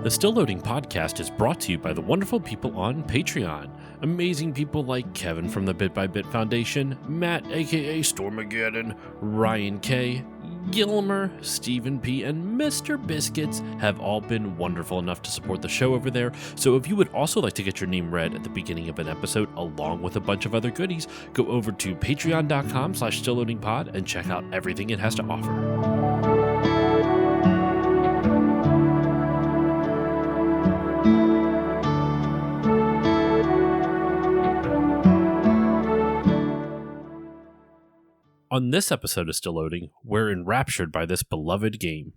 The Still Loading podcast is brought to you by the wonderful people on Patreon. Amazing people like Kevin from the Bit by Bit Foundation, Matt AKA Storm Beagle, Ryan K, Gilmer, Stephen P, and Mr. Biscuits have all been wonderful enough to support the show over there. So if you would also like to get your name read at the beginning of an episode along with a bunch of other goodies, go over to patreon.com/stillloadingpod and check out everything it has to offer. On this episode of Still Loading, we're enraptured by this beloved game.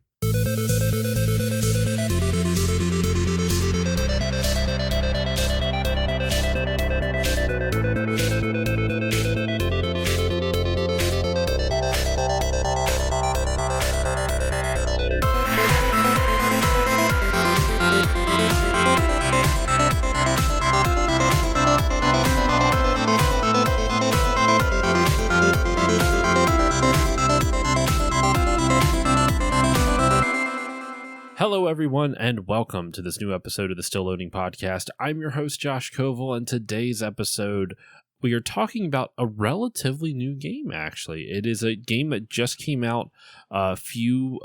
Hello, everyone, and welcome to this new episode of the Still Loading podcast. I'm your host, Josh Koval, and today's episode, we are talking about a relatively new game, actually. It is a game that just came out a few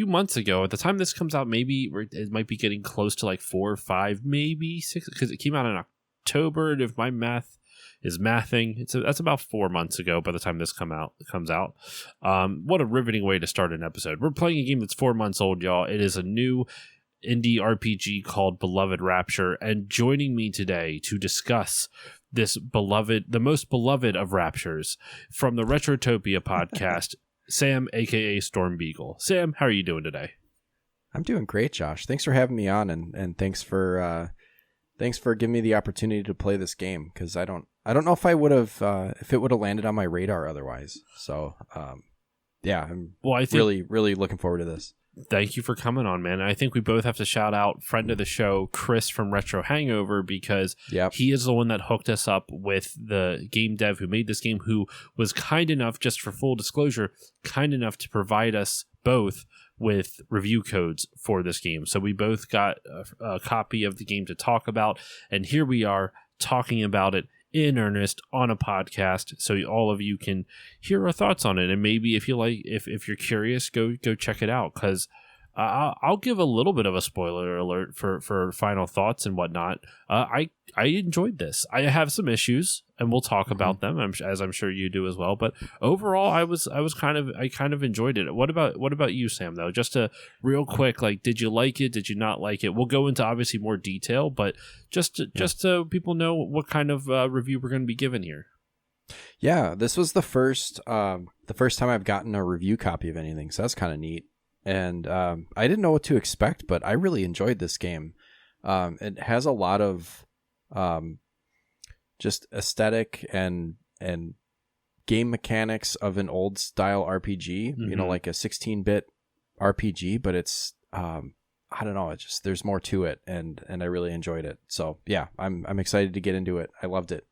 months ago. At the time this comes out, maybe it might be getting close to like 4 or 5, maybe 6, because it came out in October, and if my math is mathing, that's about 4 months ago by the time this comes out. What a riveting way to start an episode. We're playing a game that's 4 months old, y'all. It is a new indie RPG called Beloved Rapture, and joining me today to discuss this the most beloved of raptures from the Retrotopia podcast, Sam AKA Storm Beagle. Sam, how are you doing today? I'm doing great, Josh. Thanks for having me on, and thanks for giving me the opportunity to play this game, because I don't know if I would have if it would have landed on my radar otherwise. So yeah, I'm really looking forward to this. Thank you for coming on, man. I think we both have to shout out friend of the show, Chris from Retro Hangover, because he is the one that hooked us up with the game dev who made this game, who was kind enough, just for full disclosure, to provide us both with review codes for this game. So we both got a copy of the game to talk about, and here we are talking about it in earnest on a podcast, so all of you can hear our thoughts on it. And maybe if you like, if you're curious, go check it out, because I'll give a little bit of a spoiler alert for final thoughts and whatnot. I enjoyed this. I have some issues, and we'll talk about them, as I'm sure you do as well. But overall, I kind of enjoyed it. What about you, Sam? Though, just a real quick, like, did you like it? Did you not like it? We'll go into obviously more detail, but just so people know what kind of review we're going to be giving here. Yeah, this was the first time I've gotten a review copy of anything, so that's kind of neat. And I didn't know what to expect, but I really enjoyed this game. It has a lot of just aesthetic and game mechanics of an old style RPG, like a 16-bit RPG, but it's I don't know, it's just, there's more to it, and I really enjoyed it. So yeah, I'm excited to get into it. I loved it.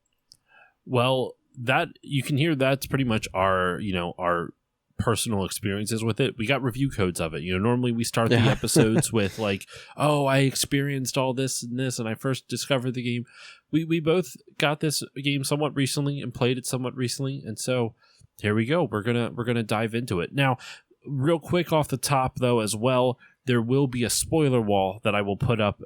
Well, that you can hear, that's pretty much our personal experiences with it. We got review codes of it. Normally we start the episodes with like, oh, I experienced all this and this, and I first discovered the game. We both got this game somewhat recently and played it somewhat recently, and so here we go. We're gonna dive into it now. Real quick off the top, though, as well, there will be a spoiler wall that I will put up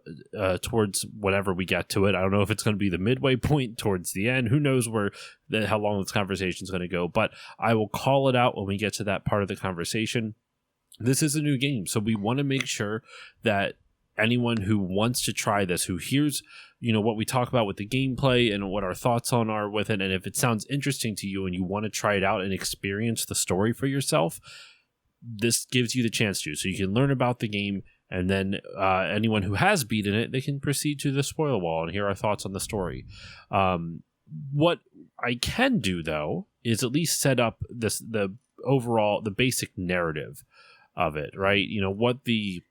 towards whenever we get to it. I don't know if it's going to be the midway point, towards the end. Who knows how long this conversation is going to go, but I will call it out when we get to that part of the conversation. This is a new game, so we want to make sure that anyone who wants to try this, who hears what we talk about with the gameplay and what our thoughts on are with it, and if it sounds interesting to you and you want to try it out and experience the story for yourself, this gives you the chance to, so you can learn about the game, and then anyone who has beaten it, they can proceed to the spoiler wall and hear our thoughts on the story. What I can do, though, is at least set up the overall, the basic narrative of it, right? What the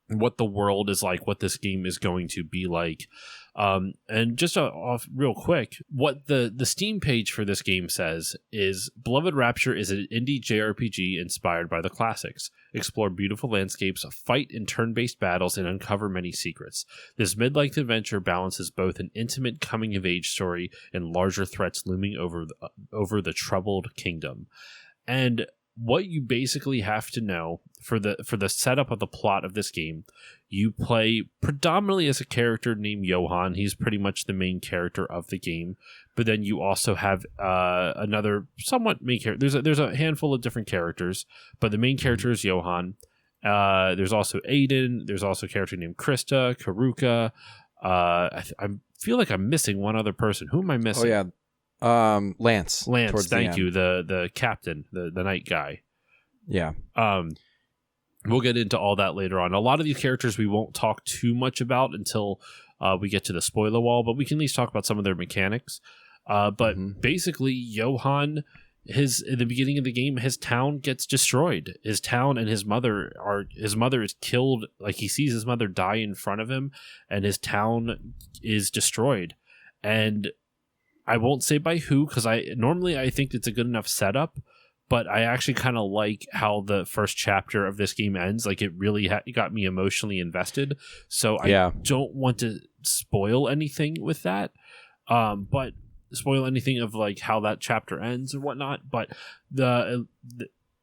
what the world is like, what this game is going to be like. And just off real quick, what the Steam page for this game says is Beloved Rapture is an indie JRPG inspired by the classics. Explore beautiful landscapes, fight in turn-based battles, and uncover many secrets. This mid-length adventure balances both an intimate coming-of-age story and larger threats looming over the troubled kingdom. And what you basically have to know for the setup of the plot of this game, you play predominantly as a character named Johann. He's pretty much the main character of the game. But then you also have another somewhat main character. There's a handful of different characters, but the main character is Johann. There's also Aiden. There's also a character named Krista, Karuka. I feel like I'm missing one other person. Who am I missing? Oh yeah. Lance, thank you, the captain, the night guy. Yeah. We'll get into all that later on. A lot of these characters we won't talk too much about until we get to the spoiler wall, but we can at least talk about some of their mechanics. But basically, Johann, in the beginning of the game, his town gets destroyed. His town and his mother is killed. Like, he sees his mother die in front of him, and his town is destroyed. And I won't say by who, because I think it's a good enough setup, but I actually kind of like how the first chapter of this game ends. Like, it really got me emotionally invested. So I don't want to spoil anything with that, but spoil anything of like how that chapter ends or whatnot. But the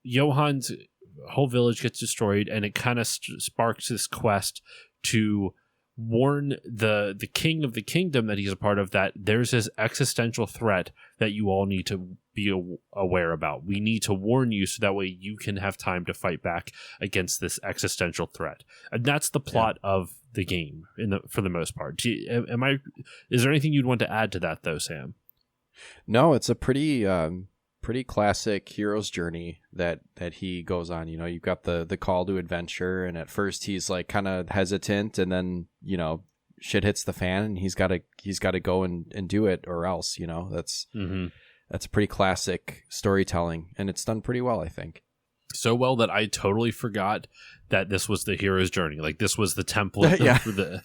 Johann's whole village gets destroyed, and it kind of sparks this quest to warn the king of the kingdom that he's a part of that there's this existential threat that you all need to be aware about. We need to warn you so that way you can have time to fight back against this existential threat. And that's the plot of the game for the most part. Is there anything you'd want to add to that though, Sam? No, it's a pretty classic hero's journey that he goes on. You know, you've got the call to adventure, and at first he's like kind of hesitant, and then, you know, shit hits the fan, and he's got to go and do it, or else, you know, that's a pretty classic storytelling, and it's done pretty well, I think. So well that I totally forgot that this was the hero's journey. Like, this was the template for the.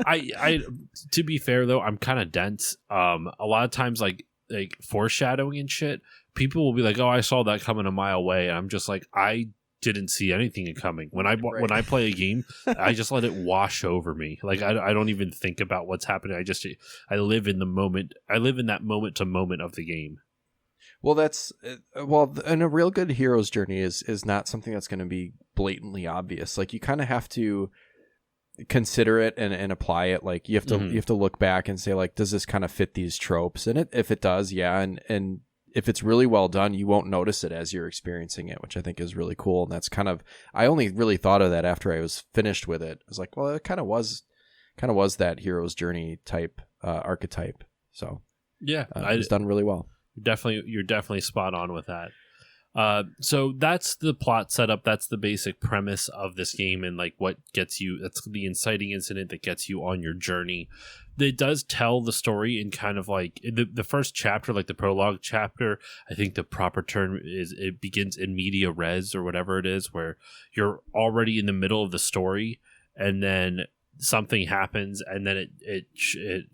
I to be fair though, I'm kind of dense. A lot of times, like foreshadowing and shit, people will be like, "Oh, I saw that coming a mile away," and I'm just like, I didn't see anything coming. When I play a game, I just let it wash over me. Like, I don't even think about what's happening. I live in the moment. I live in that moment to moment of the game. Well, and a real good hero's journey is not something that's going to be blatantly obvious. Like, you kind of have to consider it and apply it. Like, you have to look back and say, like, does this kind of fit these tropes? And if it does, yeah, and if it's really well done, you won't notice it as you're experiencing it, which I think is really cool. And that's kind of, I only really thought of that after I was finished with it. I was like, well, it kind of was that hero's journey type archetype. So yeah, it was done really well. You're definitely spot on with that. So that's the plot setup. That's the basic premise of this game, and like what gets you. That's the inciting incident that gets you on your journey. It does tell the story in kind of like the first chapter, like the prologue chapter. I think the proper term is it begins in media res or whatever it is, where you're already in the middle of the story, and then something happens, and then it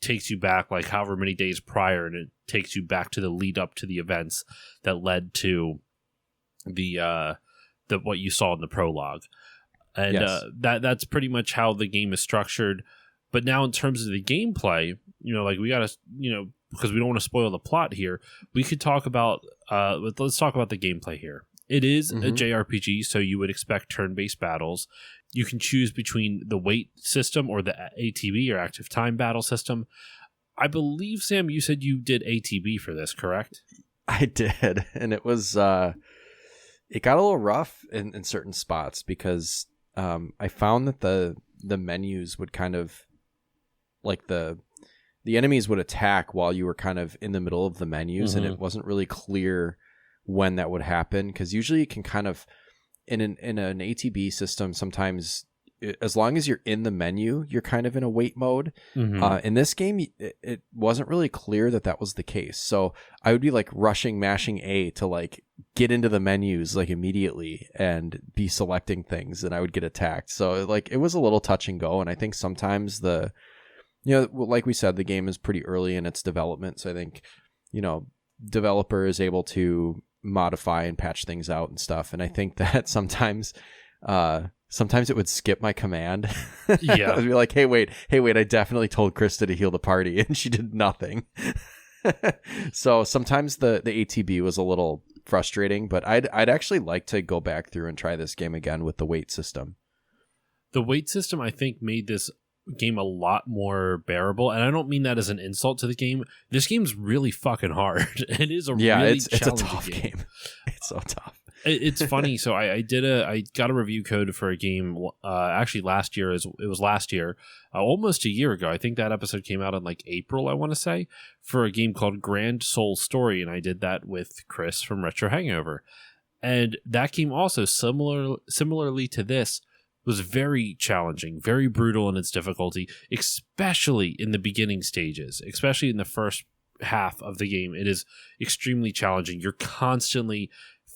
takes you back like however many days prior, and it takes you back to the lead up to the events that led to the what you saw in the prologue. And yes. That's pretty much how the game is structured. But now in terms of the gameplay, you know, like we gotta, you know, because we don't want to spoil the plot here, we could talk about let's talk about the gameplay here. It is a JRPG, so you would expect turn-based battles. You can choose between the wait system or the ATB, or active time battle system. I believe, Sam, you said you did ATB for this, correct? I did, and it was it got a little rough in certain spots because I found that the menus would kind of, like the enemies would attack while you were kind of in the middle of the menus, and it wasn't really clear when that would happen, because usually you can kind of in an ATB system, sometimes as long as you're in the menu, you're kind of in a wait mode. In this game, it wasn't really clear that was the case. So I would be like mashing A to like get into the menus like immediately and be selecting things, and I would get attacked. So like it was a little touch and go. And I think sometimes like we said, the game is pretty early in its development. So I think, developer is able to modify and patch things out and stuff. And I think that sometimes it would skip my command. Yeah. I'd be like, hey, wait, I definitely told Krista to heal the party and she did nothing. So sometimes the ATB was a little frustrating, but I'd actually like to go back through and try this game again with the wait system. The wait system, I think, made this game a lot more bearable, and I don't mean that as an insult to the game. This game's really fucking hard. It is it's a tough game. It's so tough. It's funny. So I got a review code for a game actually last year. It was last year, almost a year ago. I think that episode came out in like April, I want to say, for a game called Grand Soul Story, and I did that with Chris from Retro Hangover. And that game also, similarly to this, was very challenging, very brutal in its difficulty, especially in the beginning stages, especially in the first half of the game. It is extremely challenging. You're constantly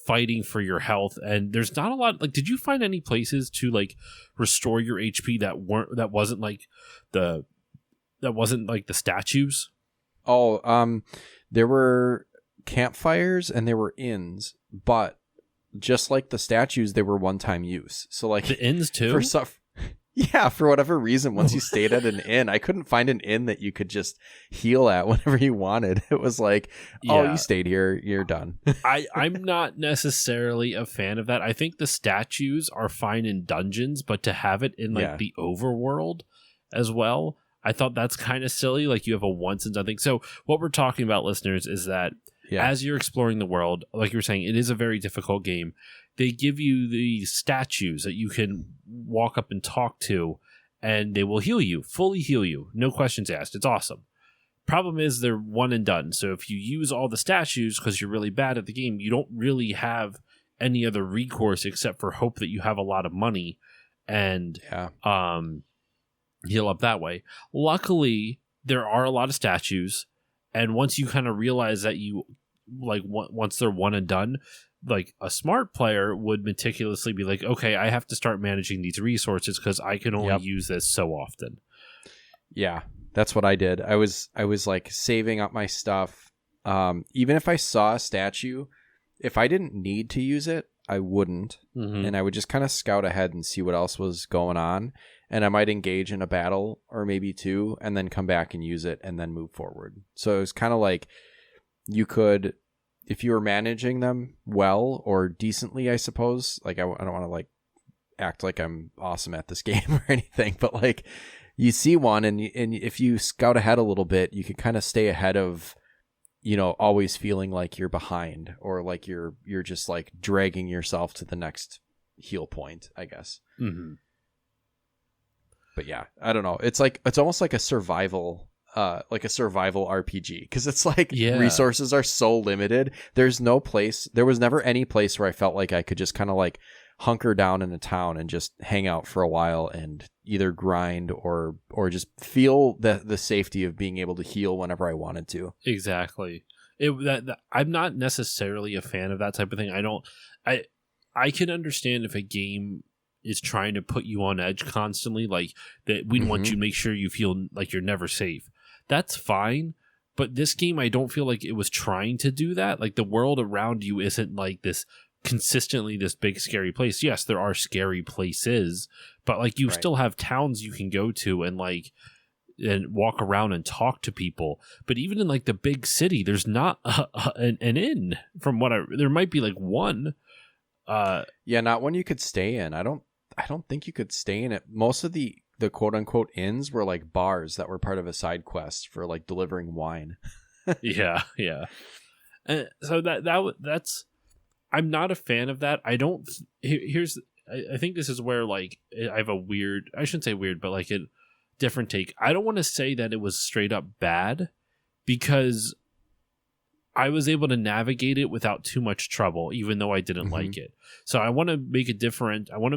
fighting for your health, and there's not a lot. Like, did you find any places to like restore your HP that wasn't like the statues? There were campfires and there were inns, but just like the statues, they were one-time use. So like the inns too? For whatever reason, once you stayed at an inn, I couldn't find an inn that you could just heal at whenever you wanted. It was like, you stayed here, you're done. I'm not necessarily a fan of that. I think the statues are fine in dungeons, but to have it in like the overworld as well, I thought that's kind of silly. Like you have a once and done thing. So what we're talking about, listeners, is that as you're exploring the world, like you were saying, it is a very difficult game. They give you the statues that you can walk up and talk to, and they will fully heal you. No questions asked. It's awesome. Problem is they're one and done. So if you use all the statues because you're really bad at the game, you don't really have any other recourse except for hope that you have a lot of money and heal up that way. Luckily, there are a lot of statues, and once you kind of realize that you once they're one and done, like a smart player would meticulously be like, okay, I have to start managing these resources because I can only use this so often. Yeah, that's what I did. I was like saving up my stuff. Even if I saw a statue, if I didn't need to use it, I wouldn't. Mm-hmm. And I would just kind of scout ahead and see what else was going on. And I might engage in a battle or maybe two and then come back and use it and then move forward. So it was kind of like you could, if you were managing them well or decently, I suppose, like I don't want to like act like I'm awesome at this game or anything, but like you see one and if you scout ahead a little bit, you can kind of stay ahead of, always feeling like you're behind or like you're just like dragging yourself to the next heal point, I guess. Mm-hmm. But yeah, I don't know. It's almost like a survival RPG, because it's like resources are so limited. There was never any place where I felt like I could just kind of like hunker down in a town and just hang out for a while and either grind or just feel the safety of being able to heal whenever I wanted to. Exactly. I'm not necessarily a fan of that type of thing. I can understand if a game is trying to put you on edge constantly, like that we want you to make sure you feel like you're never safe. That's fine, but this game, I don't feel like it was trying to do that. Like the world around you isn't like this consistently this big scary place. Yes, there are scary places, but like you still have towns you can go to and like and walk around and talk to people. But even in like the big city, there's not an inn. From what there might be like one. Not one you could stay in. I don't think you could stay in it. Most of the quote unquote inns were like bars that were part of a side quest for like delivering wine. Yeah. And so that's I'm not a fan of that. I think this is where like I have a weird, I shouldn't say weird, but like a different take. I don't want to say that it was straight up bad because I was able to navigate it without too much trouble, even though I didn't like it. So I want to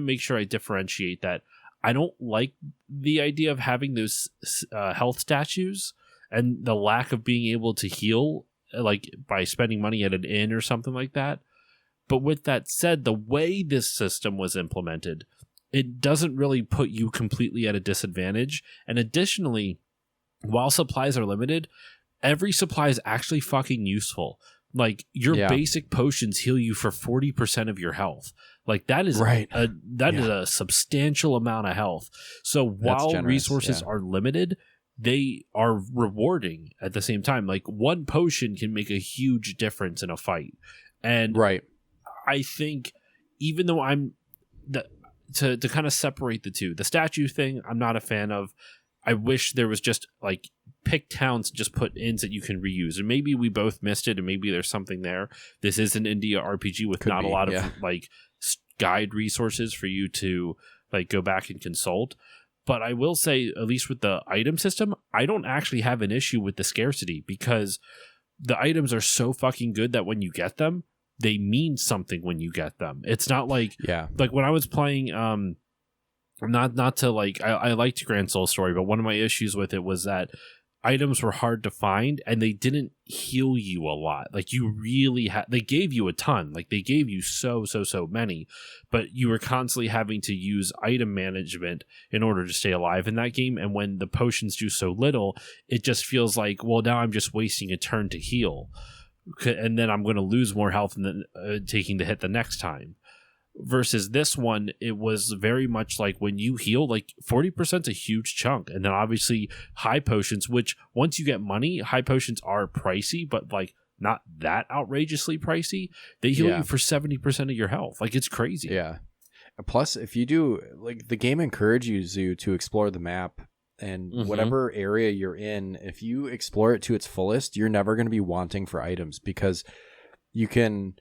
make sure I differentiate that. I don't like the idea of having those health statues and the lack of being able to heal, like by spending money at an inn or something like that. But with that said, the way this system was implemented, it doesn't really put you completely at a disadvantage. And additionally, while supplies are limited, every supply is actually fucking useful. Like your basic potions heal you for 40% of your health. Like that is right. is a substantial amount of health. So while resources are limited, they are rewarding at the same time. Like one potion can make a huge difference in a fight. And I think even though to kind of separate the two, the statue thing, I'm not a fan of. I wish there was just like pick towns, just put inns that you can reuse. And maybe we both missed it and maybe there's something there. This is an India RPG with a lot of like guide resources for you to like go back and consult. But I will say, at least with the item system, I don't actually have an issue with the scarcity because the items are so fucking good that when you get them, they mean something when you get them. It's not like when I was playing not to like I liked Grand Soul Story, but one of my issues with it was that items were hard to find and they didn't heal you a lot. Like you really they gave you a ton. Like they gave you so many, but you were constantly having to use item management in order to stay alive in that game. And when the potions do so little, it just feels like, well, now I'm just wasting a turn to heal. And then I'm going to lose more health and then taking the hit the next time. Versus this one, it was very much like when you heal, like 40% is a huge chunk. And then obviously high potions, which once you get money, high potions are pricey, but like not that outrageously pricey. They heal you for 70% of your health. Like it's crazy. Yeah. Plus, if you do, like the game encourages you to explore the map and whatever area you're in, if you explore it to its fullest, you're never going to be wanting for items because you can,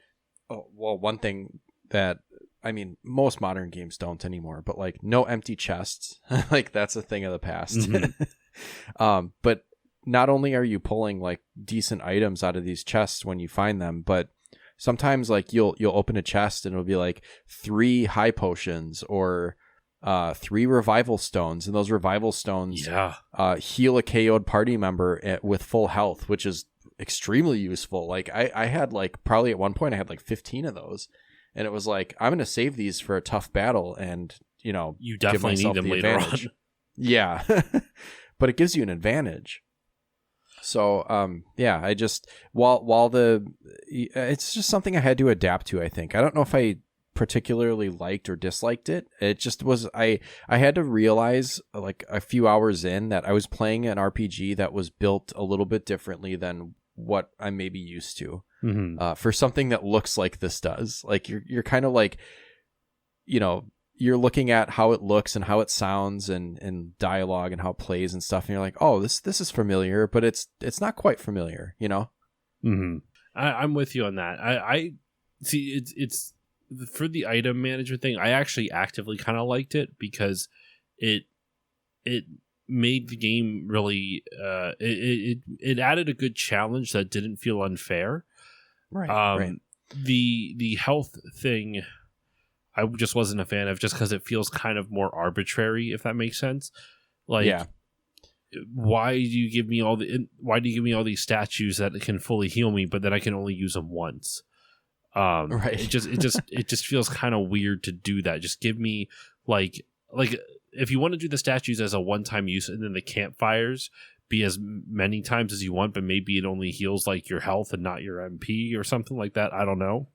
one thing that, I mean, most modern games don't anymore, but like no empty chests, like that's a thing of the past. But not only are you pulling like decent items out of these chests when you find them, but sometimes like you'll open a chest and it'll be like 3 high potions or 3 revival stones, and those revival stones heal a KO'd party member with full health, which is extremely useful. Like I had like probably at one point I had like 15 of those. And it was like, I'm going to save these for a tough battle and, you know, you definitely need them later on. Yeah. But it gives you an advantage. So, I just, it's just something I had to adapt to, I think. I don't know if I particularly liked or disliked it. It just was, I had to realize like a few hours in that I was playing an RPG that was built a little bit differently than what I'm maybe used to. For something that looks like this does. Like you're kind of like, you know, you're looking at how it looks and how it sounds and dialogue and how it plays and stuff, and you're like, oh, this is familiar, but it's not quite familiar, you know. I'm with you on that. I see it's for the item management thing. I actually actively kind of liked it because it made the game really it added a good challenge that didn't feel unfair. Right. The health thing I just wasn't a fan of just because it feels kind of more arbitrary, if that makes sense. Like why do you give me all these statues that can fully heal me, but then I can only use them once? It just feels kind of weird to do that. Just give me like if you want to do the statues as a one-time use and then the campfires be as many times as you want, but maybe it only heals like your health and not your MP or something like that. I don't know.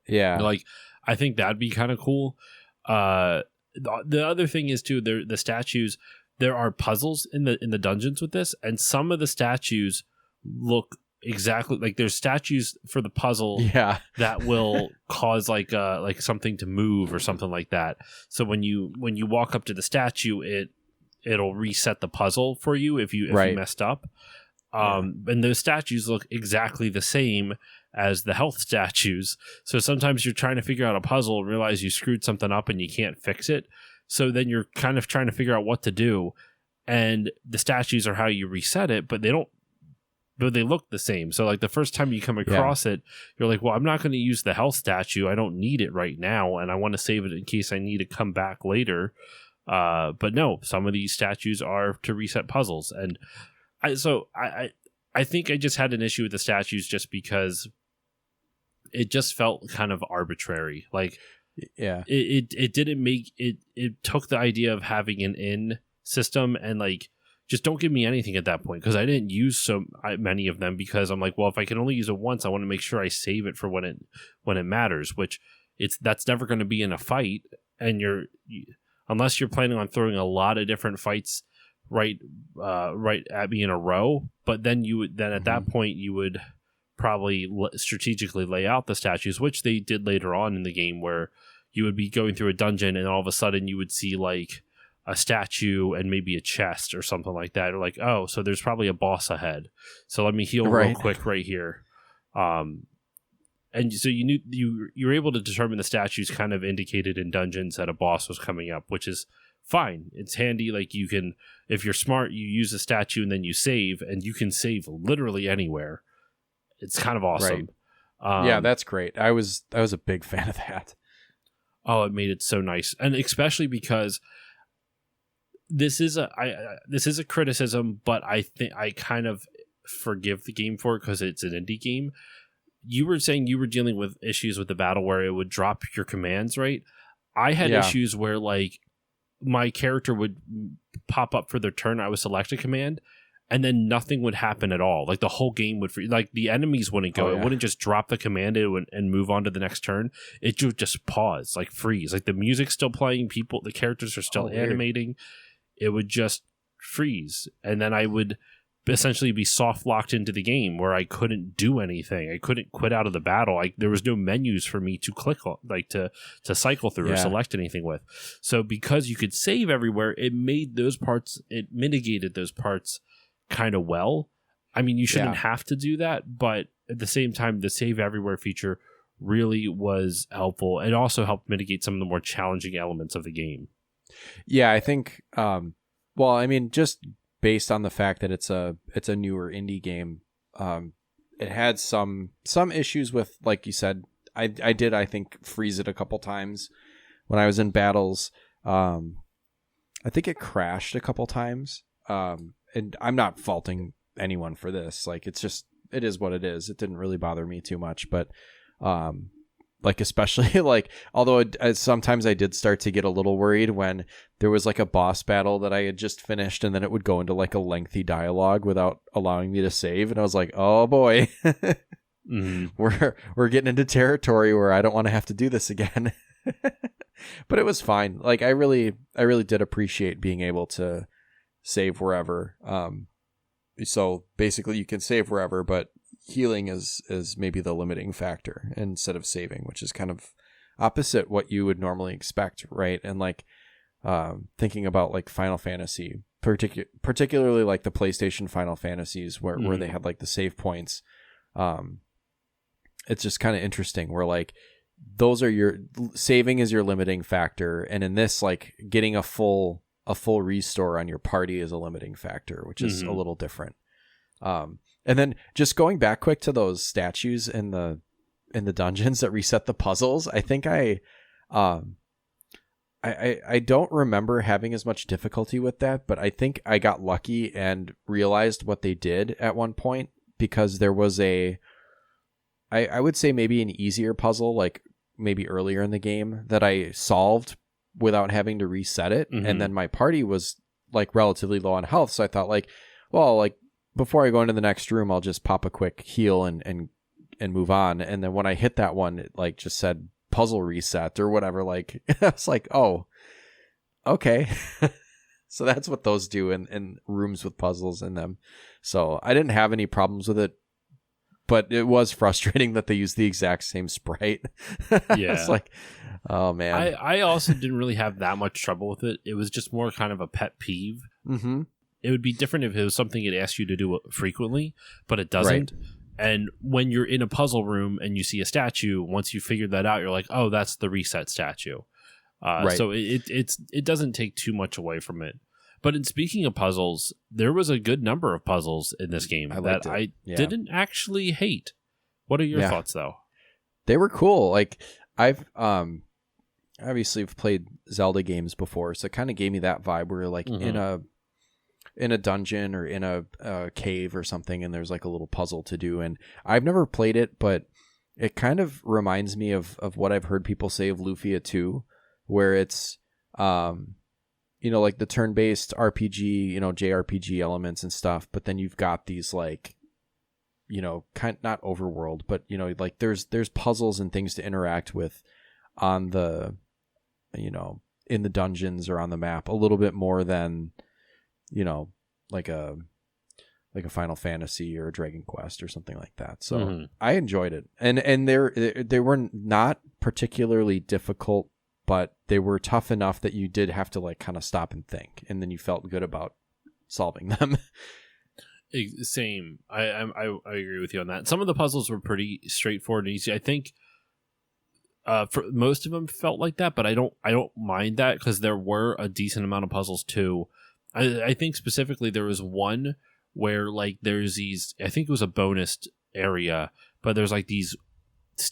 Yeah. Like I think that'd be kind of cool. The other thing is too, the statues, there are puzzles in the dungeons with this, and some of the statues look exactly like there's statues for the puzzle that will cause like something to move or something like that. So when you walk up to the statue, it'll reset the puzzle for you if you messed up. And those statues look exactly the same as the health statues. So sometimes you're trying to figure out a puzzle and realize you screwed something up and you can't fix it. So then you're kind of trying to figure out what to do. And the statues are how you reset it, but they look the same. So like the first time you come across it, you're like, well, I'm not going to use the health statue. I don't need it right now. And I want to save it in case I need to come back later. But no, some of these statues are to reset puzzles. And I think I just had an issue with the statues just because it just felt kind of arbitrary. Like, yeah, it didn't make it. It took the idea of having an in system and like, just don't give me anything at that point, because I didn't use so many of them, because I'm like, well, if I can only use it once, I want to make sure I save it for when it matters, which that's never going to be in a fight, and unless you're planning on throwing a lot of different fights right at me in a row, but then at that point you would probably strategically lay out the statues, which they did later on in the game, where you would be going through a dungeon and all of a sudden you would see like a statue and maybe a chest or something like that, or like, oh, so there's probably a boss ahead, so let me heal real quick right here. And so you were able to determine the statues kind of indicated in dungeons that a boss was coming up, which is fine. It's handy. Like, you can, if you're smart, you use a statue and then you save, and you can save literally anywhere. It's kind of awesome. Right. Yeah, that's great. I was a big fan of that. Oh, it made it so nice, and especially because this is a criticism, but I think I kind of forgive the game for it because it's an indie game. You were saying you were dealing with issues with the battle where it would drop your commands, right? I had issues where like my character would pop up for their turn. I would select a command, and then nothing would happen at all. Like the whole game would like the enemies wouldn't go. It wouldn't just drop the command and move on to the next turn. It would just pause, like freeze. Like the music's still playing, the characters are still animating. It would just freeze, and then I would essentially be soft locked into the game where I couldn't do anything. I couldn't quit out of the battle. There was no menus for me to click on, like to cycle through or select anything with. So because you could save everywhere, it mitigated those parts kind of well. I mean, you shouldn't have to do that, but at the same time, the save everywhere feature really was helpful. It also helped mitigate some of the more challenging elements of the game. Yeah, I think, well, I mean, just based on the fact that it's a newer indie game, it had some issues with, like you said, I think, freeze it a couple times when I was in battles. I think it crashed a couple times, and I'm not faulting anyone for this. Like, it is what it is. It didn't really bother me too much, but like, especially like, although sometimes I did start to get a little worried when there was like a boss battle that I had just finished, and then it would go into like a lengthy dialogue without allowing me to save, and I was like, oh boy, we're getting into territory where I don't want to have to do this again. But it was fine. Like, I really did appreciate being able to save wherever. So basically you can save wherever, but healing is maybe the limiting factor instead of saving, which is kind of opposite what you would normally expect, right? And like thinking about like Final Fantasy, particularly like the PlayStation Final Fantasies where they had like the save points, it's just kind of interesting where like those are your saving is your limiting factor, and in this, like, getting a full restore on your party is a limiting factor, which is a little different. And then just going back quick to those statues in the dungeons that reset the puzzles, I think I don't remember having as much difficulty with that, but I think I got lucky and realized what they did at one point, because there was I would say maybe an easier puzzle, like maybe earlier in the game, that I solved without having to reset it. And then my party was like relatively low on health. So I thought, like, well, like, before I go into the next room, I'll just pop a quick heal and move on. And then when I hit that one, it like just said puzzle reset or whatever. Like, I was like, oh, okay. So that's what those do in rooms with puzzles in them. So I didn't have any problems with it, but it was frustrating that they used the exact same sprite. Yeah. It's like, oh man. I also didn't really have that much trouble with it. It was just more kind of a pet peeve. It would be different if it was something it asked you to do frequently, but it doesn't. Right. And when you're in a puzzle room and you see a statue, once you figure that out, you're like, oh, that's the reset statue. Right. So it doesn't take too much away from it. But in speaking of puzzles, there was a good number of puzzles in this game that I didn't actually hate. What are your thoughts, though? They were cool. Like, obviously I've played Zelda games before, so it kind of gave me that vibe where you're like in a dungeon or in a cave or something, and there's like a little puzzle to do. And I've never played it, but it kind of reminds me of what I've heard people say of Lufia 2, where it's like the turn-based RPG, JRPG elements and stuff, but then you've got these like kind not overworld, but like there's puzzles and things to interact with on the in the dungeons or on the map a little bit more than like a Final Fantasy or a Dragon Quest or something like that. So I enjoyed it, and they were not particularly difficult, but they were tough enough that you did have to like kind of stop and think, and then you felt good about solving them. Same. I agree with you on that. Some of the puzzles were pretty straightforward and easy. I think for most of them felt like that, but I don't mind that because there were a decent amount of puzzles too. I think specifically there was one where like there's these. I think it was a bonus area, but there's like these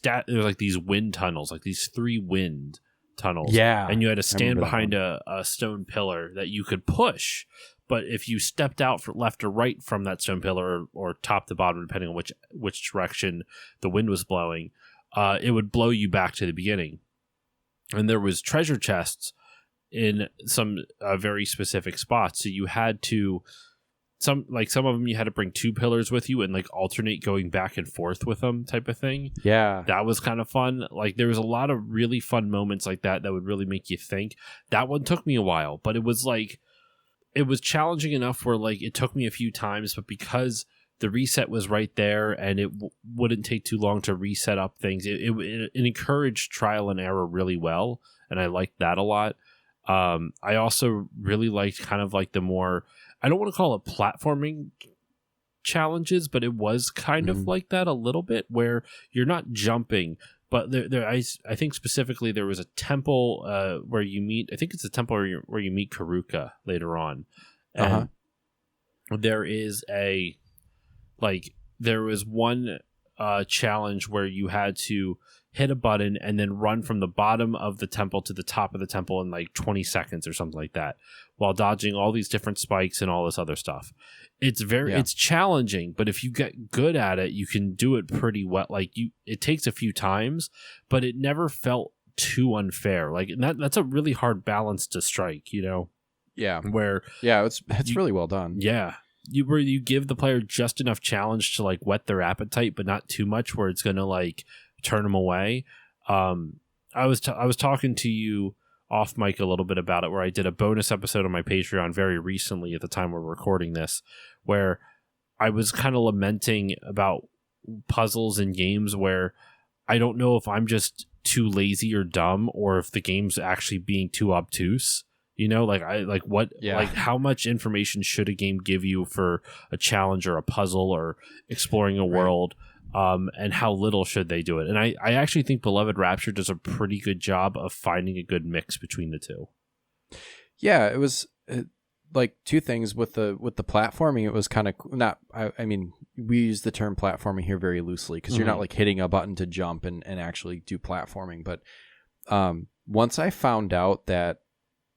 there's like these wind tunnels, like these 3 wind tunnels. Yeah, and you had to stand behind a stone pillar that you could push. But if you stepped out for left or right from that stone pillar, or top to bottom, depending on which direction the wind was blowing, it would blow you back to the beginning. And there was treasure chests in some very specific spots. So you had to some of them you had to bring 2 pillars with you and like alternate going back and forth with them, type of thing. Yeah, that was kind of fun. Like there was a lot of really fun moments like that would really make you think. That one took me a while, but it was like. It was challenging enough where like it took me a few times, but because the reset was right there and it wouldn't take too long to reset up things, it encouraged trial and error really well, and I liked that a lot. I also really liked kind of like the more, I don't want to call it platforming challenges, but it was kind of like that a little bit, where you're not jumping. But I think specifically there was a temple where you meet. I think it's a temple where you meet Karuka later on, and there is there was one challenge where you had to hit a button and then run from the bottom of the temple to the top of the temple in like 20 seconds or something like that, while dodging all these different spikes and all this other stuff. It's challenging, but if you get good at it, you can do it pretty well. Like it takes a few times, but it never felt too unfair. Like that's a really hard balance to strike, Yeah. Where it's really well done. Yeah. Where you give the player just enough challenge to like whet their appetite, but not too much where it's going to like turn them away. I was talking to you off mic a little bit about it, where I did a bonus episode on my Patreon very recently at the time we're recording this, where I was kind of lamenting about puzzles in games where I don't know if I'm just too lazy or dumb, or if the game's actually being too obtuse. How much information should a game give you for a challenge or a puzzle or exploring a world? And how little should they do it? And I actually think Beloved Rapture does a pretty good job of finding a good mix between the two. Yeah, it was like 2 things with the platforming. It was kind of not. I mean, we use the term platforming here very loosely because you're not like hitting a button to jump and actually do platforming. But once I found out that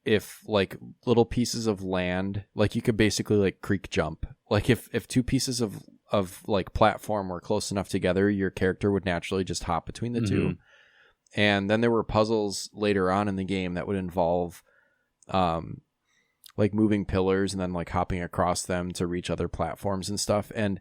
if like little pieces of land, like you could basically like creek jump, like if 2 pieces of like platform were close enough together, your character would naturally just hop between the 2. And then there were puzzles later on in the game that would involve like moving pillars and then like hopping across them to reach other platforms and stuff. And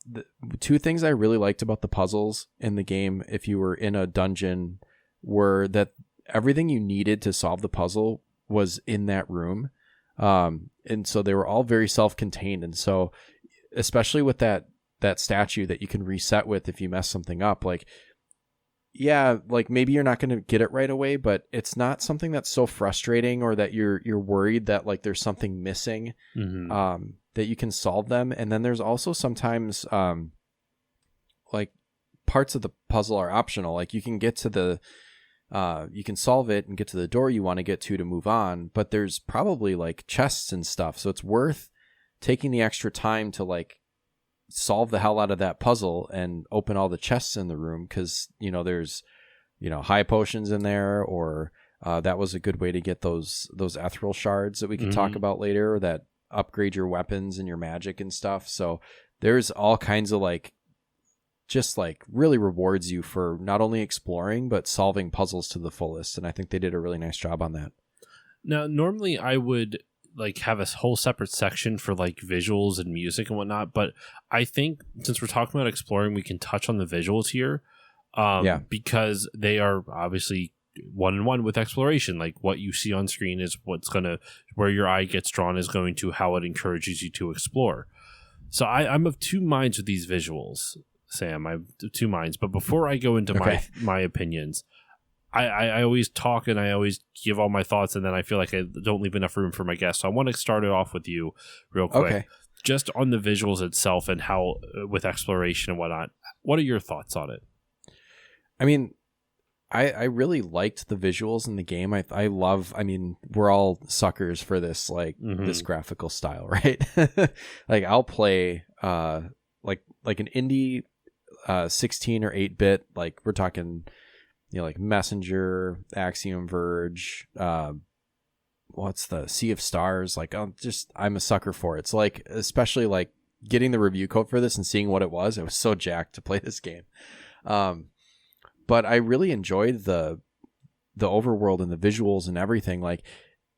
the 2 things I really liked about the puzzles in the game, if you were in a dungeon, were that everything you needed to solve the puzzle was in that room. And so they were all very self-contained. And so especially with that statue that you can reset with if you mess something up, like, yeah, like maybe you're not going to get it right away, but it's not something that's so frustrating or that you're worried that like there's something missing, that you can solve them. And then there's also sometimes like parts of the puzzle are optional. Like you can get to you can solve it and get to the door you want to get to move on, but there's probably like chests and stuff. So it's worth taking the extra time to like solve the hell out of that puzzle and open all the chests in the room, because there's high potions in there, or That was a good way to get those ethereal shards that we could talk about later that upgrade your weapons and your magic and stuff. So there's all kinds of like, just like really rewards you for not only exploring, but solving puzzles to the fullest. And I think they did a really nice job on that. Now, normally I would like have a whole separate section for like visuals and music and whatnot. But I think since we're talking about exploring, we can touch on the visuals here. Because they are obviously one-on-one with exploration. Like what you see on screen is where your eye gets drawn is going to how it encourages you to explore. So I'm of two minds with these visuals, Sam. I have two minds. But before I go into my opinions, I always talk and I always give all my thoughts, and then I feel like I don't leave enough room for my guests. So I want to start it off with you real quick. Just on the visuals itself and how with exploration and whatnot. What are your thoughts on it? I mean, I really liked the visuals in the game. I love, I mean, we're all suckers for this, like this graphical style, right? Like I'll play like an indie 16 or 8-bit, like we're talking, you know, like Messenger, Axiom Verge, what's the Sea of Stars, like I'm a sucker for it. It's like, especially like getting the review code for this and seeing what it was so jacked to play this game. But I really enjoyed the overworld and the visuals and everything. Like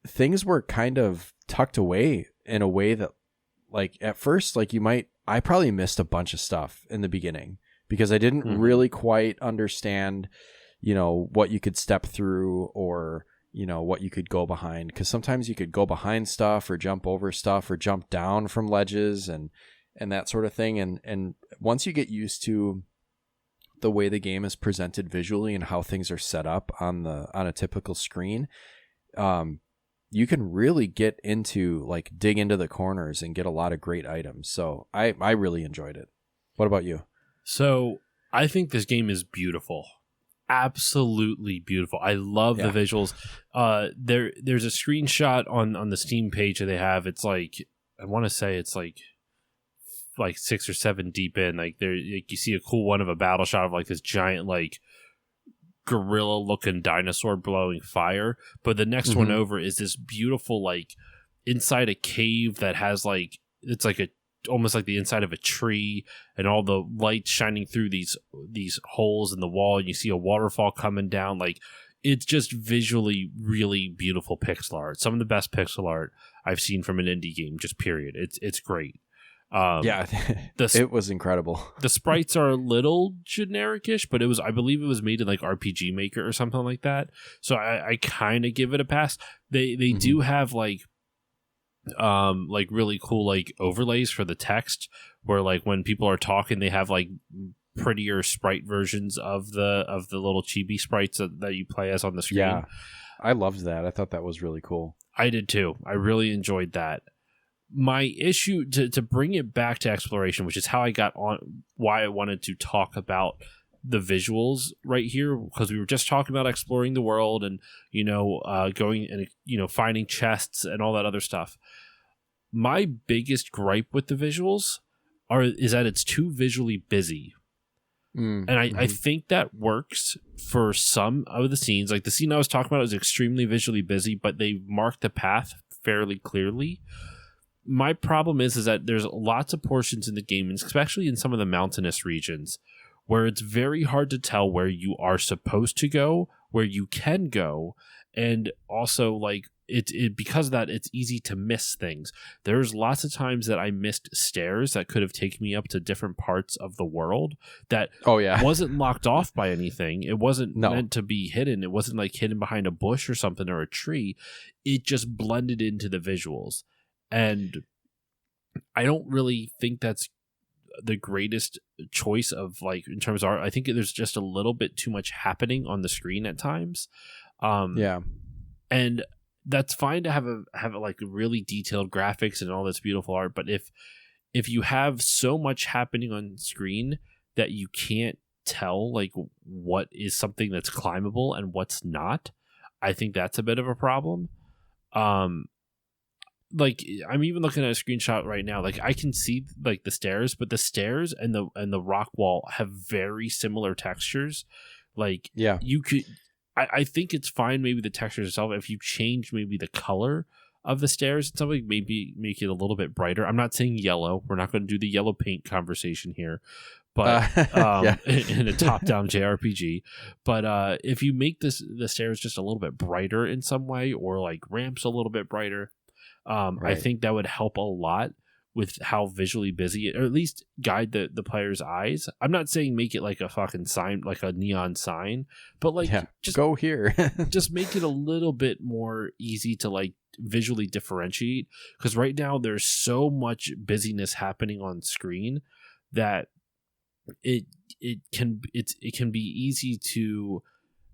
things were kind of tucked away in a way that, like at first, like I probably missed a bunch of stuff in the beginning because I didn't really quite understand, you know, what you could step through or, you know, what you could go behind. Because sometimes you could go behind stuff or jump over stuff or jump down from ledges and that sort of thing. And once you get used to the way the game is presented visually and how things are set up on a typical screen, you can really get into like dig into the corners and get a lot of great items. So I really enjoyed it. What about you? So I think this game is beautiful. Absolutely beautiful. I love the visuals. There's a screenshot on the Steam page that they have. It's like, I want to say it's like 6 or 7 deep in, like there, like you see a cool one of a battle shot of like this giant like gorilla looking dinosaur blowing fire, but the next one over is this beautiful like inside a cave that has like, it's like almost like the inside of a tree and all the light shining through these holes in the wall, and you see a waterfall coming down. Like it's just visually really beautiful pixel art, some of the best pixel art I've seen from an indie game, just period. It's great. It was incredible. The sprites are a little generic-ish, but I believe it was made in like RPG Maker or something like that. So I kind of give it a pass. They do have like really cool like overlays for the text, where like when people are talking, they have like prettier sprite versions of the little chibi sprites that you play as on the screen. Yeah, I loved that. I thought that was really cool. I did too. I really enjoyed that. My issue, to bring it back to exploration, which is how I got on, why I wanted to talk about the visuals right here, because we were just talking about exploring the world and, you know, going and, you know, finding chests and all that other stuff. My biggest gripe with the visuals is that it's too visually busy. And I think that works for some of the scenes. Like the scene I was talking about is extremely visually busy, but they mark the path fairly clearly. My problem is that there's lots of portions in the game, especially in some of the mountainous regions, where it's very hard to tell where you are supposed to go, where you can go, and also like because of that, it's easy to miss things. There's lots of times that I missed stairs that could have taken me up to different parts of the world that wasn't locked off by anything. It wasn't meant to be hidden. It wasn't like hidden behind a bush or something or a tree. It just blended into the visuals. And I don't really think that's the greatest choice of like in terms of art. I think there's just a little bit too much happening on the screen at times. And that's fine to have like really detailed graphics and all this beautiful art, but if you have so much happening on screen that you can't tell like what is something that's climbable and what's not, I think that's a bit of a problem. Like I'm even looking at a screenshot right now. Like I can see like the stairs, but the stairs and the rock wall have very similar textures. Like you could, I think it's fine. Maybe the textures itself, if you change maybe the color of the stairs, it's something, maybe make it a little bit brighter. I'm not saying yellow. We're not going to do the yellow paint conversation here, but in a top-down JRPG. But if you make the stairs just a little bit brighter in some way, or like ramps a little bit brighter, I think that would help a lot with how visually busy it, or at least guide the player's eyes. I'm not saying make it like a fucking sign, like a neon sign, but like just go here. just make it a little bit more easy to like visually differentiate, because right now there's so much busyness happening on screen that it can be easy to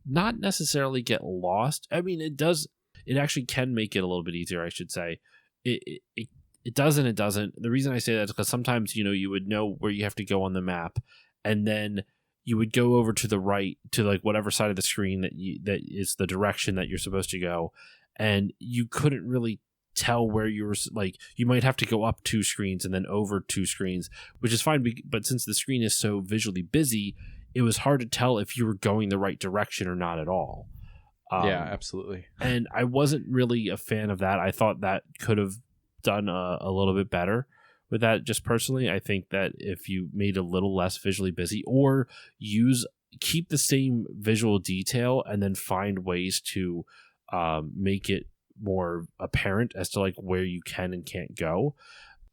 not necessarily get lost. I mean, it actually can make it a little bit easier, I should say. It doesn't. It doesn't. The reason I say that is because sometimes, you would know where you have to go on the map, and then you would go over to the right to like whatever side of the screen that is the direction that you're supposed to go, and you couldn't really tell where you were. Like, you might have to go up 2 screens and then over 2 screens, which is fine. But since the screen is so visually busy, it was hard to tell if you were going the right direction or not at all. Yeah, absolutely. And I wasn't really a fan of that. I thought that could have done a little bit better with that. Just personally, I think that if you made a little less visually busy, or keep the same visual detail and then find ways to make it more apparent as to like where you can and can't go.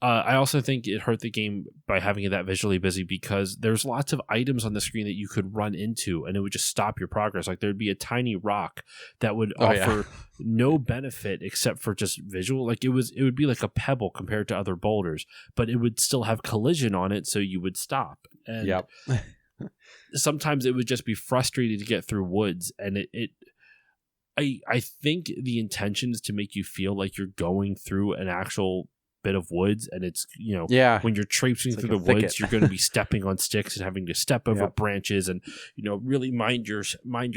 I also think it hurt the game by having it that visually busy, because there's lots of items on the screen that you could run into and it would just stop your progress. Like, there'd be a tiny rock that would offer no benefit except for just visual. Like, it would be like a pebble compared to other boulders, but it would still have collision on it, so you would stop. And sometimes it would just be frustrating to get through woods, and I think the intention is to make you feel like you're going through an actual bit of woods, and it's when you're traipsing through the woods, you're going to be stepping on sticks and having to step over branches, and really mind your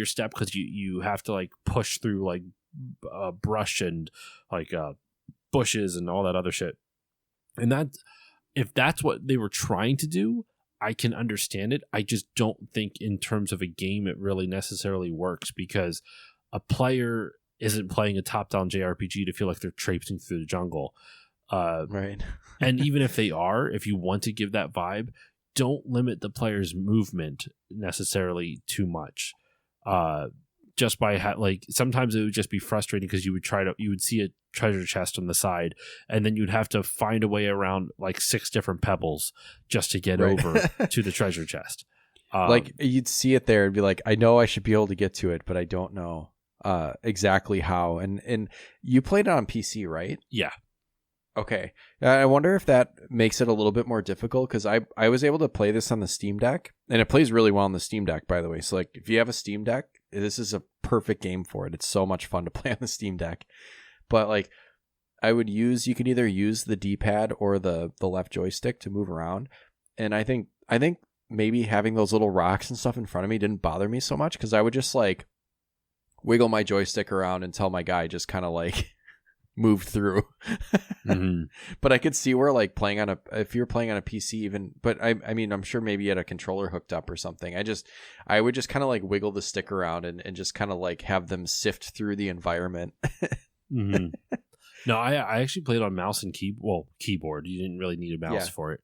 step, because you have to like push through like brush and like bushes and all that other shit. And that, if that's what they were trying to do, I can understand it. I just don't think in terms of a game it really necessarily works, because a player isn't playing a top-down JRPG to feel like they're traipsing through the jungle. Right. And even if they are, if you want to give that vibe, don't limit the player's movement necessarily too much. Just by like, sometimes it would just be frustrating, because you would see a treasure chest on the side, and then you'd have to find a way around like 6 different pebbles just to get over to the treasure chest. Like, you'd see it there and be like, I know I should be able to get to it, but I don't know exactly how. And you played it on PC, right? Yeah. Okay. I wonder if that makes it a little bit more difficult, because I was able to play this on the Steam Deck, and it plays really well on the Steam Deck, by the way. So like, if you have a Steam Deck, this is a perfect game for it. It's so much fun to play on the Steam Deck. But like, you could either use the D-pad or the left joystick to move around. And I think maybe having those little rocks and stuff in front of me didn't bother me so much, because I would just like wiggle my joystick around until my guy just kind of like moved through. Mm-hmm. But I could see where like if you're playing on a PC even, but I mean, I'm sure maybe you had a controller hooked up or something. I would just kind of like wiggle the stick around and just kind of like have them sift through the environment. Mm-hmm. No, I actually played on mouse and keyboard. You didn't really need a mouse for it.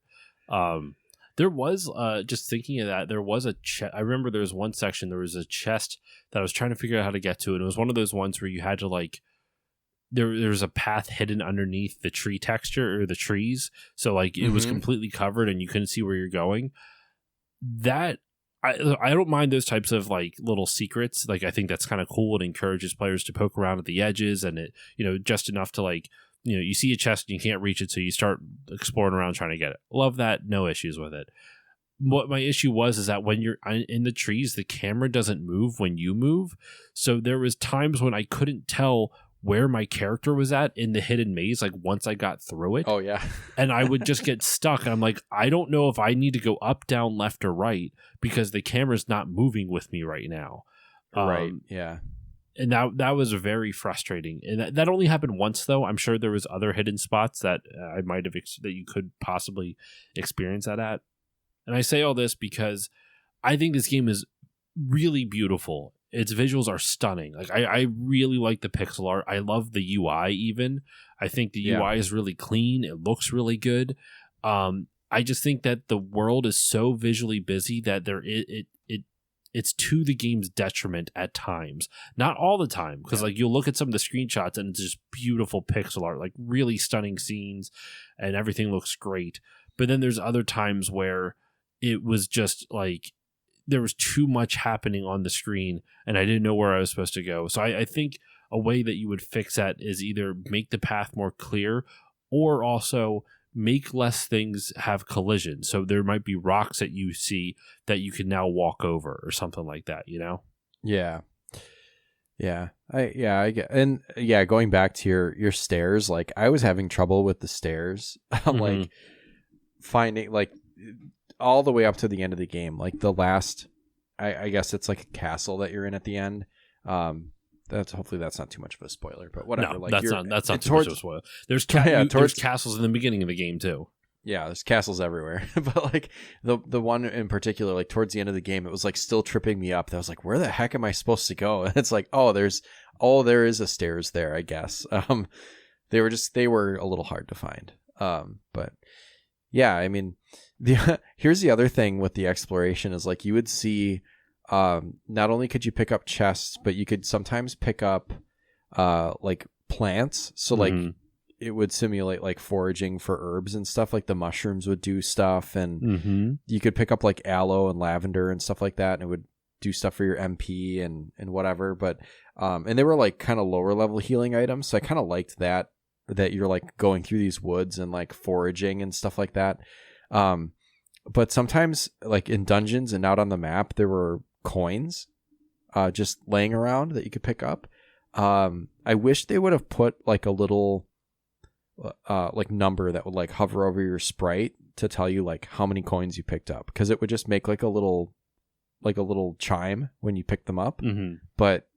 There was, just thinking of that, there was a chest. I remember there was one section, there was a chest that I was trying to figure out how to get to. And it was one of those ones where you had to like, there was a path hidden underneath the tree texture or the trees. So like it was completely covered and you couldn't see where you're going. That, I don't mind those types of like little secrets. Like, I think that's kind of cool. It encourages players to poke around at the edges, and it, just enough to like, you see a chest and you can't reach it, so you start exploring around trying to get it. Love that. No issues with it. What my issue was is that when you're in the trees, the camera doesn't move when you move. So there was times when I couldn't tell where my character was at in the hidden maze, like once I got through it. Oh, yeah. And I would just get stuck. And I'm like, I don't know if I need to go up, down, left, or right, because the camera's not moving with me right now. Right, yeah. And that was very frustrating. And that only happened once, though. I'm sure there was other hidden spots that I might have that you could possibly experience that at. And I say all this because I think this game is really beautiful. its visuals are stunning. Like I really like the pixel art. I love the UI even. I think the UI is really clean. It looks really good. I just think that the world is so visually busy that it's to the game's detriment at times. Not all the time, because like you'll look at some of the screenshots and it's just beautiful pixel art, like really stunning scenes, and everything looks great. But then there's other times where it was just like there was too much happening on the screen and I didn't know where I was supposed to go. So I think a way that you would fix that is either make the path more clear or also make less things have collision. So there might be rocks that you see that you can now walk over or something like that, you know? Yeah. Yeah. I get, and yeah, going back to your stairs, like I was having trouble with the stairs. I'm like finding like all the way up to the end of the game, like the last, I guess it's like a castle that you're in at the end. Hopefully that's not too much of a spoiler, but whatever. No, like that's not too much of a spoiler. There's castles in the beginning of the game too. Yeah, there's castles everywhere. But like the one in particular, like towards the end of the game, it was like still tripping me up. I was like, where the heck am I supposed to go? And it's like, there is a stairs there, I guess. They were a little hard to find. But yeah, I mean, here's the other thing with the exploration is like you would see, not only could you pick up chests, but you could sometimes pick up like plants. So like it would simulate like foraging for herbs and stuff. Like the mushrooms would do stuff, and you could pick up like aloe and lavender and stuff like that, and it would do stuff for your MP and whatever. But and they were like kind of lower level healing items, so I kind of liked that you're like going through these woods and like foraging and stuff like that. But sometimes like in dungeons and out on the map, there were coins just laying around that you could pick up. I wish they would have put like a little like number that would like hover over your sprite to tell you like how many coins you picked up, because it would just make like a little chime when you pick them up. But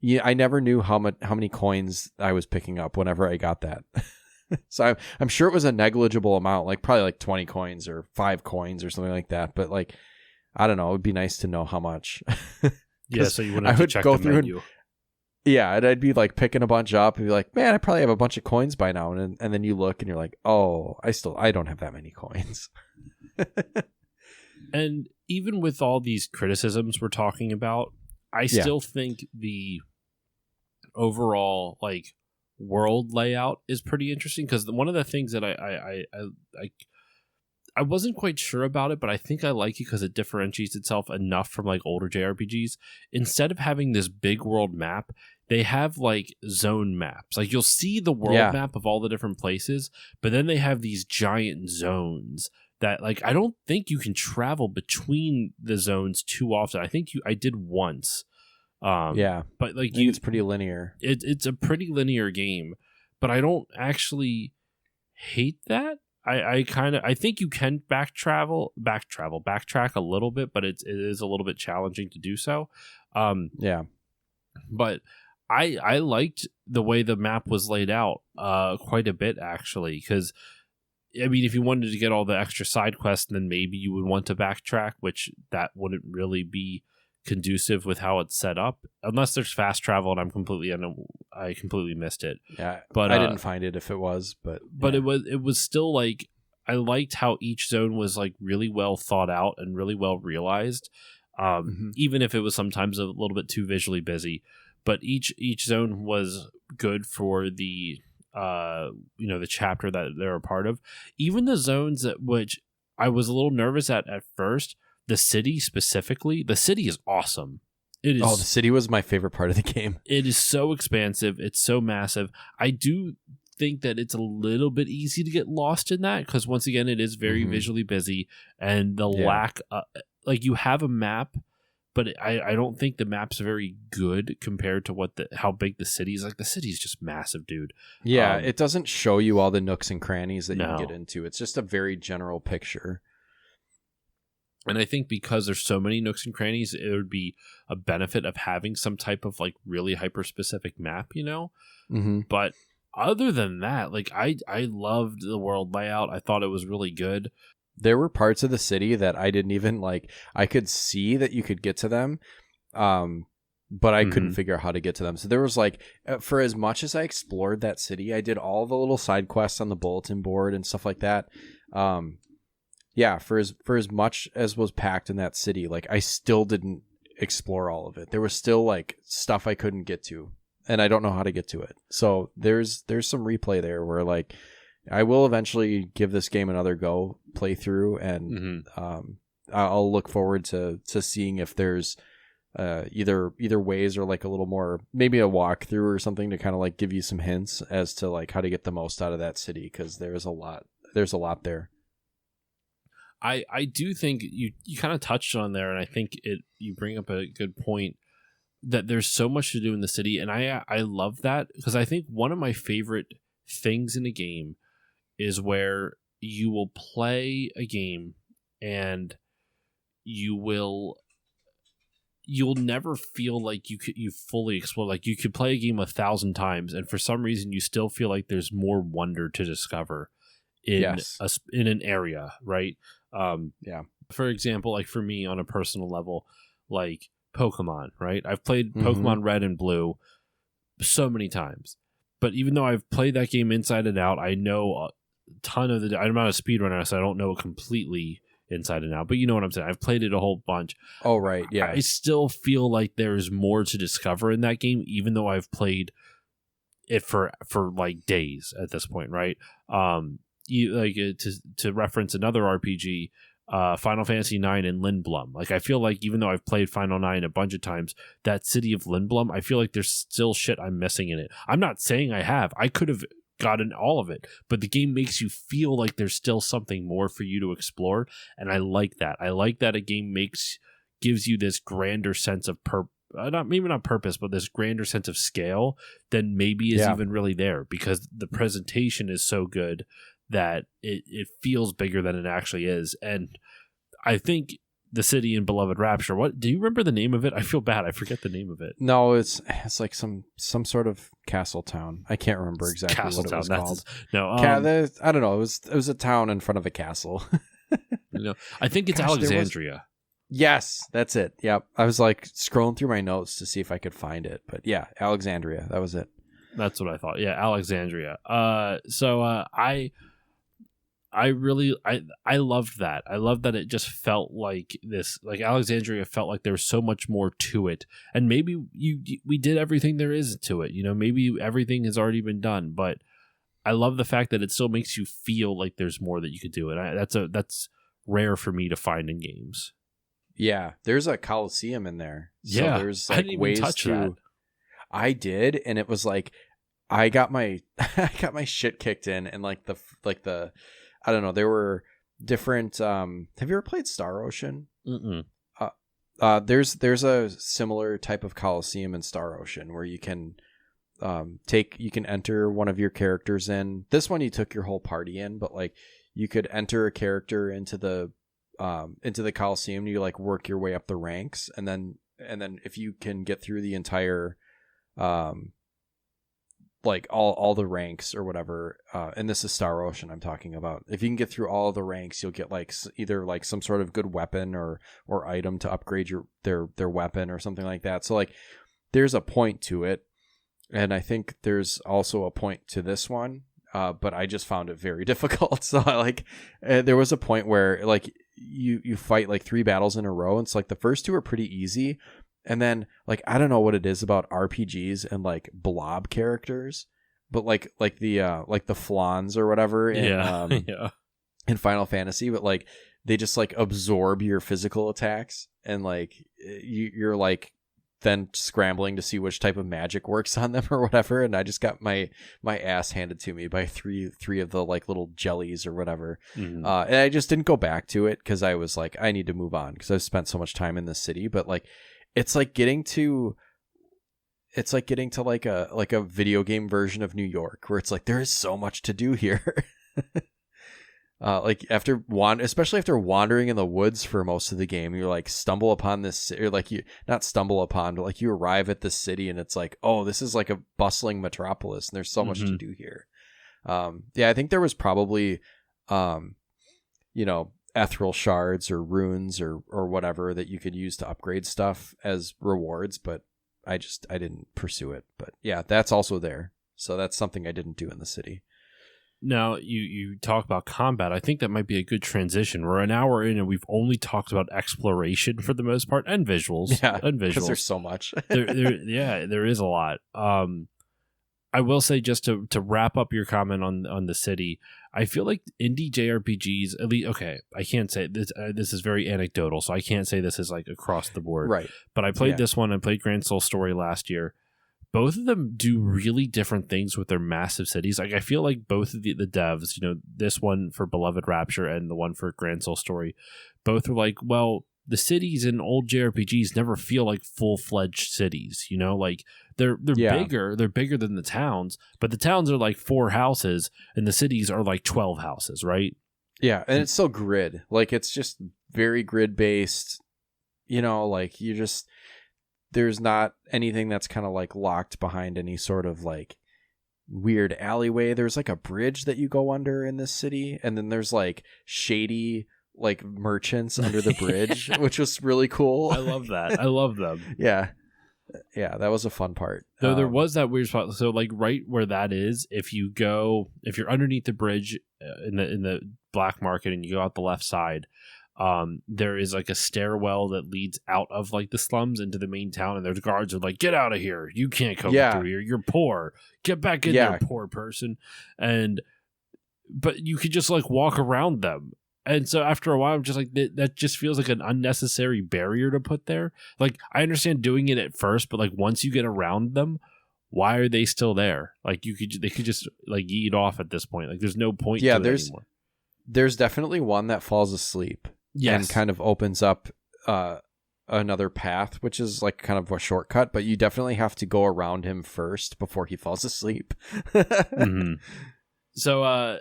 yeah, I never knew how many coins I was picking up whenever I got that. So I'm sure it was a negligible amount, like probably like 20 coins or 5 coins or something like that. But like, I don't know, it would be nice to know how much. Yeah, so you wouldn't have to check the menu. Yeah, and I'd be like picking a bunch up and be like, man, I probably have a bunch of coins by now. And then you look and you're like, oh, I don't have that many coins. And even with all these criticisms we're talking about, I still think the overall like world layout is pretty interesting, because one of the things that I wasn't quite sure about it, but I think I like it because it differentiates itself enough from like older JRPGs. Instead of having this big world map, they have like zone maps. Like you'll see the world map of all the different places, but then they have these giant zones that like I don't think you can travel between the zones too often. I think I did once. But like it's pretty linear. It's a pretty linear game, but I don't actually hate that. I think you can backtrack a little bit, but it is a little bit challenging to do so. But I liked the way the map was laid out quite a bit, actually, because I mean, if you wanted to get all the extra side quests, then maybe you would want to backtrack, which that wouldn't really be conducive with how it's set up, unless there's fast travel, and I completely missed it. Yeah, but I didn't find it if it was, but it was still like I liked how each zone was like really well thought out and really well realized, even if it was sometimes a little bit too visually busy. But each zone was good for the the chapter that they're a part of. Even the zones which I was a little nervous at first. The city specifically, the city is awesome. It is. Oh, the city was my favorite part of the game. It is so expansive. It's so massive. I do think that it's a little bit easy to get lost in that, because once again, it is very visually busy, and the lack, like you have a map, but I don't think the map's very good compared to how big the city is. Like the city is just massive, dude. Yeah, it doesn't show you all the nooks and crannies that you can get into. It's just a very general picture. And I think because there's so many nooks and crannies, it would be a benefit of having some type of like really hyper specific map, But other than that, like I loved the world layout. I thought it was really good. There were parts of the city that I didn't even like. I could see that you could get to them, but I couldn't figure out how to get to them. So there was like, for as much as I explored that city, I did all the little side quests on the bulletin board and stuff like that. For as much as was packed in that city, like I still didn't explore all of it. There was still like stuff I couldn't get to, and I don't know how to get to it. So there's some replay there where like I will eventually give this game another go, play through, and I'll look forward to seeing if there's either ways or like a little more, maybe a walkthrough or something to kind of like give you some hints as to like how to get the most out of that city, because there's a lot there. I do think you kind of touched on there, and I think you bring up a good point that there's so much to do in the city, and I love that, because I think one of my favorite things in a game is where you will play a game and you'll never feel like you fully explore. Like you could play a game 1,000 times, and for some reason you still feel like there's more wonder to discover in an area, right? For example, like for me on a personal level, like Pokemon, right? I've played Pokemon Red and Blue so many times, but even though I've played that game inside and out, I know a ton of I'm not a speedrunner, so I don't know it completely inside and out, but you know what I'm saying. I've played it a whole bunch. Oh, right. Yeah. I still feel like there's more to discover in that game, even though I've played it for like days at this point, right? To reference another RPG, Final Fantasy IX and Lindblum. Like I feel like even though I've played Final 9 a bunch of times, that city of Lindblum, I feel like there's still shit I'm missing in it. I'm not saying I have. I could have gotten all of it, but the game makes you feel like there's still something more for you to explore, and I like that. I like that a game gives you this grander sense of not purpose, but this grander sense of scale than maybe is even really there, because the presentation is so good that it feels bigger than it actually is. And I think the city in Beloved Rapture, what do you remember the name of it? I feel bad, I forget the name of it. No, it's like some sort of castle town. I can't remember exactly what it was called. No, I don't know. It was a town in front of a castle. I think it's Alexandria. Yes, that's it. Yep. I was like scrolling through my notes to see if I could find it, but yeah, Alexandria. That was it. That's what I thought. Yeah, Alexandria. I loved that. I loved that it just felt like this, like Alexandria felt like there was so much more to it. And maybe we did everything there is to it. Maybe everything has already been done, but I love the fact that it still makes you feel like there's more that you could do. And that's rare for me to find in games. Yeah, there's a Coliseum in there. So yeah, there's like I didn't ways even touch to. that. I did, and it was like I got my shit kicked in, and like the I don't know. There were different. Have you ever played Star Ocean? Mm-mm. There's a similar type of Coliseum in Star Ocean where you can enter one of your characters in. This one you took your whole party in, but like you could enter a character into the Coliseum. You like work your way up the ranks, and then if you can get through the entire like all the ranks or whatever, and this is Star Ocean I'm talking about. If you can get through all the ranks, you'll get like either like some sort of good weapon or item to upgrade their weapon or something like that. So like there's a point to it, and I think there's also a point to this one, but I just found it very difficult. So there was a point where like you fight like 3 battles in a row, and it's like the first 2 are pretty easy. And then, like, I don't know what it is about RPGs and like blob characters, but like the flans or whatever in Final Fantasy, but like they just like absorb your physical attacks, and like you're like then scrambling to see which type of magic works on them or whatever. And I just got my ass handed to me by three of the like little jellies or whatever. And I just didn't go back to it because I was like, I need to move on because I've spent so much time in this city. But like, it's like getting to like a video game version of New York where it's like, there is so much to do here. Like especially after wandering in the woods for most of the game, you like stumble upon this, or like you not stumble upon, but like you arrive at this city and it's like, oh, this is like a bustling metropolis and there's so much to do here. I think there was probably, ethereal shards or runes or whatever that you could use to upgrade stuff as rewards, but I didn't pursue it. But yeah, that's also there. So that's something I didn't do in the city. Now, you talk about combat. I think that might be a good transition. We're an hour in, and we've only talked about exploration for the most part, and visuals. Yeah, and visuals. Because there's so much. there is a lot. I will say, just to wrap up your comment on the city, I feel like indie JRPGs, at least, okay, I can't say this. This is very anecdotal, so I can't say this is like across the board. Right. But I played this one. I played Grand Soul Story last year. Both of them do really different things with their massive cities. Like, I feel like both of the devs, this one for Beloved Rapture and the one for Grand Soul Story, both are like, well, the cities in old JRPGs never feel like full-fledged cities. Like they're bigger. They're bigger than the towns, but the towns are like 4 houses, and the cities are like 12 houses, right? Yeah, and it's so grid. Like, it's just very grid based. Like there's not anything that's kind of like locked behind any sort of like weird alleyway. There's like a bridge that you go under in this city, and then there's like shady like merchants under the bridge, which was really cool. I love that. I love them. Yeah, that was a fun part. Though there was that weird spot. So like right where that is, if you're underneath the bridge in the black market and you go out the left side, there is like a stairwell that leads out of like the slums into the main town, and there's guards are like, get out of here, you can't come through here, you're poor, get back in there, poor person. But you could just like walk around them, and so after a while I'm just like, that just feels like an unnecessary barrier to put there. Like, I understand doing it at first, but like once you get around them, why are they still there? Like, they could just like yeet off at this point. Like, there's no point to it anymore. There's definitely one that falls asleep. Yes. And kind of opens up another path, which is like kind of a shortcut, but you definitely have to go around him first before he falls asleep. Mm-hmm. So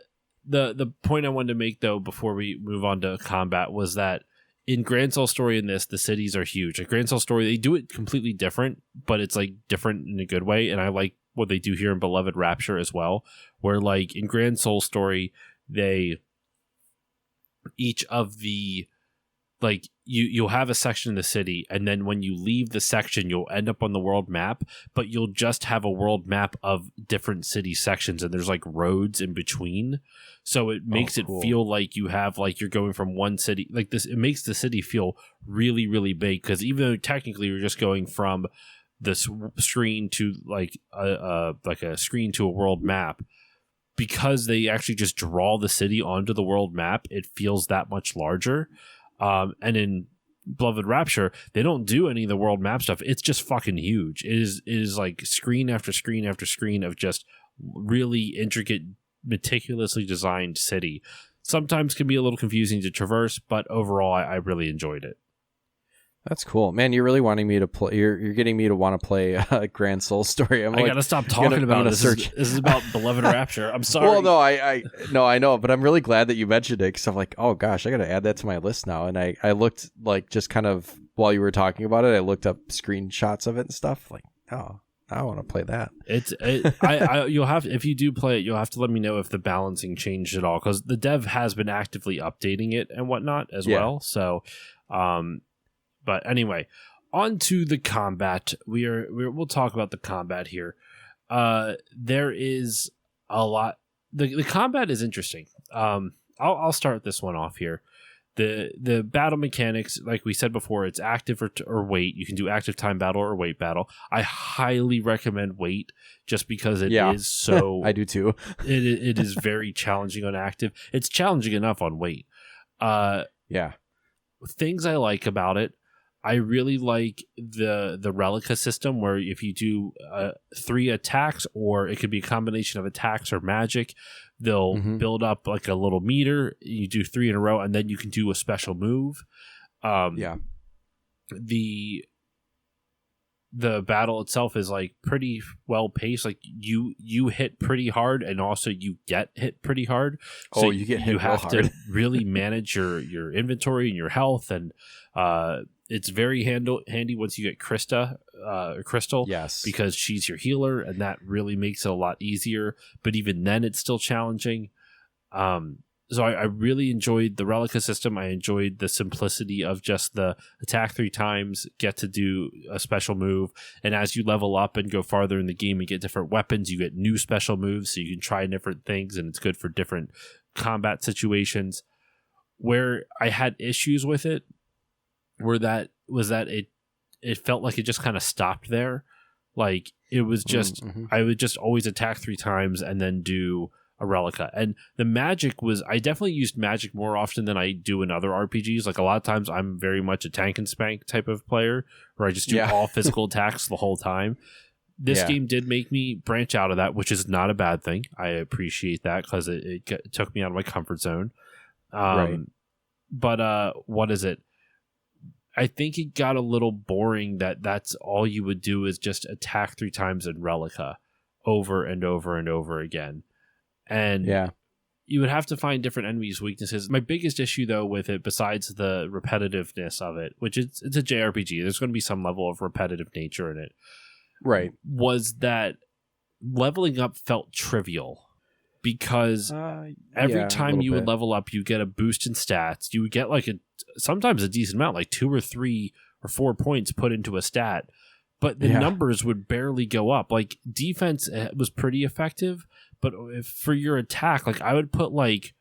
the point I wanted to make, though, before we move on to combat, was that in Grand Soul Story and the cities are huge. Like Grand Soul Story, they do it completely different, but it's like different in a good way, and I like what they do here in Beloved Rapture as well, where like in Grand Soul Story, each of the, like, you'll have a section in the city, and then when you leave the section you'll end up on the world map, but you'll just have a world map of different city sections, and there's like roads in between, so it makes it feel like you have, like, you're going from one city like this. It makes the city feel really, really big, because even though technically you're just going from this screen to like a screen to a world map, because they actually just draw the city onto the world map, it feels that much larger. And in Beloved Rapture, they don't do any of the world map stuff. It's just fucking huge. It is like screen after screen after screen of just really intricate, meticulously designed city. Sometimes can be a little confusing to traverse, but overall, I really enjoyed it. That's cool, man. You're really wanting me to play. You're getting me to want to play Grand Soul Story. I gotta stop talking about it. This is about Beloved Rapture. I'm sorry. Well, no, I know, but I'm really glad that you mentioned it, because I'm like, oh gosh, I gotta add that to my list now. And I looked, like, just kind of while you were talking about it, I looked up screenshots of it and stuff. Like, oh, I want to play that. You'll have, if you do play it, you'll have to let me know if the balancing changed at all, because the dev has been actively updating it and whatnot as well. So, but anyway, on to the combat. We'll talk about the combat here. There is a lot. The combat is interesting. I'll start this one off here. The battle mechanics, like we said before, it's active or wait. You can do active time battle or wait battle. I highly recommend wait, just because it is so. I do too. It is very challenging on active. It's challenging enough on wait. Things I like about it. I really like the Relica system, where if you do 3 attacks, or it could be a combination of attacks or magic, they'll build up like a little meter. You do 3 in a row, and then you can do a special move. The battle itself is like pretty well paced. Like you hit pretty hard, and also you get hit pretty hard. So you get hit. You have to really manage your inventory and your health, and it's very handy once you get Crystal, yes, because she's your healer, and that really makes it a lot easier. But even then, it's still challenging. So I really enjoyed the Relica system. I enjoyed the simplicity of just the attack 3 times, get to do a special move. And as you level up and go farther in the game, you get different weapons. You get new special moves, so you can try different things, and it's good for different combat situations. Where I had issues with it that it felt like it just kind of stopped there. Like it was just, I would just always attack 3 times and then do a Relica. And the magic was, I definitely used magic more often than I do in other RPGs. Like a lot of times I'm very much a tank and spank type of player where I just do all physical attacks the whole time. This game did make me branch out of that, which is not a bad thing. I appreciate that because it took me out of my comfort zone. Right. But what is it? I think it got a little boring that's all you would do is just attack 3 times in Relica over and over and over again. And you would have to find different enemies' weaknesses. My biggest issue, though, with it, besides the repetitiveness of it, which it's a JRPG, there's going to be some level of repetitive nature in it, right? Was that leveling up felt trivial because every time you would level up, you get a boost in stats. You would get like sometimes a decent amount, like 2 or 3 or 4 points put into a stat, but the numbers would barely go up. Like defense was pretty effective. But for your attack, like I would put like,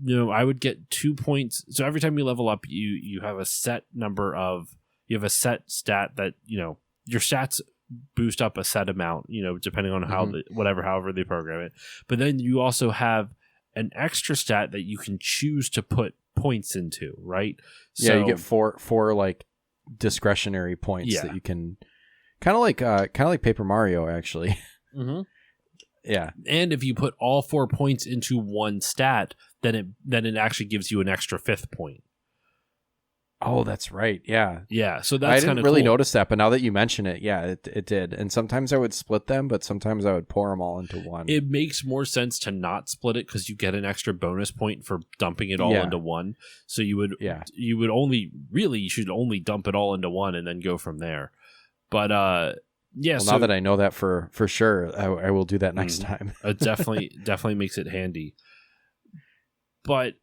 I would get 2 points. So every time you level up, you have a set you have a set stat that, your stats boost up a set amount, depending on how, however they program it. But then you also have an extra stat that you can choose to put points into, right? So, you get four like discretionary points that you can, kind of like Paper Mario, actually. Mm-hmm. Yeah. And if you put all 4 points into one stat, then it actually gives you an extra 5th point. Oh, that's right. Yeah. Yeah. So that's I didn't really notice that, but now that you mention it, it did. And sometimes I would split them, but sometimes I would pour them all into one. It makes more sense to not split it because you get an extra bonus point for dumping it all into one. So you should only dump it all into one and then go from there. But now that I know that for sure, I will do that next time. It definitely makes it handy. But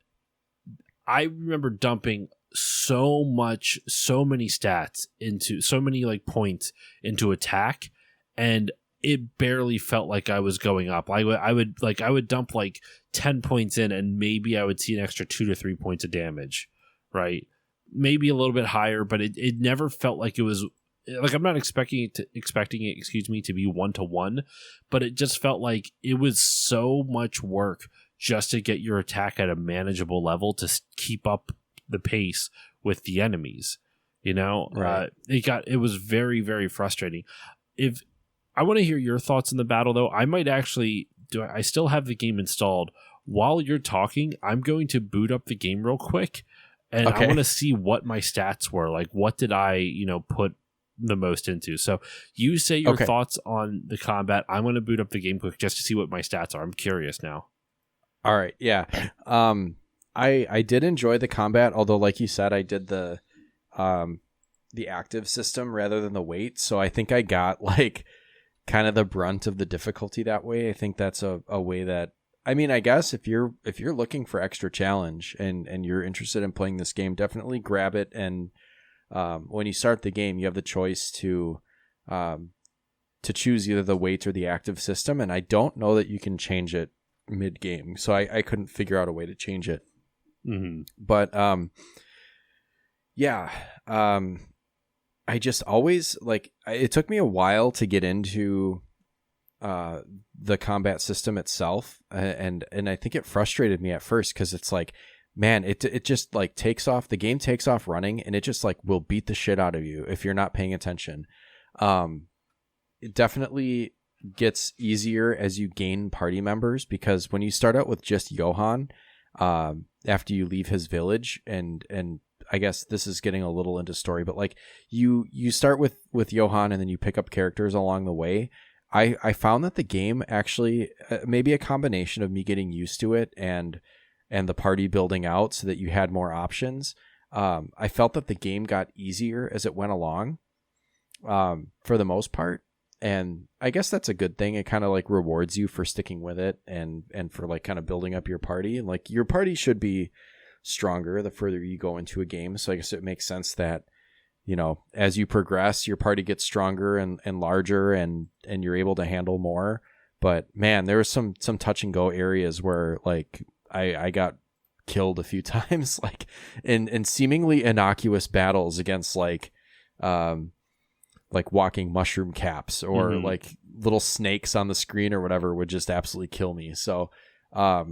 I remember dumping so many stats into so many like points into attack, and it barely felt like I was going up. I would dump like 10 points in, and maybe I would see an extra 2 to 3 points of damage, right? Maybe a little bit higher, but it never felt like it was. Like I'm not expecting it, to be 1-to-1, but it just felt like it was so much work just to get your attack at a manageable level to keep up the pace with the enemies. Right. It was very, very frustrating. If I want to hear your thoughts in the battle, though, I might actually I still have the game installed. While you're talking, I'm going to boot up the game real quick, and I want to see what my stats were. Like, what did I, put the most into? So you say your thoughts on the combat. I'm going to boot up the game quick just to see what my stats are. I'm curious now. All right. Yeah. I did enjoy the combat, although like you said, I did the active system rather than the weight. So I think I got like kind of the brunt of the difficulty that way. I think that's a way that, I mean, I guess if you're looking for extra challenge and you're interested in playing this game, definitely grab it. And when you start the game, you have the choice to choose either the weight or the active system. And I don't know that you can change it mid-game. So I couldn't figure out a way to change it. Mm-hmm. But I just always it took me a while to get into the combat system itself. And I think it frustrated me at first because it's like, man, it just like the game takes off running, and it just like will beat the shit out of you if you're not paying attention. It definitely gets easier as you gain party members, because when you start out with just Johann, after you leave his village, and I guess this is getting a little into story, but like you start with Johann and then you pick up characters along the way. I found that the game actually, maybe a combination of me getting used to it and the party building out so that you had more options. I felt that the game got easier as it went along, for the most part. And I guess that's a good thing. It kind of like rewards you for sticking with it and for like kind of building up your party. And like your party should be stronger the further you go into a game. So I guess it makes sense that, you know, as you progress, your party gets stronger and larger and you're able to handle more. But man, there was some touch and go areas where like I got killed a few times, like in seemingly innocuous battles against like walking mushroom caps or like little snakes on the screen or whatever would just absolutely kill me. So, yeah,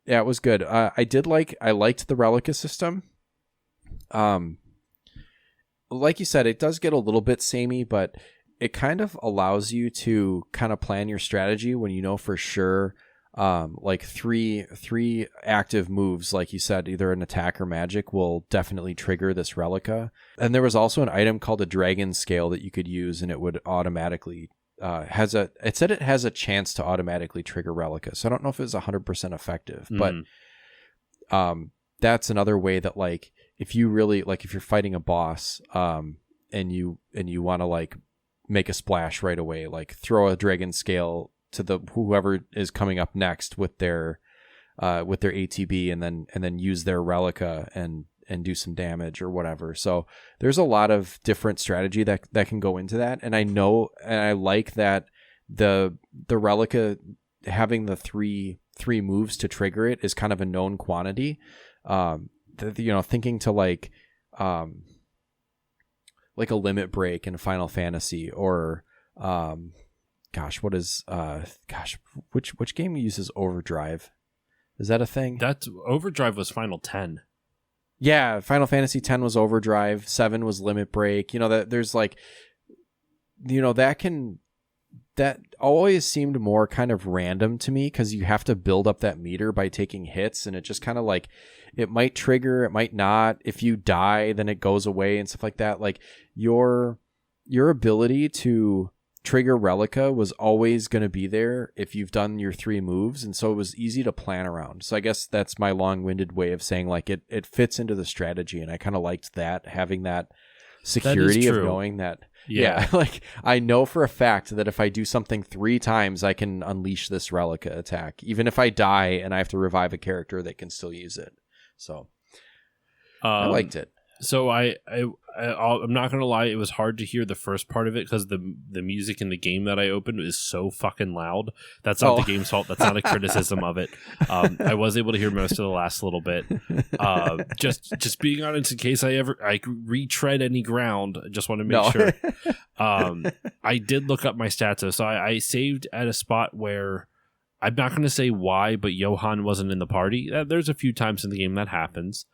it was good. I liked the Relica system. Like you said, it does get a little bit samey, but it kind of allows you to kind of plan your strategy when you know for sure, like three active moves, like you said, either an attack or magic will definitely trigger this Relica. And there was also an item called a Dragon Scale that you could use, and it would automatically it said it has a chance to automatically trigger Relica. So I don't know if it was 100% effective, but that's another way that like if you really like if you're fighting a boss and you want to like make a splash right away, like throw a Dragon Scale to the whoever is coming up next with their ATB and then use their Relica and do some damage or whatever. So there's a lot of different strategy that can go into that. And I know, and I like that the Relica having the three moves to trigger it is kind of a known quantity. Thinking to like a limit break in Final Fantasy or, which game uses overdrive? Is that a thing? That's overdrive was Final 10. Yeah, Final Fantasy 10 was overdrive, 7 was limit break. You know, that there's like, you know, that always seemed more kind of random to me because you have to build up that meter by taking hits, and it just kind of like it might trigger, it might not. If you die, then it goes away and stuff like that. Like your ability to trigger Relica was always going to be there if you've done your 3 moves, and so it was easy to plan around. So I guess that's my long-winded way of saying like it fits into the strategy, and I kind of liked that, having that security of knowing that like I know for a fact that if I do something 3 times I can unleash this Relica attack, even if I die and I have to revive a character that can still use it. So I liked it. So I'm not gonna lie, it was hard to hear the first part of it because the music in the game that I opened is so fucking loud. That's not the game's fault. That's not a criticism of it. I was able to hear most of the last little bit. Just being honest, in case I retread any ground, I just want to make sure. I did look up my stats though, so I saved at a spot where I'm not going to say why, but Johan wasn't in the party. There's a few times in the game that happens.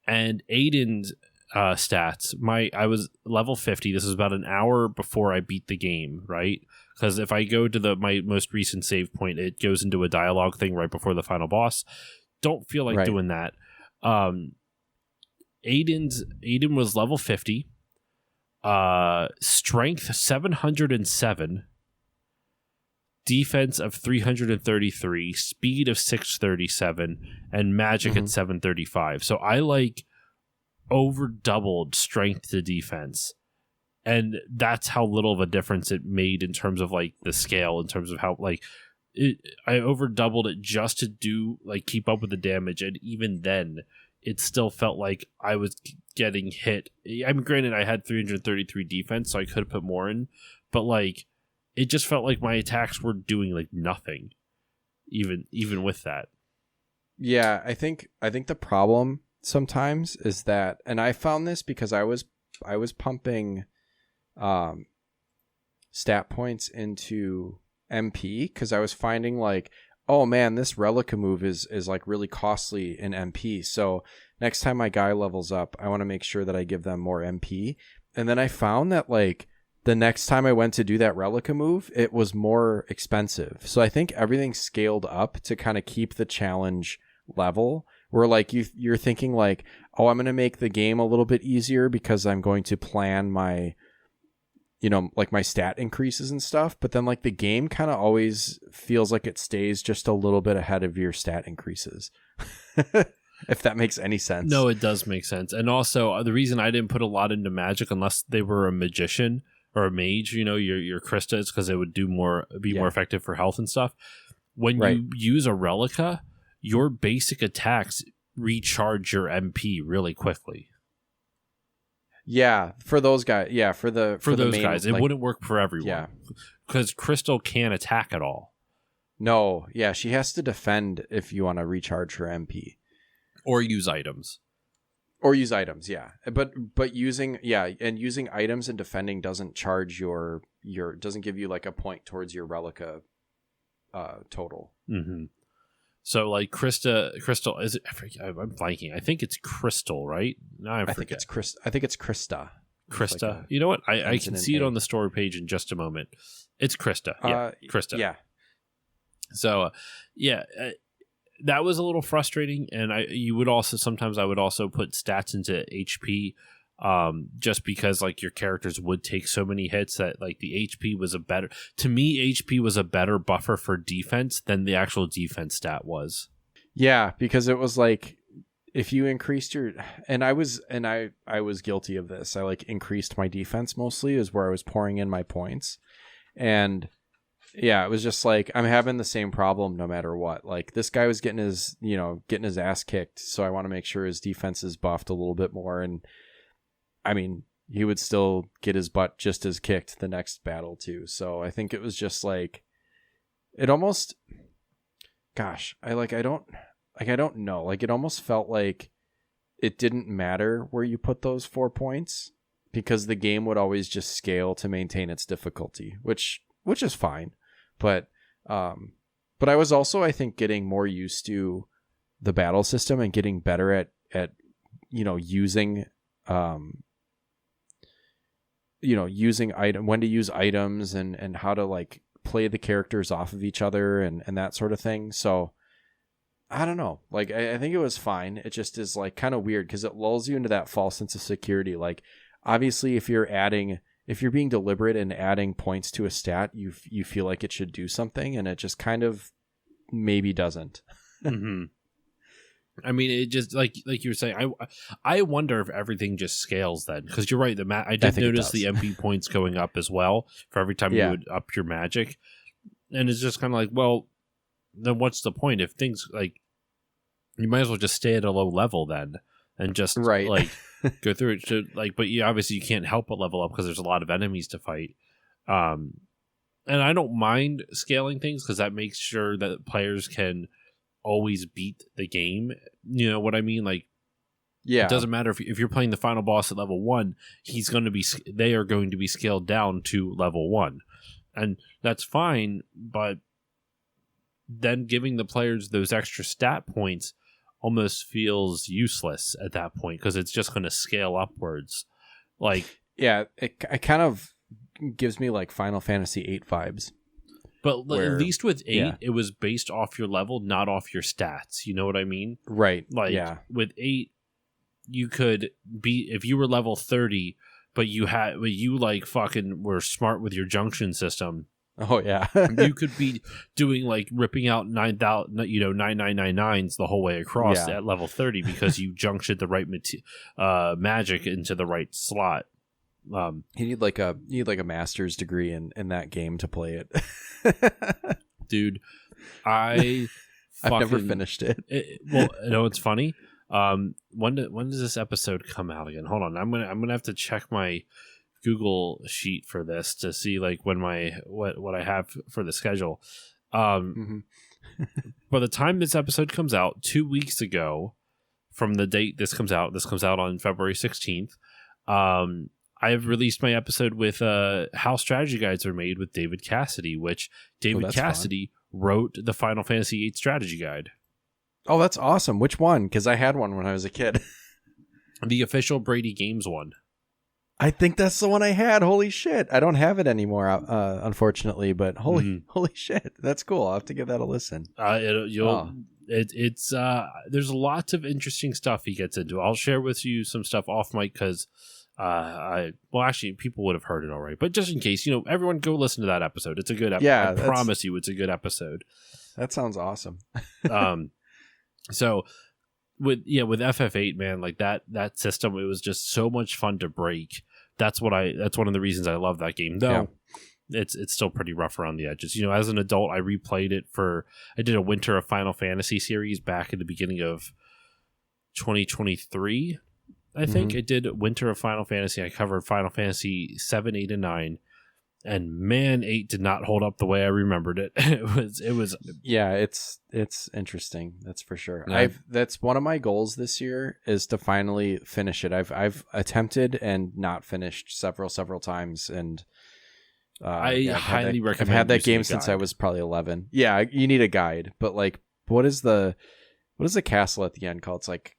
And Aiden's stats, I was level 50. This is about an hour before I beat the game, right? Because if I go to my most recent save point, it goes into a dialogue thing right before the final boss. Don't feel like doing that. Aiden was level 50, strength 707, defense of 333, speed of 637, and magic at 735. So I like over doubled strength to defense, and that's how little of a difference it made in terms of like the scale, in terms of how like I over doubled it just to do like keep up with the damage, and even then it still felt like I was getting hit. I mean, granted, I had 333 defense, so I could have put more in, but like it just felt like my attacks were doing like nothing, even with that. Yeah, I think the problem sometimes is that, and I found this because I was pumping stat points into MP because I was finding like, oh man, this Relica move is like really costly in MP. So next time my guy levels up, I want to make sure that I give them more MP. And then I found that like the next time I went to do that Relica move, it was more expensive. So I think everything scaled up to kind of keep the challenge level, where like you're thinking like, oh, I'm going to make the game a little bit easier because I'm going to plan my, you know, like my stat increases and stuff. But then like the game kind of always feels like it stays just a little bit ahead of your stat increases. If that makes any sense. No, it does make sense. And also the reason I didn't put a lot into magic unless they were a magician or a mage, your Kristas, because it would be more effective for health and stuff. When Right. you use a Relica, your basic attacks recharge your MP really quickly. Yeah, for those guys. Yeah, for those main, guys, it wouldn't work for everyone. Yeah, because Crystal can't attack at all. No, yeah, she has to defend if you want to recharge her MP or use items. Yeah, but using items and defending doesn't charge your doesn't give you like a point towards your Relica total. Mm-hmm. So like Crystal is it? I'm blanking. I think it's Crystal, right? No, I think it's Krista. Krista. Like you know what? I can see it on the story page in just a moment. It's Krista. Yeah, Krista. Yeah. So, that was a little frustrating, and I would also put stats into HP, just because like your characters would take so many hits that like the HP was HP was a better buffer for defense than the actual defense stat was. Yeah, because it was like if you increased your I was guilty of this. I like increased my defense mostly is where I was pouring in my points, and yeah, it was just like I'm having the same problem no matter what. Like this guy was getting his ass kicked, so I want to make sure his defense is buffed a little bit more. And I mean, he would still get his butt just as kicked the next battle too. So I think it was just like it almost. Gosh, I don't know. Like it almost felt like it didn't matter where you put those 4 points because the game would always just scale to maintain its difficulty, which is fine. But I was also, I think, getting more used to the battle system and getting better at using when to use items and how to like play the characters off of each other and that sort of thing. So I don't know. Like I think it was fine. It just is like kind of weird because it lulls you into that false sense of security. Like obviously if you're being deliberate and adding points to a stat, you feel like it should do something, and it just kind of maybe doesn't. Mm-hmm. I mean, it just like you were saying. I wonder if everything just scales then, because you're right. I did notice the MP points going up as well for every time you would up your magic, and it's just kind of like, well, then what's the point if things like you might as well just stay at a low level then and just like go through it. So, like, but obviously you can't help but level up because there's a lot of enemies to fight. And I don't mind scaling things because that makes sure that players can always beat the game. You know what I mean? Like, it doesn't matter if you're playing the final boss at level 1, they are going to be scaled down to level 1, and that's fine. But then giving the players those extra stat points almost feels useless at that point because it's just going to scale upwards. Like, yeah, it kind of gives me like Final Fantasy VIII vibes. But at least with 8, it was based off your level, not off your stats. You know what I mean? Right. Like, with 8, you could be, if you were level 30, but you like fucking were smart with your junction system. Oh, yeah. You could be doing like ripping out 9999s the whole way across at level 30 because you junctioned the right magic into the right slot. You need like a master's degree in that game to play it. Dude, I've never finished it. Well, you know, it's funny. When does this episode come out again? Hold on, I'm gonna have to check my Google sheet for this to see like when what I have for the schedule. By the time this episode comes out, 2 weeks ago from the date this comes out on February 16th. I have released my episode with How Strategy Guides Are Made with David Cassidy, which David Cassidy wrote the Final Fantasy VIII strategy guide. Oh, that's awesome. Which one? Because I had one when I was a kid. The official Brady Games one. I think that's the one I had. Holy shit. I don't have it anymore, unfortunately, but holy shit. That's cool. I'll have to give that a listen. It's there's lots of interesting stuff he gets into. I'll share with you some stuff off mic because actually people would have heard it already, but just in case, everyone go listen to that episode. It's a good episode. I promise you it's a good episode. That sounds awesome. So with FF8, man, like that system, it was just so much fun to break that's one of the reasons I love that game, though. Yeah. It's still pretty rough around the edges. You know, as an adult, I replayed it I did a Winter of Final Fantasy series back at the beginning of 2023. I think I did Winter of Final Fantasy. I covered Final Fantasy 7, 8, and 9. And man, 8 did not hold up the way I remembered it. It was. Yeah, it's interesting. That's for sure. That's one of my goals this year is to finally finish it. I've attempted and not finished several times, and I highly recommend. I've had that game since I was probably 11. Yeah, you need a guide, but like, what is the castle at the end called? It's like.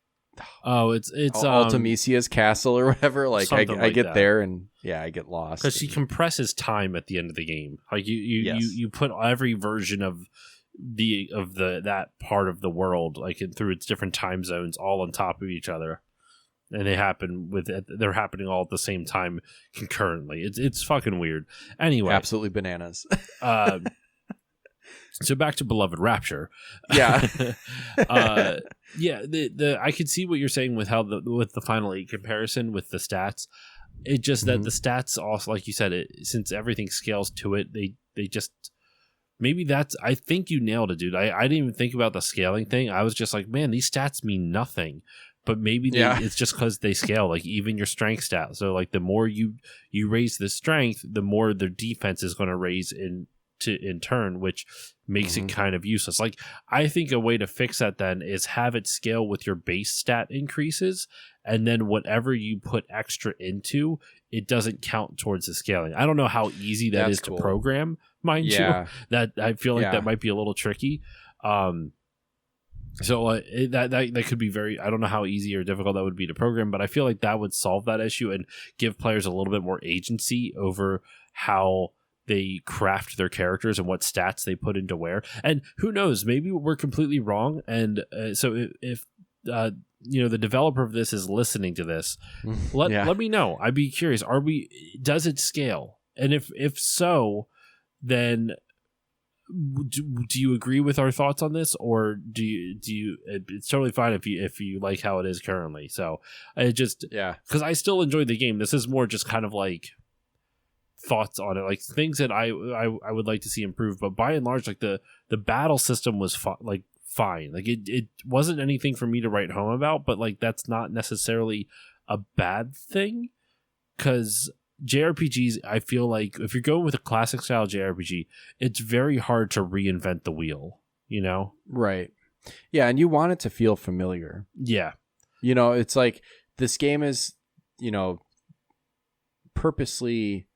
Oh, it's Ultimisia's castle or whatever. Like I get there and I get lost because she compresses time at the end of the game. Like you put every version of that part of the world like through its different time zones all on top of each other, and they're happening all at the same time concurrently. It's fucking weird. Anyway, absolutely bananas. So back to Beloved Rapture. Yeah. I could see what you're saying with how with the Final 8 comparison with the stats. It just that the stats also, like you said, since everything scales to it, they just maybe that's. I think you nailed it, dude. I didn't even think about the scaling thing. I was just like, man, these stats mean nothing. But maybe it's just because they scale, like even your strength stat. So like the more you raise the strength, the more the defense is going to raise in turn, which makes it kind of useless. Like I think a way to fix that then is have it scale with your base stat increases, and then whatever you put extra into, it doesn't count towards the scaling. I don't know how easy that is to program, mind you. That I feel like that might be a little tricky. So that could be very. I don't know how easy or difficult that would be to program, but I feel like that would solve that issue and give players a little bit more agency over how they craft their characters and what stats they put into where. And who knows, maybe we're completely wrong. And so if the developer of this is listening to this, let me know. I'd be curious. Does it scale? And if so, then do you agree with our thoughts on this, or do you it's totally fine if you like how it is currently. So I just because I still enjoy the game. This is more just kind of like thoughts on it, like things that I would like to see improved, but by and large, like the battle system was fine. Like it wasn't anything for me to write home about, but like that's not necessarily a bad thing, because JRPGs, I feel like if you're going with a classic style JRPG, it's very hard to reinvent the wheel, you know? Right. Yeah, and you want it to feel familiar. Yeah. You know, it's like this game is, purposely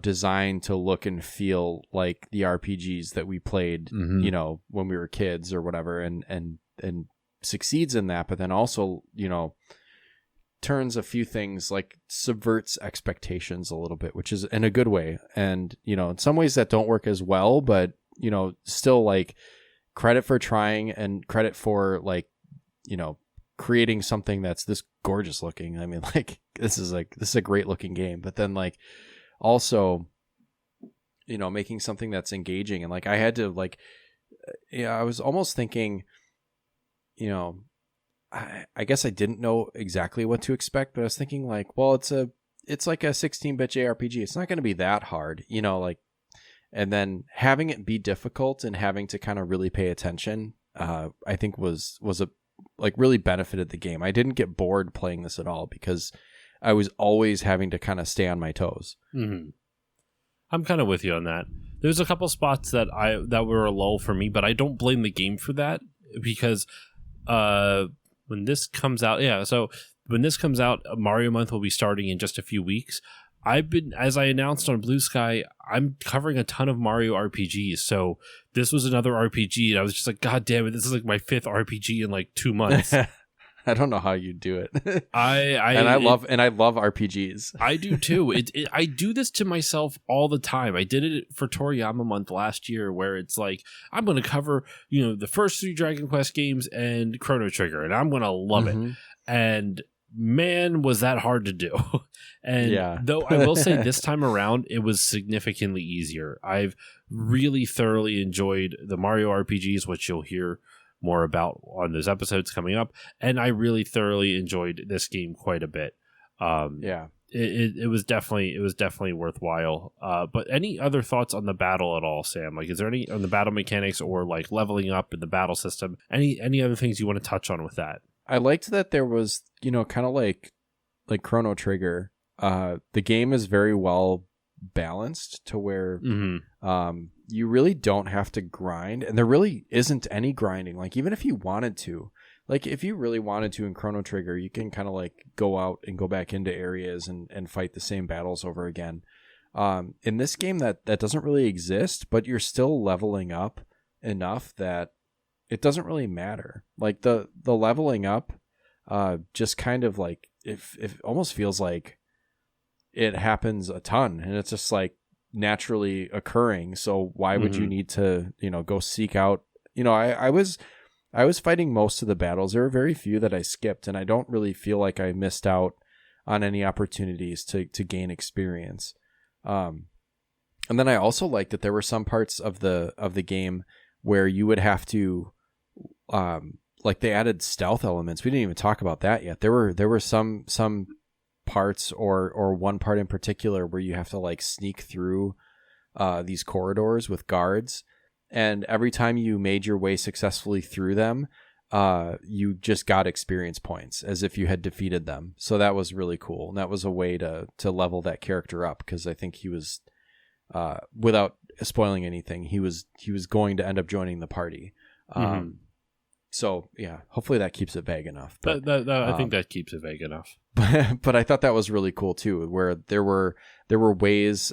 designed to look and feel like the RPGs that we played, when we were kids or whatever, and succeeds in that, but then also, turns a few things, like subverts expectations a little bit, which is in a good way. And, in some ways that don't work as well, but, still like credit for trying and credit for like, creating something that's this gorgeous looking. I mean, like, this is a great looking game, but then like, also, making something that's engaging. And like, I had to I was almost thinking, I guess I didn't know exactly what to expect, but I was thinking like, well, it's like a 16-bit JRPG. It's not going to be that hard, and then having it be difficult and having to kind of really pay attention, I think was really benefited the game. I didn't get bored playing this at all because I was always having to kind of stay on my toes. Mm-hmm. I'm kind of with you on that. There's a couple spots that were a lull for me, but I don't blame the game for that, because when this comes out, Mario Month will be starting in just a few weeks. As I announced on Blue Sky, I'm covering a ton of Mario RPGs. So this was another RPG, and I was just like, God damn it, this is like my 5th RPG in like 2 months. I don't know how you do it. I love RPGs. I do too. I do this to myself all the time. I did it for Toriyama Month last year, where it's like, I'm going to cover, the first 3 Dragon Quest games and Chrono Trigger, and I'm going to love it. And man, was that hard to do. And though I will say this time around, it was significantly easier. I've really thoroughly enjoyed the Mario RPGs, which you'll hear more about on those episodes coming up, and I really thoroughly enjoyed this game quite a bit. it was definitely worthwhile. But any other thoughts on the battle at all, Sam? Like, is there any on the battle mechanics or like leveling up in the battle system? Any other things you want to touch on with that? I liked that there was, kind of like Chrono Trigger. The game is very well balanced to where you really don't have to grind, and there really isn't any grinding. Like, even if you wanted to, like if you really wanted to in Chrono Trigger, you can kind of like go out and go back into areas and fight the same battles over again. In this game that doesn't really exist, but you're still leveling up enough that it doesn't really matter. Like the leveling up just kind of like it almost feels like it happens a ton, and it's just like naturally occurring. So why would you need to, go seek out, I was fighting most of the battles. There were very few that I skipped, and I don't really feel like I missed out on any opportunities to gain experience. And then I also liked that there were some parts of the game where you would have to, like they added stealth elements. We didn't even talk about that yet. There were some parts or one part in particular where you have to like sneak through these corridors with guards, and every time you made your way successfully through them, you just got experience points as if you had defeated them. So that was really cool, and that was a way to level that character up, because I think he was, without spoiling anything, he was going to end up joining the party. So yeah, hopefully that keeps it vague enough. But I think that keeps it vague enough. But I thought that was really cool too, where there were ways,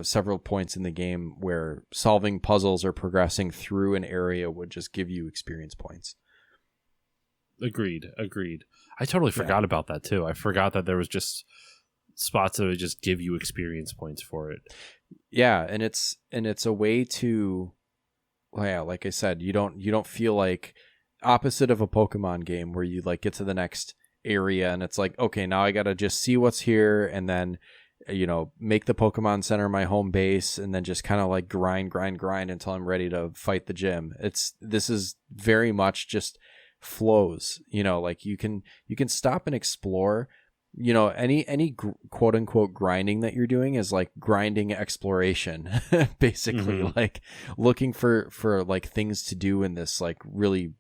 several points in the game where solving puzzles or progressing through an area would just give you experience points. Agreed. I totally forgot about that too. I forgot that there was just spots that would just give you experience points for it. Yeah, and it's a way to, well, yeah, like I said, you don't feel like, opposite of a Pokemon game where you like get to the next area and it's like, okay, now I gotta just see what's here, and then make the Pokemon Center my home base, and then just kind of like grind until I'm ready to fight the gym. This is very much just flows, like you can stop and explore. Any quote unquote grinding that you're doing is like grinding exploration, basically, like looking for like things to do in this like really,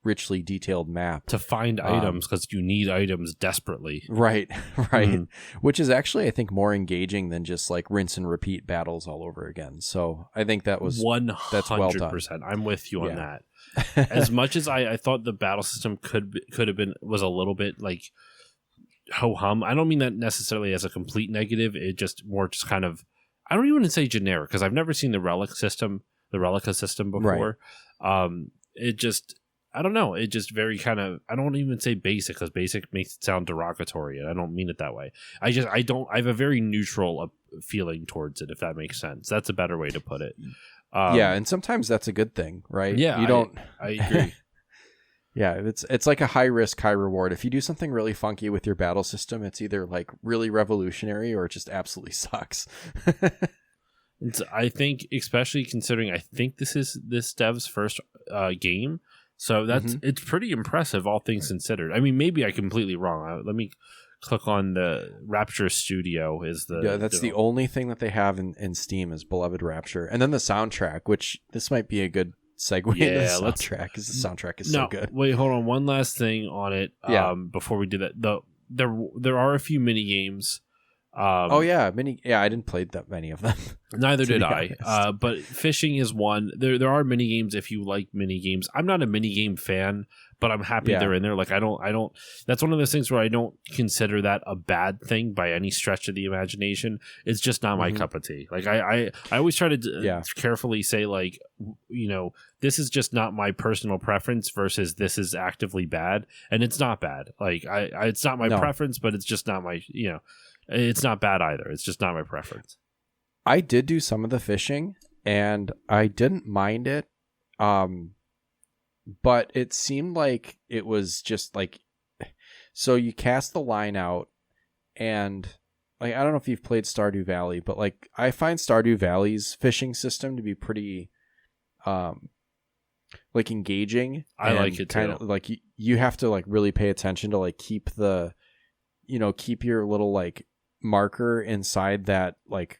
richly detailed map to find items, because you need items desperately. Right. Which is actually, I think, more engaging than just like rinse and repeat battles all over again. So I think that's well done. I'm with you on that. As much as I thought the battle system could have been, was a little bit like ho-hum. I don't mean that necessarily as a complete negative. It just kind of, I don't even want to say generic, because I've never seen the Relica system before. Right. It just, I don't know. It just very kind of, I don't even say basic, because basic makes it sound derogatory, and I don't mean it that way. I have a very neutral feeling towards it, if that makes sense. That's a better way to put it. Yeah, and sometimes that's a good thing, right? Yeah, I agree. Yeah, it's like a high risk, high reward. If you do something really funky with your battle system, it's either like really revolutionary or it just absolutely sucks. I think, especially considering, I think this is this dev's first game, so that's it's pretty impressive, all things considered. I mean, maybe I'm completely wrong. Let me click on the Rapture Studio. That's the only thing that they have in Steam is Beloved Rapture, and then the soundtrack, which this might be a good segue into the soundtrack, because the soundtrack is so good. Wait, hold on. One last thing on it. Before we do that, there are a few mini games. I didn't play that many of them. Neither did I. But fishing is one. There are mini games if you like mini games. I'm not a mini game fan, but I'm happy they're in there. Like I don't. That's one of those things where I don't consider that a bad thing by any stretch of the imagination. It's just not my cup of tea. Like I always try to carefully say, like, this is just not my personal preference versus this is actively bad, and it's not bad. Like it's not my preference, but it's just not my it's not bad either. It's just not my preference. I did do some of the fishing, and I didn't mind it. But it seemed like it was just like, so you cast the line out, and like, I don't know if you've played Stardew Valley, but like I find Stardew Valley's fishing system to be pretty like engaging. I like it too. Kind of like you have to like really pay attention to like keep the keep your little like marker inside that like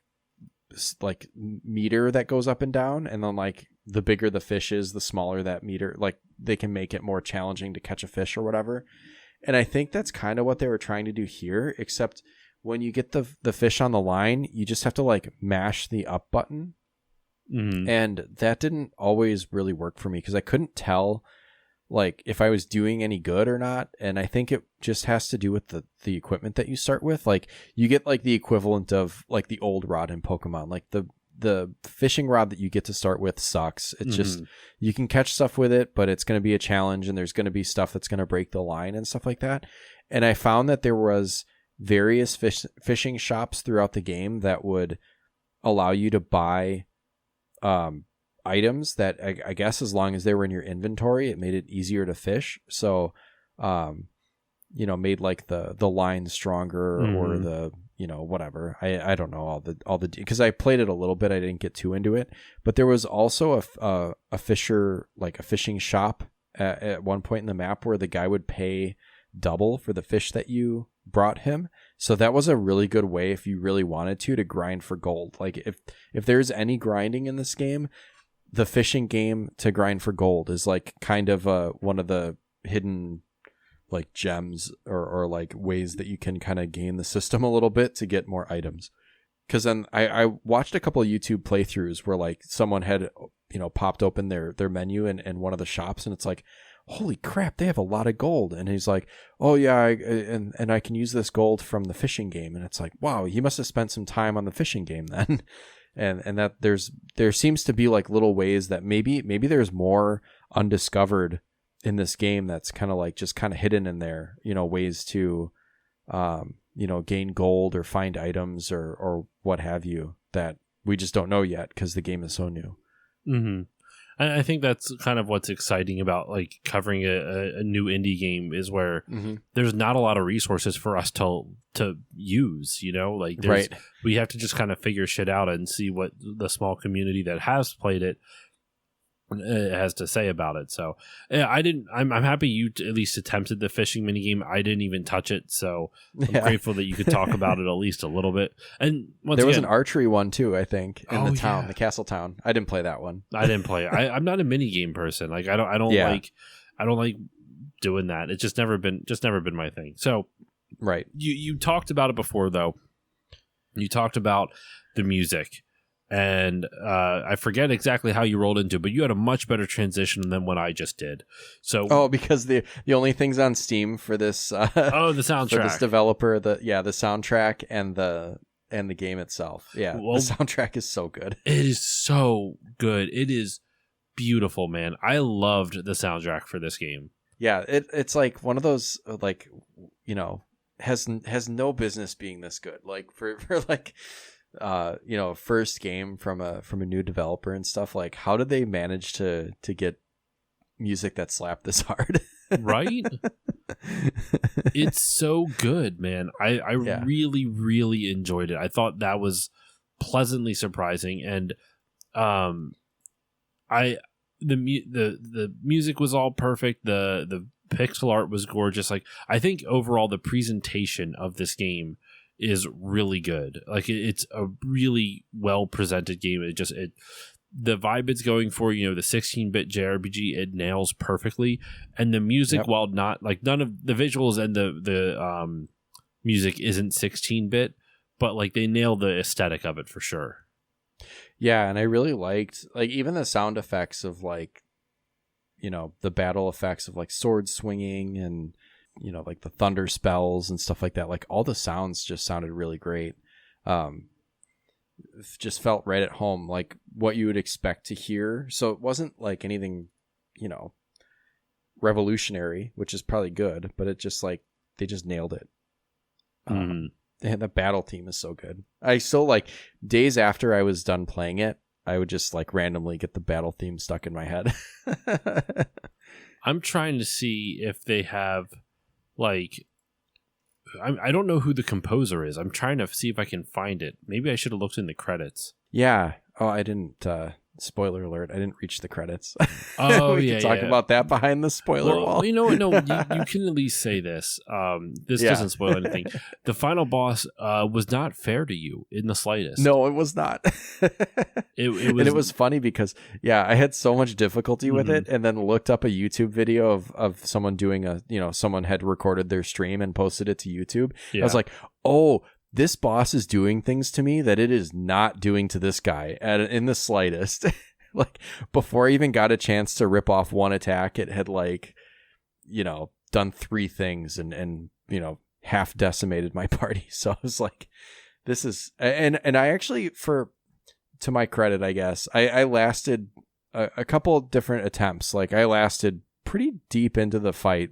meter that goes up and down, and then like the bigger the fish is, the smaller that meter, like they can make it more challenging to catch a fish or whatever. And I think that's kind of what they were trying to do here, except when you get the fish on the line, you just have to like mash the up button. Mm-hmm. And that didn't always really work for me because I couldn't tell like if I was doing any good or not. And I think it just has to do with the equipment that you start with. Like you get like the equivalent of like the old rod in Pokemon. Like the fishing rod that you get to start with sucks. It's just, you can catch stuff with it, but it's going to be a challenge, and there's going to be stuff that's going to break the line and stuff like that. And I found that there was various fishing shops throughout the game that would allow you to buy items that I guess as long as they were in your inventory, it made it easier to fish. So, made like the line stronger or the, whatever. I don't know all the, because I played it a little bit. I didn't get too into it, but there was also a fishing shop at one point in the map where the guy would pay double for the fish that you brought him. So that was a really good way, if you really wanted to grind for gold. Like if there's any grinding in this game, the fishing game to grind for gold is like kind of one of the hidden like gems or like ways that you can kind of game the system a little bit to get more items. Because then I watched a couple of YouTube playthroughs where like someone had popped open their menu in one of the shops, and it's like, holy crap, they have a lot of gold. And he's like, oh yeah, and I can use this gold from the fishing game. And it's like, wow, he must have spent some time on the fishing game then. and that there seems to be like little ways that maybe there's more undiscovered in this game that's kind of like just kind of hidden in there, ways to gain gold or find items or what have you that we just don't know yet because the game is so new. Mm-hmm. I think that's kind of what's exciting about like covering a new indie game is where there's not a lot of resources for us to use, like right. We have to just kind of figure shit out and see what the small community that has played it has to say about it. So yeah, I'm happy you at least attempted the fishing minigame. I didn't even touch it, so I'm grateful that you could talk about it at least a little bit. And there was an archery one too, I think, in the town, yeah. the castle town. I didn't play that one. I didn't play it. I'm not a minigame person. Like I don't like doing that. It's just never been my thing. So right. You talked about it before though. You talked about the music. And I forget exactly how you rolled into it, but you had a much better transition than what I just did. So because the only things on Steam for this the soundtrack for this developer, the soundtrack and the game itself. Yeah, well, the soundtrack is so good. It is so good. It is beautiful, man. I loved the soundtrack for this game. Yeah, it's like one of those like has no business being this good. Like for like. First game from a new developer and stuff, like how did they manage to get music that slapped this hard? Right? It's so good, man. I really, really enjoyed it. I thought that was pleasantly surprising, and the music was all perfect. The pixel art was gorgeous. Like I think overall the presentation of this game is really good. Like it's a really well presented game. The vibe it's going for, the 16-bit JRPG, it nails perfectly. And the music, while not like none of the visuals and the music isn't 16-bit, but like they nail the aesthetic of it for sure. Yeah, and I really liked like even the sound effects of like the battle effects of like sword swinging and like the thunder spells and stuff like that. Like all the sounds just sounded really great. Just felt right at home, like what you would expect to hear. So it wasn't like anything, revolutionary, which is probably good, but it just like, they just nailed it. And the battle theme is so good. I still like days after I was done playing it, I would just like randomly get the battle theme stuck in my head. I'm trying to see if they have like, I don't know who the composer is. I'm trying to see if I can find it. Maybe I should have looked in the credits. Yeah. Oh, I didn't spoiler alert, I didn't reach the credits. Oh, we yeah, can talk yeah. about that behind the spoiler Well, wall. you know what? No, you can at least say this. This doesn't spoil anything. The final boss was not fair to you in the slightest. No, it was not. It was, and it was funny because, I had so much difficulty with it, and then looked up a YouTube video of someone doing someone had recorded their stream and posted it to YouTube. Yeah. I was like, oh, this boss is doing things to me that it is not doing to this guy in the slightest. Like, before I even got a chance to rip off one attack, it had done 3 things and half decimated my party. So I was like, this is, and I actually, to my credit, I guess, I lasted a couple of different attempts. Like, I lasted pretty deep into the fight,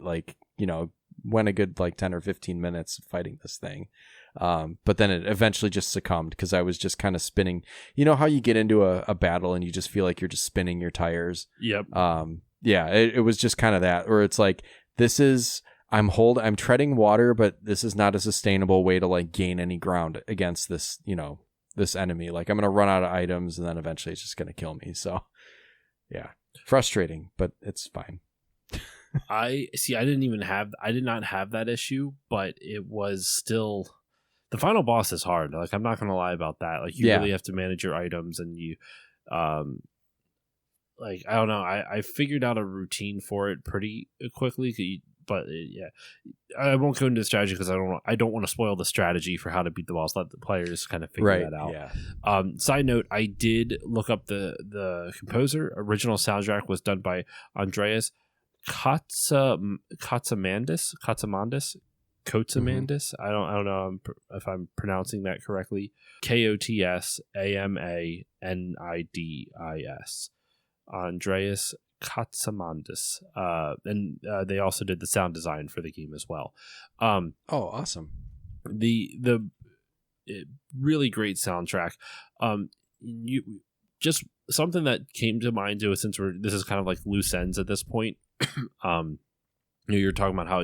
went a good 10 or 15 minutes fighting this thing. But then it eventually just succumbed because I was just kind of spinning. You know how you get into a battle and you just feel like you're just spinning your tires? Yep. It was just kind of that, where it's like, I'm treading water, but this is not a sustainable way to gain any ground against this, this enemy. Like, I'm going to run out of items and then eventually it's just going to kill me. So yeah, frustrating, but it's fine. I did not have that issue, but it was still, the final boss is hard. Like, I'm not going to lie about that. Like, you really have to manage your items, and you, I don't know. I figured out a routine for it pretty quickly, but I won't go into the strategy because I don't want to spoil the strategy for how to beat the boss. Let the players kind of figure that out. Yeah. Side note, I did look up the composer. Original soundtrack was done by Andreas Katsamandis. I don't know if I'm pronouncing that correctly. Kotsamandis. Andreas Katsamandis. And they also did the sound design for the game as well. Awesome. The really great soundtrack. You just something that came to mind to us, since this is kind of like loose ends at this point. You're talking about how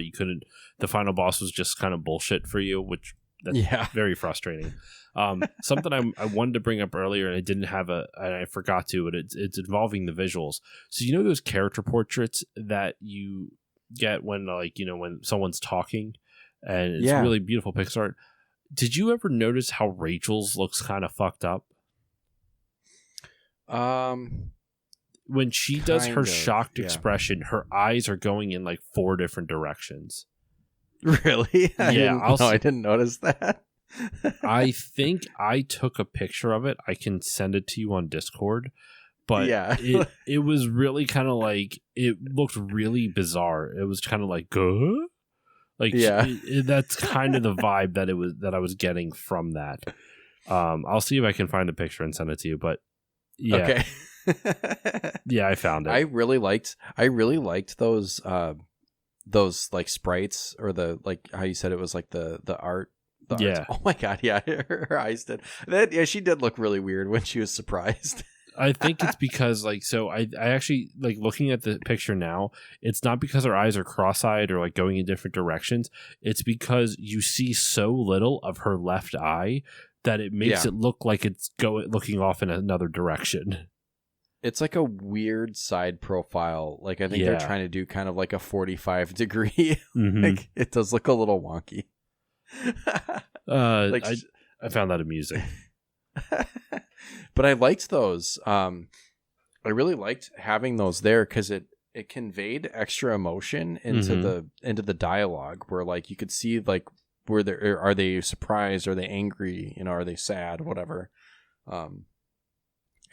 the final boss was just kind of bullshit for you, which that's very frustrating. Something I wanted to bring up earlier, and I didn't have and I forgot to, but it's involving the visuals. So those character portraits that you get when when someone's talking, and it's really beautiful pixel art. Did you ever notice how Rachel's looks kind of fucked up? When she does her shocked expression, her eyes are going in 4 different directions. Really? I didn't notice that. I think I took a picture of it. I can send it to you on Discord. But it was really kind of it looked really bizarre. It was kind of that's kind of the vibe that I was getting from that. I'll see if I can find the picture and send it to you. But yeah. Okay. Yeah, I found it. I really liked those sprites, or the how you said it was the art. Yeah. Oh my god, yeah. Her eyes did. She did look really weird when she was surprised. I think it's because I actually looking at the picture now, it's not because her eyes are cross-eyed or going in different directions. It's because you see so little of her left eye that it makes it look like it's looking off in another direction. It's a weird side profile. I think they're trying to do kind of a 45 degree. Mm-hmm. It does look a little wonky. I found that amusing. But I liked those. I really liked having those there because it conveyed extra emotion into the dialogue, where you could see where are they surprised, are they angry, are they sad, whatever.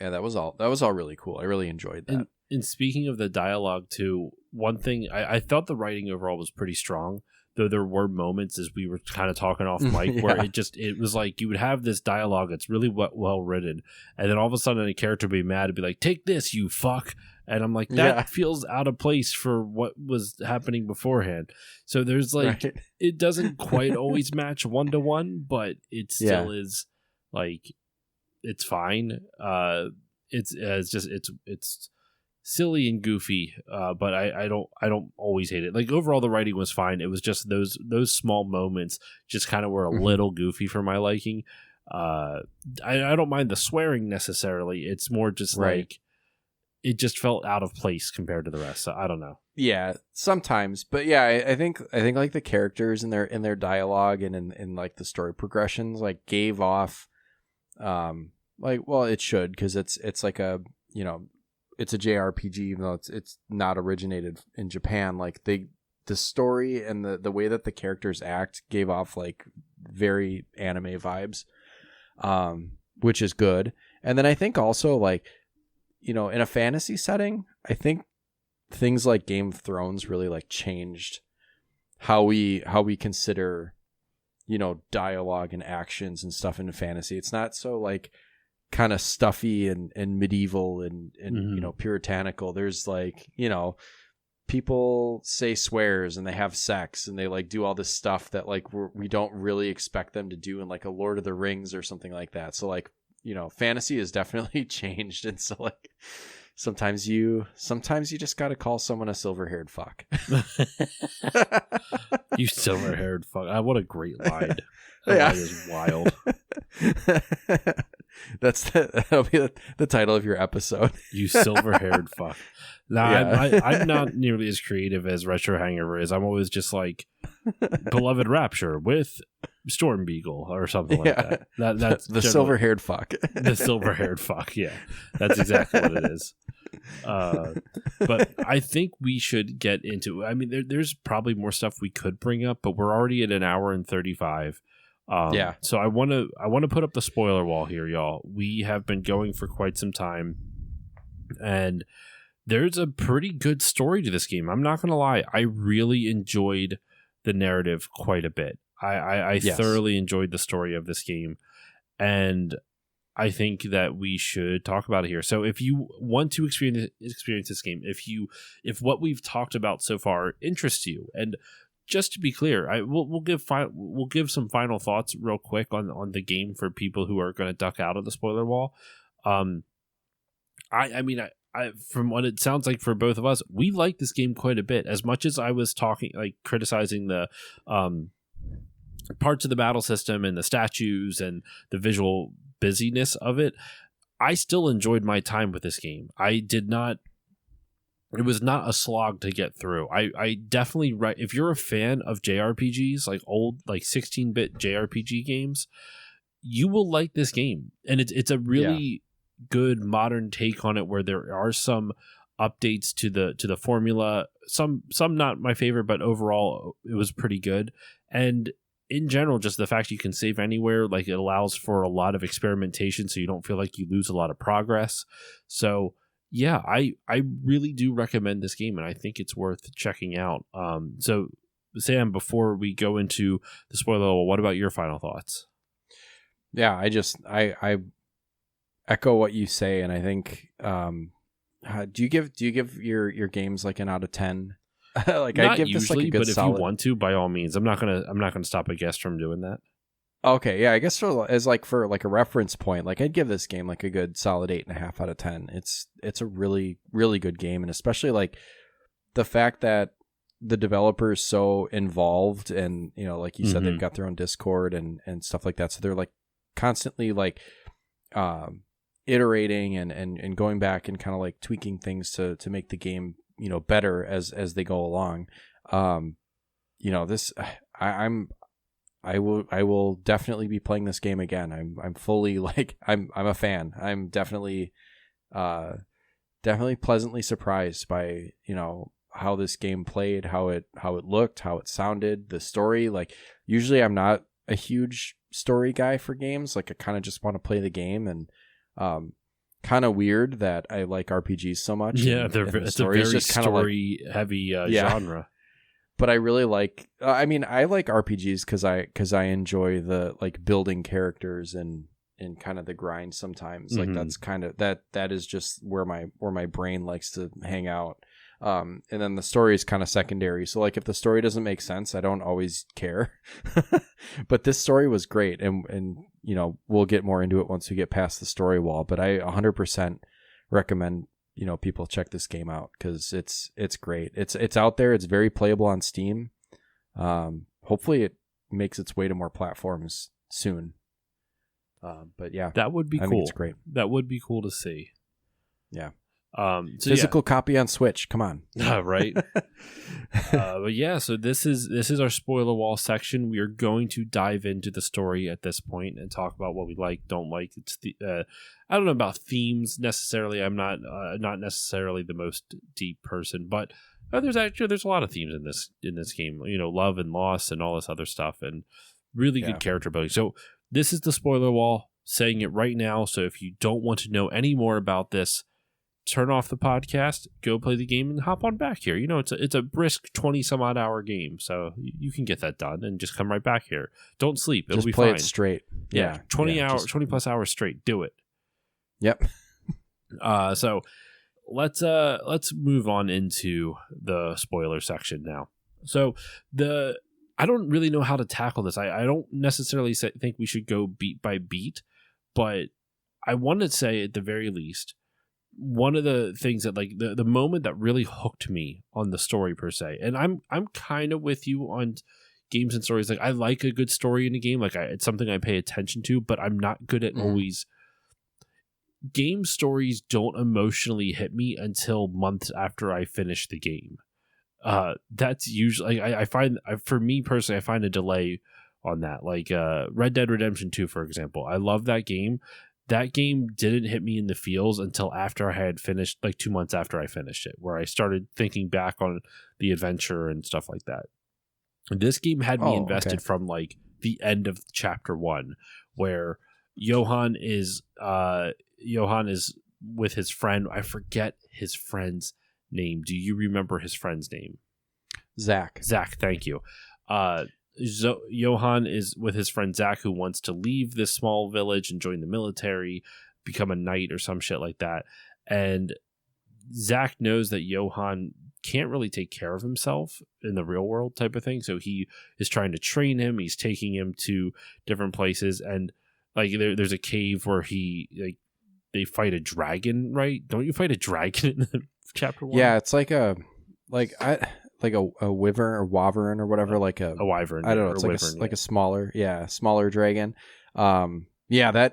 Yeah, that was all really cool. I really enjoyed that. And speaking of the dialogue too, one thing I thought the writing overall was pretty strong, though there were moments, as we were kind of talking off mic, where it was you would have this dialogue that's really well written, and then all of a sudden a character would be mad and be like, "Take this, you fuck," and I'm like, that feels out of place for what was happening beforehand. So there's it doesn't quite always match 1-to-1, but it still is it's fine. It's silly and goofy, but I don't always hate it. Overall, the writing was fine. It was just those small moments just kind of were a little goofy for my liking. I don't mind the swearing necessarily. It's more just like it just felt out of place compared to the rest. So I don't know. Yeah, sometimes, but yeah, I think like the characters in their dialogue and in like the story progressions like gave off, like, well, it should, because it's like a, you know, it's a JRPG, even though it's not originated in Japan. Like the story and the way that the characters act gave off like very anime vibes, which is good. And then I think also, like, you know, in a fantasy setting, I think things like Game of Thrones really like changed how we consider, you know, dialogue and actions and stuff in fantasy. It's not so like kind of stuffy and medieval and you know, puritanical. There's like, you know, people say swears and they have sex and they like do all this stuff that like we don't really expect them to do in like a Lord of the Rings or something like that. So like, you know, fantasy has definitely changed, and so like sometimes you just got to call someone a silver-haired fuck. You silver-haired fuck. What a great line. That line is wild. That'll be the title of your episode. You silver-haired fuck. Nah, yeah. I'm not nearly as creative as Retro Hangover is. I'm always just like Beloved Rapture with Storm Beagle or something like that. That's the silver-haired fuck. The silver-haired fuck, yeah. That's exactly what it is. But I think we should get into, I mean, there's probably more stuff we could bring up, but we're already at 1 hour and 35. Yeah. So I want to put up the spoiler wall here, y'all. We have been going for quite some time, and there's a pretty good story to this game. I'm not going to lie. I really enjoyed the narrative quite a bit. I yes. thoroughly enjoyed the story of this game, and I think that we should talk about it here. So if you want to experience this game, if what we've talked about so far interests you, and just to be clear, we'll give some final thoughts real quick on the game for people who are going to duck out of the spoiler wall. I mean, from what it sounds like for both of us, we like this game quite a bit. As much as I was criticizing the parts of the battle system and the statues and the visual busyness of it, I still enjoyed my time with this game. It was not a slog to get through. I definitely, if you're a fan of JRPGs, like old, like 16-bit JRPG games, you will like this game. And it's a really good modern take on it, where there are some updates to the formula. Some not my favorite, but overall it was pretty good. And in general, just the fact you can save anywhere, like, it allows for a lot of experimentation, so you don't feel like you lose a lot of progress. So yeah, I really do recommend this game, and I think it's worth checking out. So Sam, before we go into the spoiler level, what about your final thoughts? Yeah, I echo what you say, and I think do you give your games like an out of 10? Like, not I'd give this usually, like a good but if solid. you want to, by all means. I'm not gonna stop a guest from doing that. Okay, yeah, I guess for a reference point, like, I'd give this game like a good solid 8.5 out of 10. It's a really, really good game, and especially like the fact that the developer is so involved, and, you know, like you said, they've got their own Discord and stuff like that, so they're like constantly like iterating and going back and kind of like tweaking things to make the game, you know, better as they go along. You know, this I will definitely be playing this game again. I'm fully like I'm a fan. I'm definitely pleasantly surprised by, you know, how this game played, how it looked, how it sounded, the story. Like, usually I'm not a huge story guy for games. Like, I kind of just want to play the game, and kind of weird that I like RPGs so much. Yeah, it's a very story heavy genre. But I really like, I mean, I like RPGs because I enjoy the like building characters and kind of the grind sometimes. Like, that's kind of that is just where my brain likes to hang out. And then the story is kind of secondary. So like, if the story doesn't make sense, I don't always care. But this story was great, and you know, we'll get more into it once we get past the story wall. But I 100% recommend, you know, people check this game out, because it's great. It's out there. It's very playable on Steam. Hopefully it makes its way to more platforms soon. But yeah, that would be I cool. think it's great. That would be cool to see. Yeah. So Physical copy on Switch. Come on. Right. But yeah, so this is our spoiler wall section. We are going to dive into the story at this point and talk about what we like, don't like. It's the I don't know about themes necessarily. I'm not necessarily the most deep person, but there's a lot of themes in this game. You know, love and loss and all this other stuff, and really good character building. So this is the spoiler wall. Saying it right now. So if you don't want to know any more about this, turn off the podcast, go play the game, and hop on back here. You know, it's a brisk 20 some odd hour game, so you can get that done and just come right back here. Don't sleep; it'll just be play fine. It straight. 20 plus hours straight. Do it. Yep. So let's move on into the spoiler section now. So I don't really know how to tackle this. I don't necessarily think we should go beat by beat, but I want to say at the very least, one of the things that like the moment that really hooked me on the story per se, and I'm kind of with you on games and stories. Like I like a good story in a game. Like it's something I pay attention to, but I'm not good at always. Game stories don't emotionally hit me until months after I finish the game. That's usually I find for me personally, I find a delay on that. Like Red Dead Redemption 2, for example. I love that game. That game didn't hit me in the feels until after I had finished, like 2 months after I finished it, where I started thinking back on the adventure and stuff like that. This game had me invested from like the end of chapter 1, where Johann is with his friend. I forget his friend's name. Do you remember his friend's name? Zach, thank you. Johann is with his friend Zach, who wants to leave this small village and join the military, become a knight or some shit like that. And Zach knows that Johann can't really take care of himself in the real world type of thing. So he is trying to train him. He's taking him to different places. And like there's a cave where they fight a dragon, right? Don't you fight a dragon in chapter 1? Yeah, it's like a wyvern or wyvern or whatever, like a wyvern. I don't know. It's like a smaller dragon. That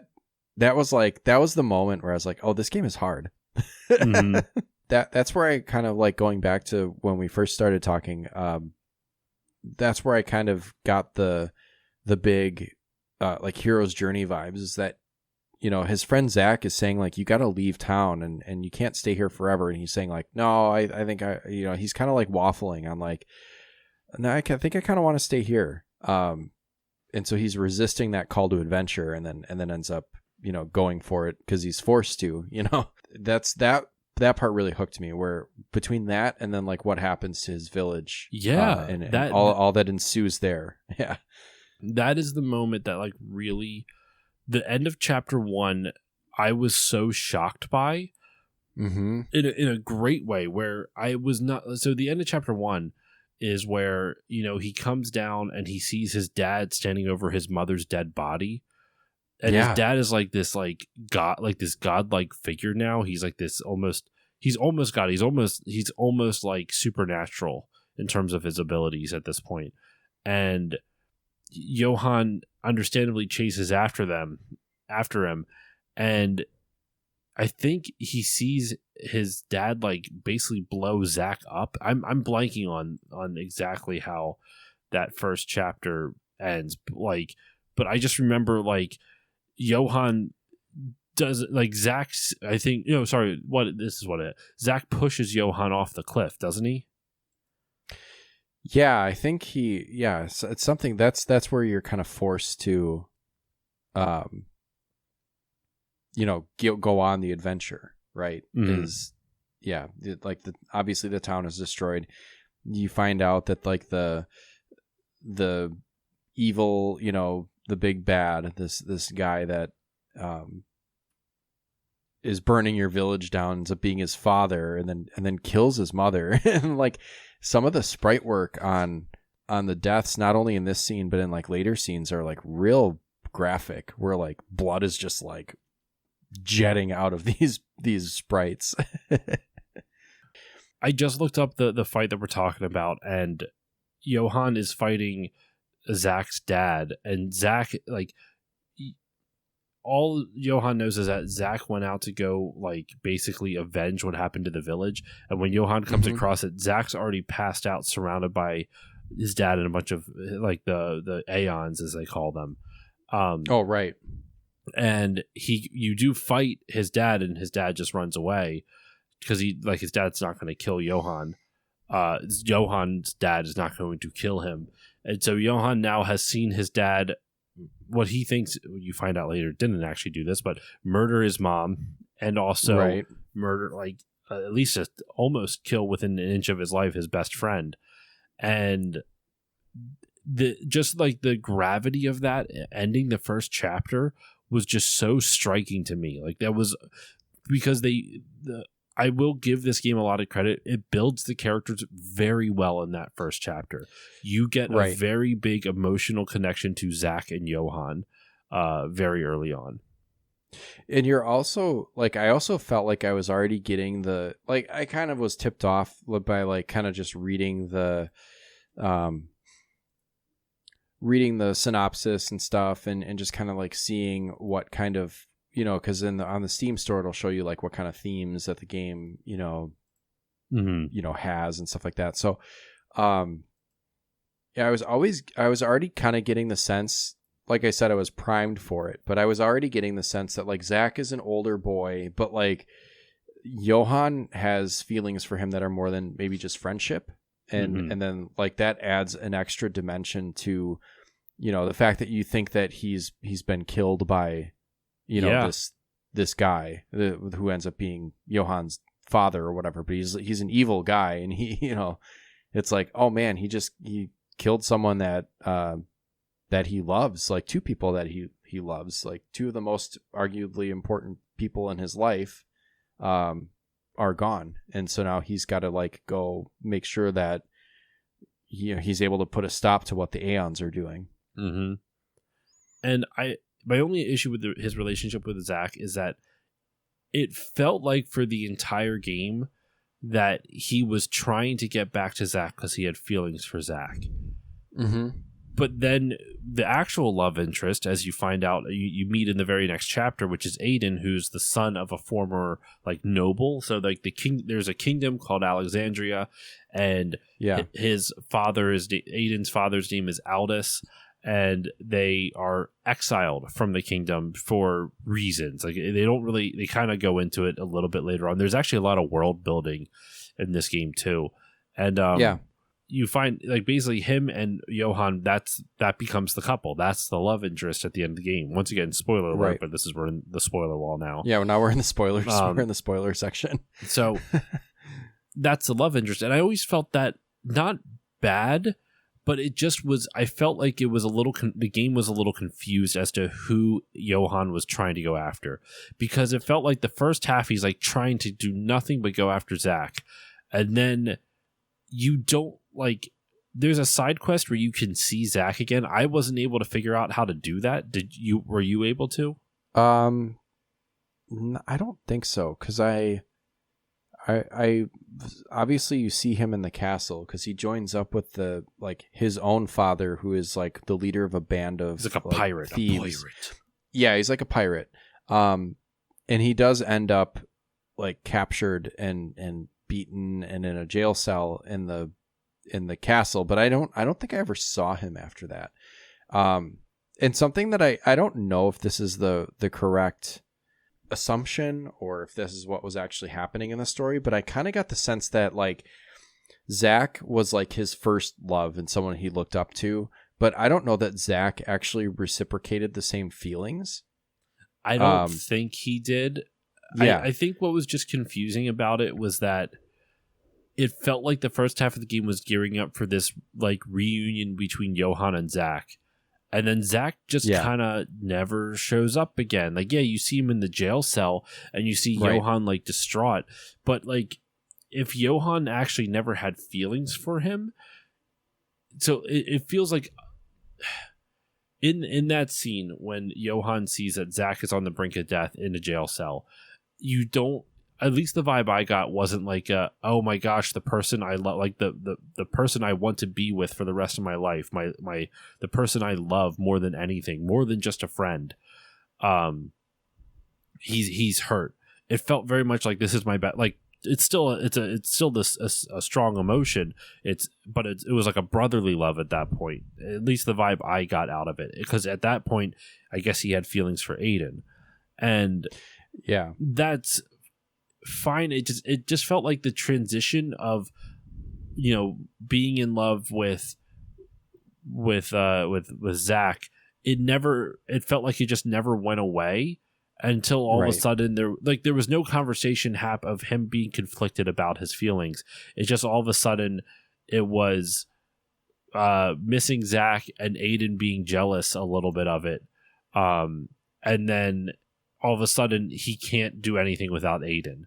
was the moment where I was like, oh, this game is hard. Mm-hmm. That's where I kind of like going back to when we first started talking. That's where I kind of got the big like hero's journey vibes. Is that, you know, his friend Zach is saying like, you got to leave town and you can't stay here forever. And he's saying like, no, I think he's kind of like waffling on like, no, I think I kind of want to stay here. And so he's resisting that call to adventure and then ends up, you know, going for it because he's forced to, you know. That part really hooked me, where between that and then like what happens to his village. Yeah. And all that ensues there. Yeah. That is the moment that like really, the end of chapter 1, I was so shocked by, in a great way, where I was not. So the end of chapter 1 is where, you know, he comes down and he sees his dad standing over his mother's dead body, and his dad is like this like god, like this godlike figure now. He's like this he's almost God. He's almost like supernatural in terms of his abilities at this point, and Johann understandably chases after him, and I think he sees his dad like basically blow Zach up. I'm blanking on exactly how that first chapter ends, like, but I just remember like Johann does like Zach's. I think Zach pushes Johann off the cliff, doesn't he? Yeah, I think it's something that's where you're kind of forced to, you know, go on the adventure, right? Obviously the town is destroyed. You find out that like the evil, you know, the big bad, this guy that is burning your village down ends up being his father, and then kills his mother. And like some of the sprite work on the deaths, not only in this scene but in like later scenes, are like real graphic, where like blood is just like jetting out of these sprites. I just looked up the fight that we're talking about, and Johann is fighting Zach's dad, and Zach, like, all Johann knows is that Zack went out to go like basically avenge what happened to the village. And when Johann comes across it, Zack's already passed out, surrounded by his dad and a bunch of like the Aeons, as they call them. Oh, right. And you do fight his dad, and his dad just runs away because his dad's not going to kill Johann. Johann's dad is not going to kill him. And so Johann now has seen his dad, what he thinks, you find out later, didn't actually do this, but murder his mom, and also murder, like at least almost kill within an inch of his life his best friend. And just like the gravity of that ending the first chapter was just so striking to me. Like that was because I will give this game a lot of credit. It builds the characters very well in that first chapter. You get a very big emotional connection to Zack and Johann very early on. And you're also like, I also felt like I was already getting I kind of was tipped off by like kind of just reading the synopsis and stuff, and just kind of like seeing what kind of, because on the Steam store it'll show you like what kind of themes that the game has and stuff like that. So I was already kind of getting the sense, like I said, I was primed for it, but I was already getting the sense that like Zack is an older boy, but like Johann has feelings for him that are more than maybe just friendship. And then like that adds an extra dimension to, the fact that you think that he's been killed by, this guy who ends up being Johann's father or whatever, but he's an evil guy, and he, it's like, oh man, he killed someone that he loves, like two people that he loves, like two of the most arguably important people in his life, are gone. And so now he's got to like go make sure that he's able to put a stop to what the Aeons are doing. Mm-hmm. And my only issue with his relationship with Zack is that it felt like for the entire game that he was trying to get back to Zack because he had feelings for Zack. Mm-hmm. But then the actual love interest, as you find out, you meet in the very next chapter, which is Aiden, who's the son of a former like noble. So like there's a kingdom called Alexandria, and his father Aiden's father's name is Aldous, and they are exiled from the kingdom for reasons. Like they kind of go into it a little bit later on. There's actually a lot of world building in this game too, and you find like basically him and Johann, that becomes the couple. That's the love interest at the end of the game. Once again, spoiler alert, but we're in the spoiler wall now. Yeah, now we're in the spoilers. We're in the spoiler section. So that's the love interest. And I always felt that not bad, but it just was, I felt like it was the game was a little confused as to who Johann was trying to go after. Because it felt like the first half he's like trying to do nothing but go after Zack. And then you don't, like, there's a side quest where you can see Zack again. I wasn't able to figure out how to do that. Were you able to? I don't think so, because I obviously you see him in the castle because he joins up with his own father, who is like the leader of a band of, he's like a pirate, thieves. Yeah, he's like a pirate. And he does end up like captured and beaten and in a jail cell in the castle, but I don't think I ever saw him after that. And something that I don't know if this is the correct assumption or if this is what was actually happening in the story, but I kind of got the sense that like Zack was like his first love and someone he looked up to, but I don't know that Zack actually reciprocated the same feelings. I don't think he did. Yeah. I think what was just confusing about it was that it felt like the first half of the game was gearing up for this like reunion between Johann and Zack. And then Zack just kind of never shows up again. Like, yeah, you see him in the jail cell and you see Johann like distraught. But like, if Johann actually never had feelings for him, so it feels like in that scene when Johann sees that Zack is on the brink of death in a jail cell, you don't, at least the vibe I got wasn't like, oh my gosh, the person I love, like the person I want to be with for the rest of my life, the person I love more than anything, more than just a friend. he's hurt. It felt very much like this is my bad. Like it's still this a strong emotion. It was like a brotherly love at that point. At least the vibe I got out of it, because at that point, I guess he had feelings for Aiden, and yeah, that's fine. It just felt like the transition of, you know, being in love with Zach. It felt like it just never went away until all of a sudden there was no conversation of him being conflicted about his feelings. It's just all of a sudden it was missing Zach and Aiden being jealous a little bit of it. And then all of a sudden he can't do anything without Aiden.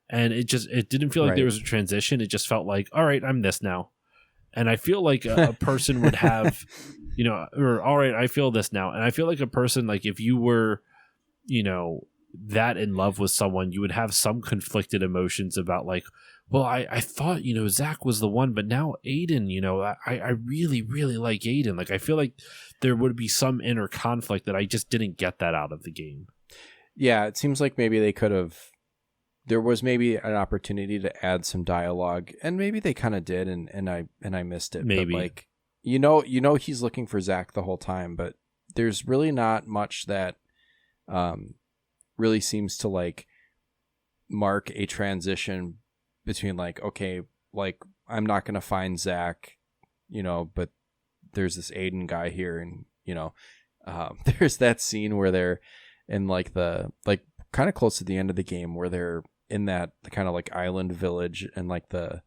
And it didn't feel like there was a transition. It just felt like, all right, I'm this now. And I feel like a person would have, you know, or all right, I feel this now. And I feel like a person, like if you were, you know, that in love with someone, you would have some conflicted emotions about like, well, I thought, you know, Zach was the one, but now Aiden, you know, I really, really like Aiden. Like, I feel like there would be some inner conflict that I just didn't get that out of the game. Yeah, it seems like maybe they could have, there was maybe an opportunity to add some dialogue, and maybe they kind of did, and I missed it. Maybe. But like, you know, he's looking for Zach the whole time, but there's really not much that really seems to like mark a transition between like, okay, like I'm not gonna find Zach, you know, but there's this Aiden guy here, and you know, there's that scene where they're in like the kind of close to the end of the game where they're in that kind of like island village and like the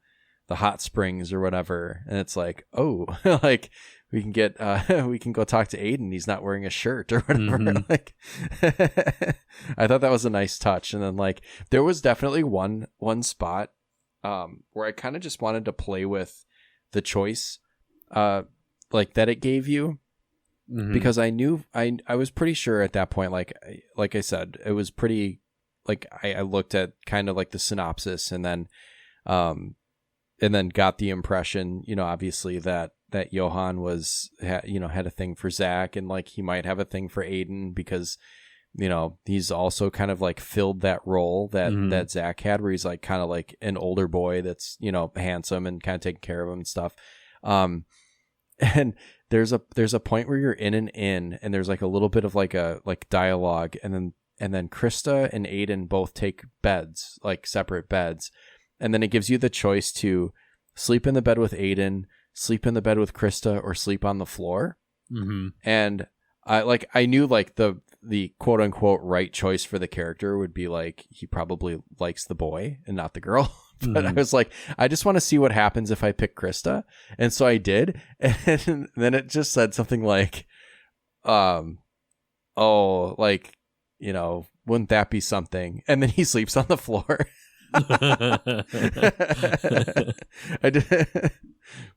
hot springs or whatever, and it's like, oh, like we can go talk to Aiden, he's not wearing a shirt or whatever. Mm-hmm. Like I thought that was a nice touch. And then like there was definitely one spot where I kind of just wanted to play with the choice like that it gave you. Mm-hmm. Because I knew I was pretty sure at that point, like I said, it was pretty like I looked at kind of like the synopsis and then got the impression, you know, obviously that Johan had a thing for Zach, and like he might have a thing for Aiden because, you know, he's also kind of like filled that role that Zach had, where he's like kind of like an older boy that's, you know, handsome and kind of taking care of him and stuff. And there's a point where you're in an inn and there's like a little bit of like a dialogue, and then Krista and Aiden both take beds, like separate beds, and then it gives you the choice to sleep in the bed with Aiden, sleep in the bed with Krista, or sleep on the floor. Mm-hmm. And I knew like the quote unquote right choice for the character would be like he probably likes the boy and not the girl. But I was like, I just want to see what happens if I pick Krista. And so I did. And then it just said something like, oh, like, you know, wouldn't that be something? And then he sleeps on the floor. I did.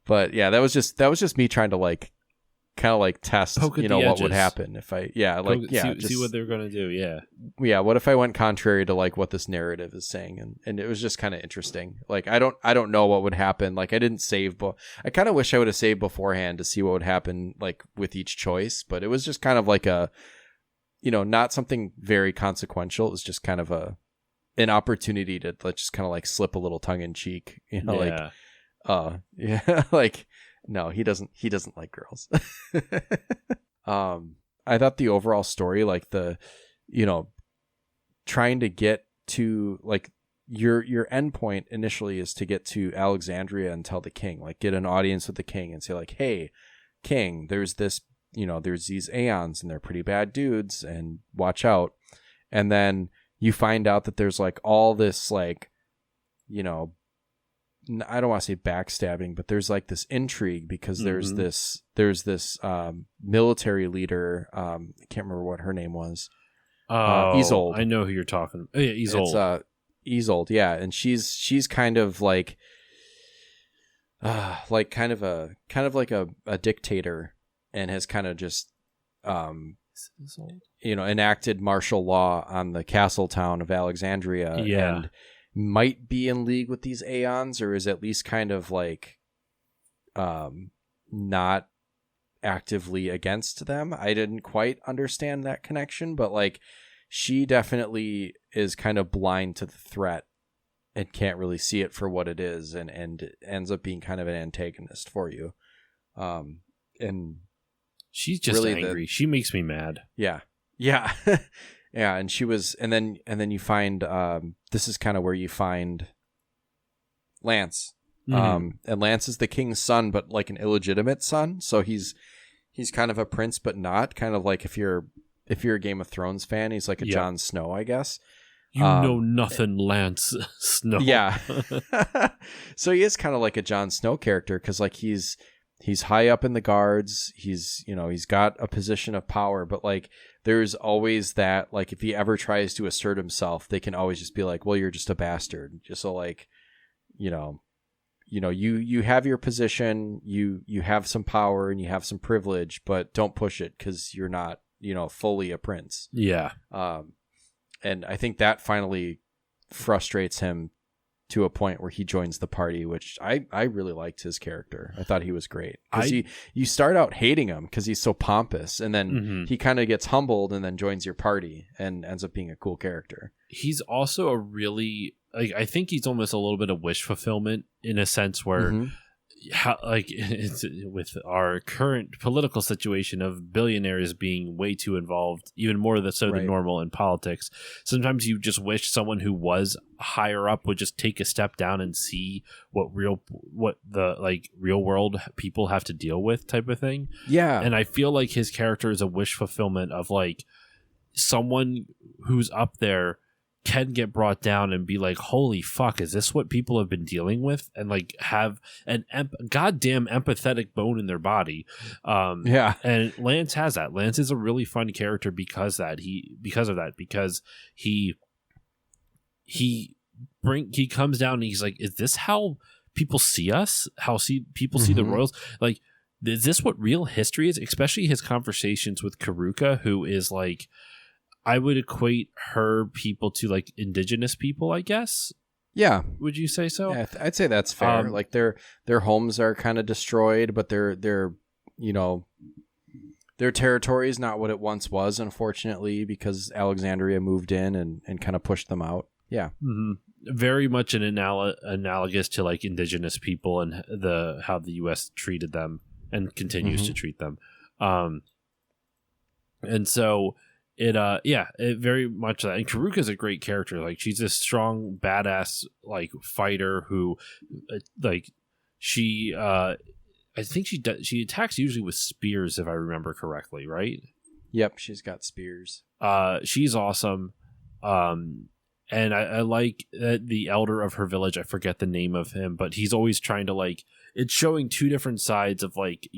But yeah, that was just me trying to like kind of like test, you know, what would happen if I see what they're gonna do. What if I went contrary to like what this narrative is saying, and it was just kind of interesting. Like I don't know what would happen. Like I didn't save, but I kind of wish I would have saved beforehand to see what would happen like with each choice. But it was just kind of like a, you know, not something very consequential. It was just kind of an opportunity to just kind of like slip a little tongue in cheek, you know, like no, he doesn't like girls. I thought the overall story, like the, you know, trying to get to like your end point initially is to get to Alexandria and tell the king, like get an audience with the king and say like, hey, king, there's this, you know, there's these Aeons and they're pretty bad dudes and watch out. And then you find out that there's like all this like, you know, I don't want to say backstabbing, but there's like this intrigue because there's this military leader. I can't remember what her name was. Isolde. I know who you're talking. Oh, yeah, Isolde. It's Isolde, yeah, and she's kind of like kind of like a dictator, and has kind of just you know, enacted martial law on the castle town of Alexandria. Yeah. And might be in league with these Aeons, or is at least kind of like not actively against them. I didn't quite understand that connection, but like she definitely is kind of blind to the threat and can't really see it for what it is, and ends up being kind of an antagonist for you. And she's just really angry. She makes me mad. Yeah. Yeah. Yeah. And she was, and then you find, this is kind of where you find Lance. And Lance is the king's son, but like an illegitimate son. So he's kind of a prince, but not kind of like if you're a Game of Thrones fan, he's like a Jon Snow, I guess. You know nothing, Lance Snow. Yeah. So he is kind of like a Jon Snow character, because like he's high up in the guards. He's got a position of power, but like there's always that, like if he ever tries to assert himself, they can always just be like, well, you're just a bastard. Just so like, you have your position, you have some power and you have some privilege, but don't push it because you're not, fully a prince. Yeah. And I think that finally frustrates him to a point where he joins the party, which I really liked his character. I thought he was great. Because you start out hating him because he's so pompous, and then he kind of gets humbled and then joins your party and ends up being a cool character. He's also a really, I think he's almost a little bit of wish fulfillment in a sense where it's with our current political situation of billionaires being way too involved, even more than normal in politics. Sometimes you just wish someone who was higher up would just take a step down and see what the real world people have to deal with, type of thing. Yeah. And I feel like his character is a wish fulfillment of like someone who's up there can get brought down and be like, holy fuck, is this what people have been dealing with? And like have an goddamn empathetic bone in their body. And Lance has that. Lance is a really fun character because of that. Because he comes down and he's like, is this how people see us? How people see the royals? Like, is this what real history is? Especially his conversations with Karuka, who is like, I would equate her people to like indigenous people, I guess. Yeah. Would you say so? Yeah, I'd say that's fair. Like their homes are kind of destroyed, but their territory is not what it once was, unfortunately, because Alexandria moved in and kind of pushed them out. Yeah. Mm-hmm. Very much an analogous to like indigenous people and how the U.S. treated them and continues to treat them. And so it very much that. And Karuka's a great character. Like she's this strong, badass like fighter who like she I think she attacks usually with spears, if I remember correctly, right? Yep, she's got spears. She's awesome. And I like the elder of her village. I forget the name of him, but he's always trying to like, it's showing two different sides of like,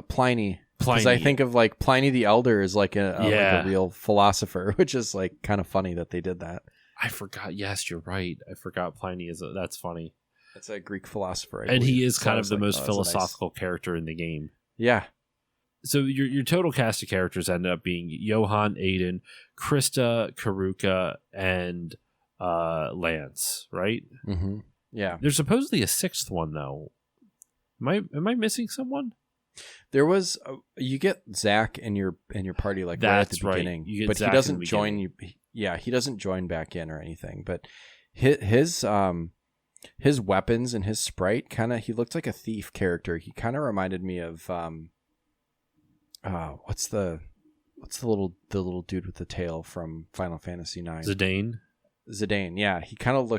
Pliny. Because I think of like Pliny the Elder is like a real philosopher, which is like kind of funny that they did that. I forgot. Yes, you're right. I forgot Pliny that's funny. That's a Greek philosopher. And he is kind of the most philosophical character in the game. Yeah. So your total cast of characters ended up being Johan, Aiden, Krista, Karuka, and Lance, right? Mm-hmm. Yeah. There's supposedly a sixth one though. Am I missing someone? There was you get Zach in your party like right at the beginning, but Zach he doesn't join you. Yeah, he doesn't join back in or anything. But his weapons and his sprite he looked like a thief character. He kind of reminded me of what's the little dude with the tail from Final Fantasy IX? Zidane. Yeah, he kind of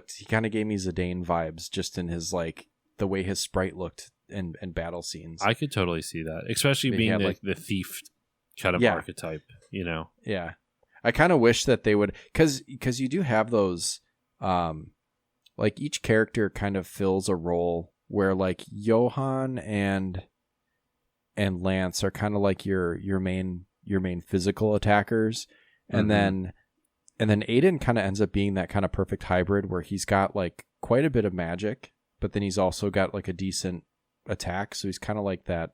gave me Zidane vibes just in his like the way his sprite looked. And battle scenes. I could totally see that, especially being like the thief kind of archetype, Yeah. I kind of wish that they would, because you do have those, like each character kind of fills a role where like Johan and Lance are kind of like your main physical attackers, and then Aiden kind of ends up being that kind of perfect hybrid where he's got like quite a bit of magic, but then he's also got like a decent attack, so he's kind of like that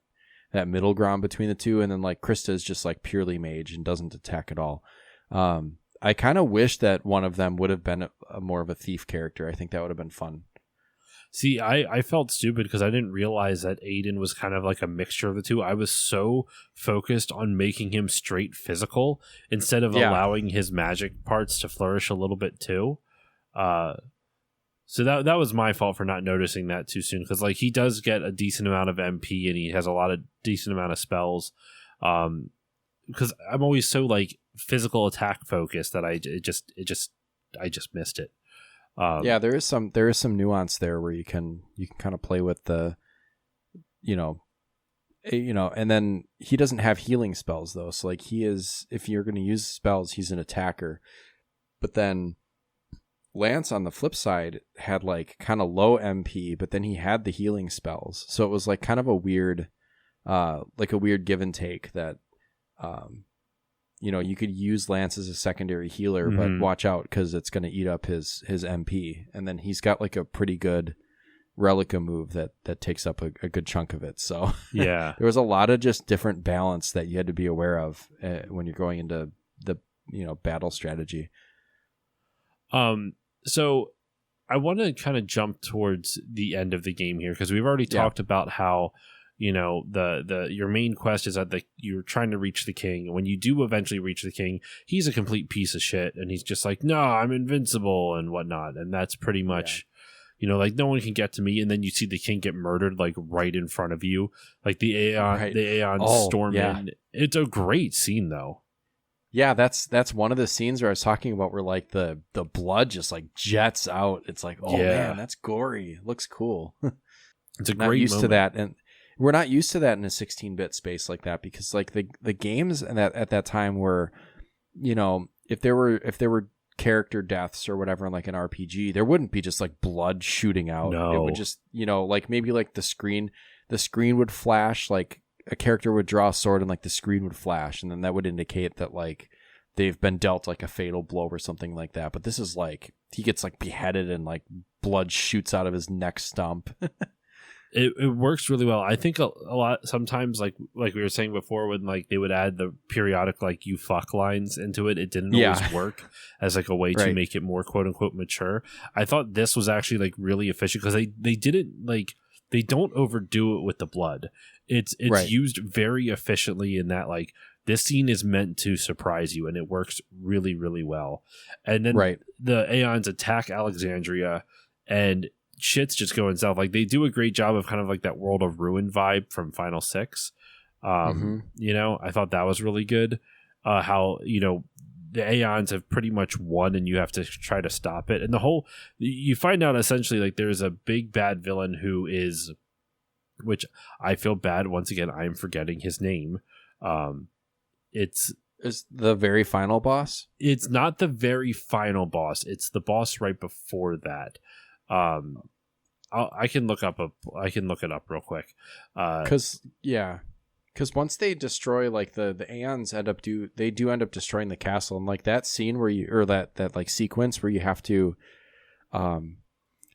middle ground between the two. And then like Krista is just like purely mage and doesn't attack at all. I kind of wish that one of them would have been more of a thief character. I think that would have been fun. See, I felt stupid because I didn't realize that Aiden was kind of like a mixture of the two. I was so focused on making him straight physical instead of allowing his magic parts to flourish a little bit too. So that was my fault for not noticing that too soon, because like he does get a decent amount of MP and he has a lot of decent amount of spells. Because I'm always so like physical attack focused that I just missed it. There is some nuance there where you can kind of play with the, and then he doesn't have healing spells though. So like if you're going to use spells, he's an attacker. But then Lance on the flip side had like kind of low MP, but then he had the healing spells. So it was like kind of a weird give and take that, you could use Lance as a secondary healer, but watch out because it's going to eat up his MP. And then he's got like a pretty good Relica move that takes up a good chunk of it. So yeah, there was a lot of just different balance that you had to be aware of when you're going into the battle strategy. So I want to kind of jump towards the end of the game here because we've already talked about how your main quest is that you're trying to reach the king. And when you do eventually reach the king, he's a complete piece of shit, and he's just like, no, I'm invincible and whatnot. And that's pretty much, like no one can get to me. And then you see the king get murdered like right in front of you, like the Aeon storm in. It's a great scene though. Yeah, that's one of the scenes where I was talking about where like the blood just like jets out. It's like, man, that's gory. It looks cool. It's a great used moment. to that, and we're not used to that in a 16-bit space like that because like the games at that time were, if there were character deaths or whatever in like an RPG, there wouldn't be just like blood shooting out. No. It would just like maybe like the screen would flash, like a character would draw a sword and like the screen would flash, and then that would indicate that like they've been dealt like a fatal blow or something like that. But this is like he gets like beheaded and like blood shoots out of his neck stump. It works really well. I think a lot sometimes like we were saying before when like they would add the periodic like you fuck lines into it didn't always work as like a way to make it more quote unquote mature. I thought this was actually like really efficient because they didn't like they don't overdo it with the blood. It's used very efficiently in that like this scene is meant to surprise you and it works really, really well. And then the Aeons attack Alexandria and shit's just going south. Like they do a great job of kind of like that World of Ruin vibe from Final Six. I thought that was really good. How, the Aeons have pretty much won and you have to try to stop it. And you find out essentially like there's a big bad villain who is, which I feel bad. Once again, I'm forgetting his name. Is the very final boss? It's not the very final boss. It's the boss right before that. I can look it up real quick. Because once they destroy like the Aeons end up destroying the castle, and like that scene where that like sequence where you have to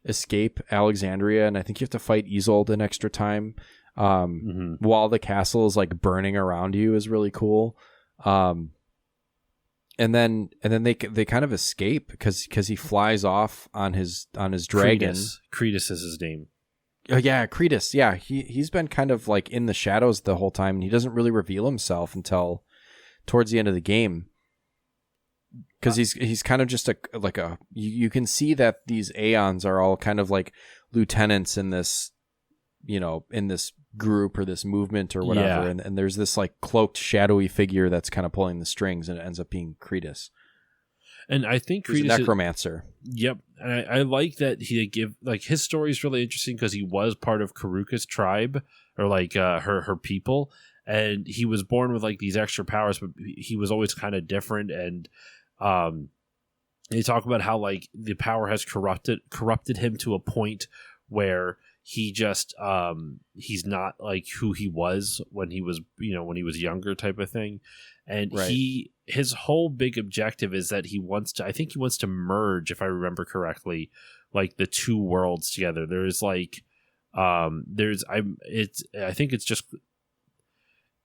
escape Alexandria, and I think you have to fight Isolde an extra time while the castle is like burning around you is really cool. And then they kind of escape because he flies off on his dragon. Cretus is his name. Oh yeah, Cretus. Yeah, he's been kind of like in the shadows the whole time, and he doesn't really reveal himself until towards the end of the game. Because he's kind of just you can see that these Aeons are all kind of like lieutenants in this, in this group or this movement or whatever, and there's this like cloaked shadowy figure that's kind of pulling the strings, and it ends up being Cretus. And I think he's a necromancer. Yep, and I like that his story is really interesting because he was part of Karuka's tribe or like her people, and he was born with like these extra powers, but he was always kind of different. And they talk about how like the power has corrupted him to a point where he just he's not like who he was when he was younger type of thing. And his whole big objective is that he wants to merge, if I remember correctly, like the two worlds together. There's like I think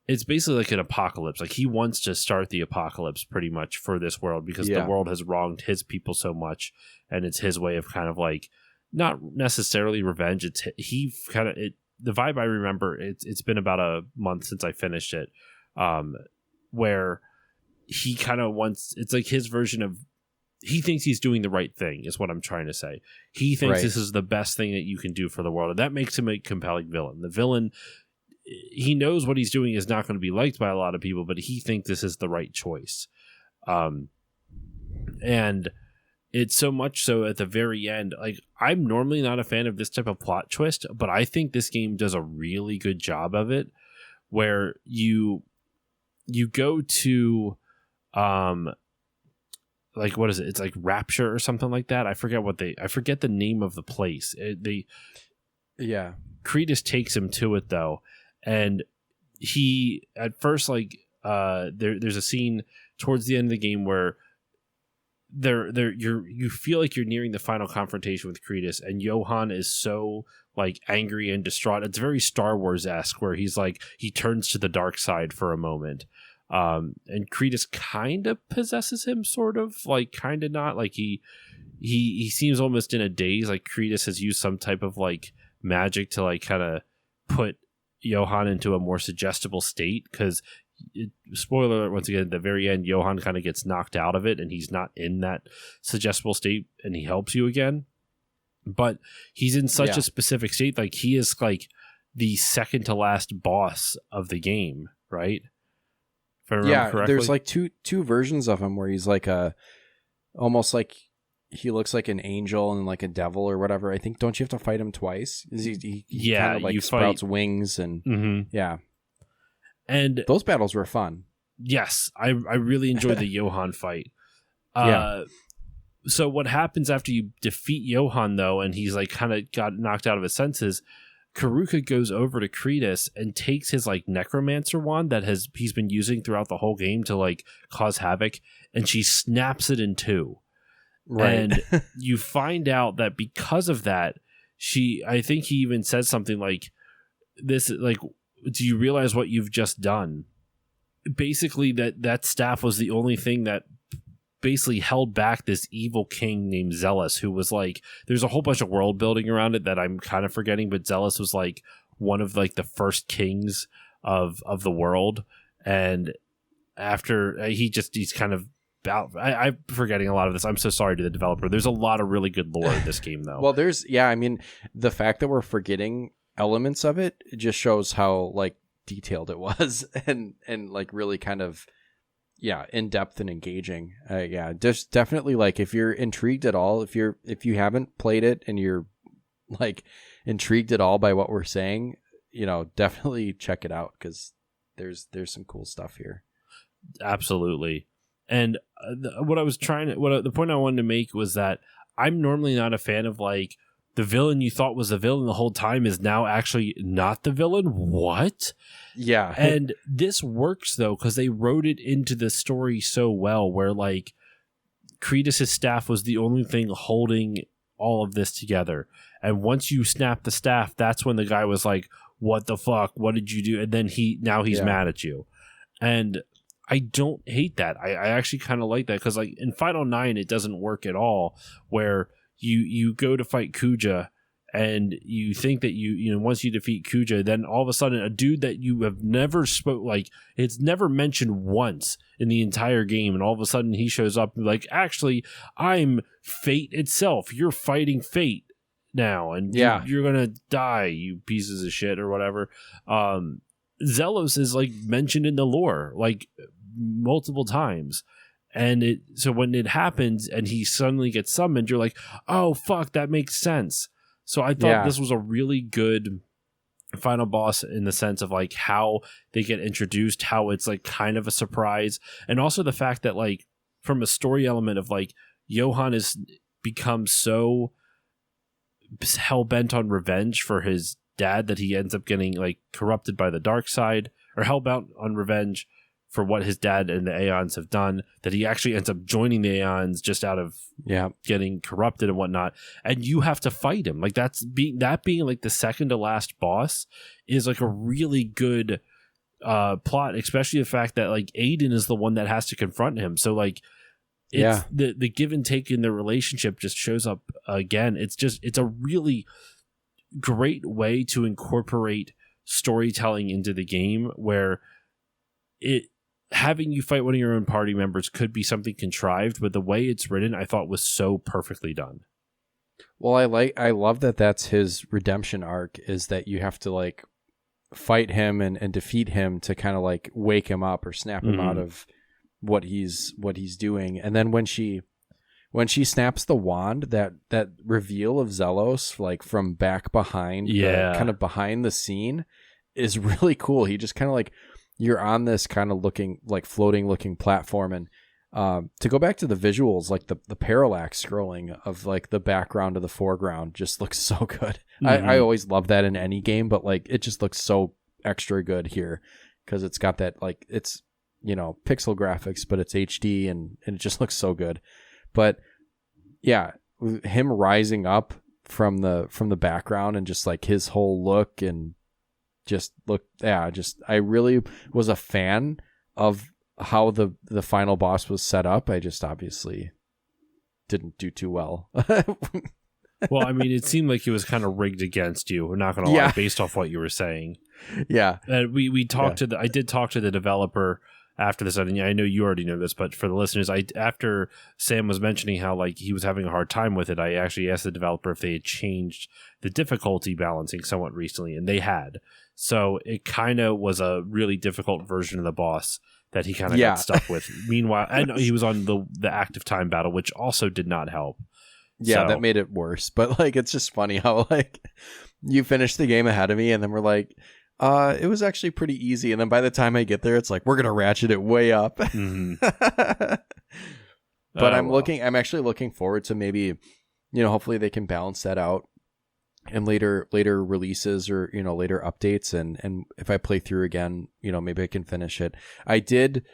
it's basically like an apocalypse. Like he wants to start the apocalypse pretty much for this world because the world has wronged his people so much, and it's his way of kind of like not necessarily revenge. It's he kind of it. The vibe I remember. It's been about a month since I finished it, where he kind of wants. It's like his version of. He thinks he's doing the right thing. Is what I'm trying to say. He thinks this is the best thing that you can do for the world, and that makes him a compelling villain. The villain. He knows what he's doing is not going to be liked by a lot of people, but he thinks this is the right choice. And it's so much so at the very end, like I'm normally not a fan of this type of plot twist, but I think this game does a really good job of it, where you go to, like, what is it? It's like Rapture or something like that. I forget the name of the place. Cretus takes him to it though. And he at first, like, there's a scene towards the end of the game where you feel like you're nearing the final confrontation with Cretus, and Johann is so like angry and distraught. It's very Star Wars-esque, where he's like he turns to the dark side for a moment, and Cretus kind of possesses him, sort of, like, kind of not, like he seems almost in a daze, like Cretus has used some type of like magic to like kind of put Johann into a more suggestible state, because spoiler alert, once again, at the very end, Johann kind of gets knocked out of it and he's not in that suggestible state, and he helps you again, but he's in such a specific state, like he is like the second to last boss of the game, right? If I remember correctly. There's like two versions of him where he's like almost like he looks like an angel and like a devil or whatever. I think, don't you have to fight him twice? He kind of like you sprouts wings and and those battles were fun. Yes, I really enjoyed the Johann fight. So what happens after you defeat Johann though, and he's like kind of got knocked out of his senses, Karuka goes over to Cretus and takes his like necromancer wand that he's been using throughout the whole game to like cause havoc, and she snaps it in two. Right. And you find out that because of that, I think he even says something like this, like, do you realize what you've just done? Basically, that staff was the only thing that basically held back this evil king named Zealous, who was like, there's a whole bunch of world building around it that I'm kind of forgetting, but Zealous was like one of like the first kings of the world. And after he's kind of I'm forgetting a lot of this. I'm so sorry to the developer. There's a lot of really good lore in this game, though. Well, I mean, the fact that we're forgetting elements of it just shows how like detailed it was, and like really kind of in depth and engaging. Just definitely, like, if you're intrigued at all, if you haven't played it and you're like intrigued at all by what we're saying, definitely check it out, because there's some cool stuff here. Absolutely. And the point I wanted to make was that I'm normally not a fan of like the villain you thought was the villain the whole time is now actually not the villain. What? Yeah. And this works though, because they wrote it into the story so well, where like Cretus's staff was the only thing holding all of this together. And once you snap the staff, that's when the guy was like, what the fuck? What did you do? And then he's mad at you. And I don't hate that. I actually kind of like that, because like in Final 9, it doesn't work at all, where you go to fight Kuja and you think that once you defeat Kuja, then all of a sudden a dude that you have never it's never mentioned once in the entire game, and all of a sudden he shows up and like, actually, I'm fate itself. You're fighting fate now, and you're gonna die, you pieces of shit, or whatever. Zelos is like mentioned in the lore like multiple times, and so when it happens and he suddenly gets summoned, you're like, oh fuck, that makes sense. So I thought this was a really good final boss, in the sense of like how they get introduced, how it's like kind of a surprise, and also the fact that like from a story element of like Johann has become so hell-bent on revenge for his dad that he ends up getting like corrupted by the dark side, or hell-bent on revenge for what his dad and the Aeons have done, that he actually ends up joining the Aeons just out of getting corrupted and whatnot. And you have to fight him. Like being like the second to last boss is like a really good plot, especially the fact that like Aiden is the one that has to confront him. So like it's the give and take in the relationship just shows up again. It's a really great way to incorporate storytelling into the game, where having you fight one of your own party members could be something contrived, but the way it's written I thought was so perfectly done. Well, I love that that's his redemption arc, is that you have to like fight him and defeat him to kind of like wake him up or snap him out of what he's doing. And then when she snaps the wand, that reveal of Zelos, like from back behind, kind of behind the scene, is really cool. He just kind of like, you're on this kind of looking like floating looking platform, and to go back to the visuals, like the parallax scrolling of like the background to the foreground just looks so good. I always love that in any game, but like it just looks so extra good here because it's got that, like, it's, you know, pixel graphics, but it's HD and it just looks so good. But yeah, him rising up from the background and just like his whole look and just look, I really was a fan of how the final boss was set up. I just obviously didn't do too well. Well, I mean, it seemed like it was kind of rigged against you. We're not going to lie, based off what you were saying. Yeah. And we talked I did talk to the developer after this. And I know you already know this, but for the listeners, after Sam was mentioning how like he was having a hard time with it, I actually asked the developer if they had changed the difficulty balancing somewhat recently, and they had. So it kind of was a really difficult version of the boss that he kind of got stuck with. Meanwhile, and he was on the active time battle, which also did not help. Yeah, that made it worse. But like, it's just funny how like you finished the game ahead of me, and then we're like, it was actually pretty easy. And then by the time I get there, it's like, we're gonna ratchet it way up. But I'm actually looking forward to maybe, you know, hopefully they can balance that out in later releases or, you know, later updates. And if I play through again, you know, maybe I can finish it. I did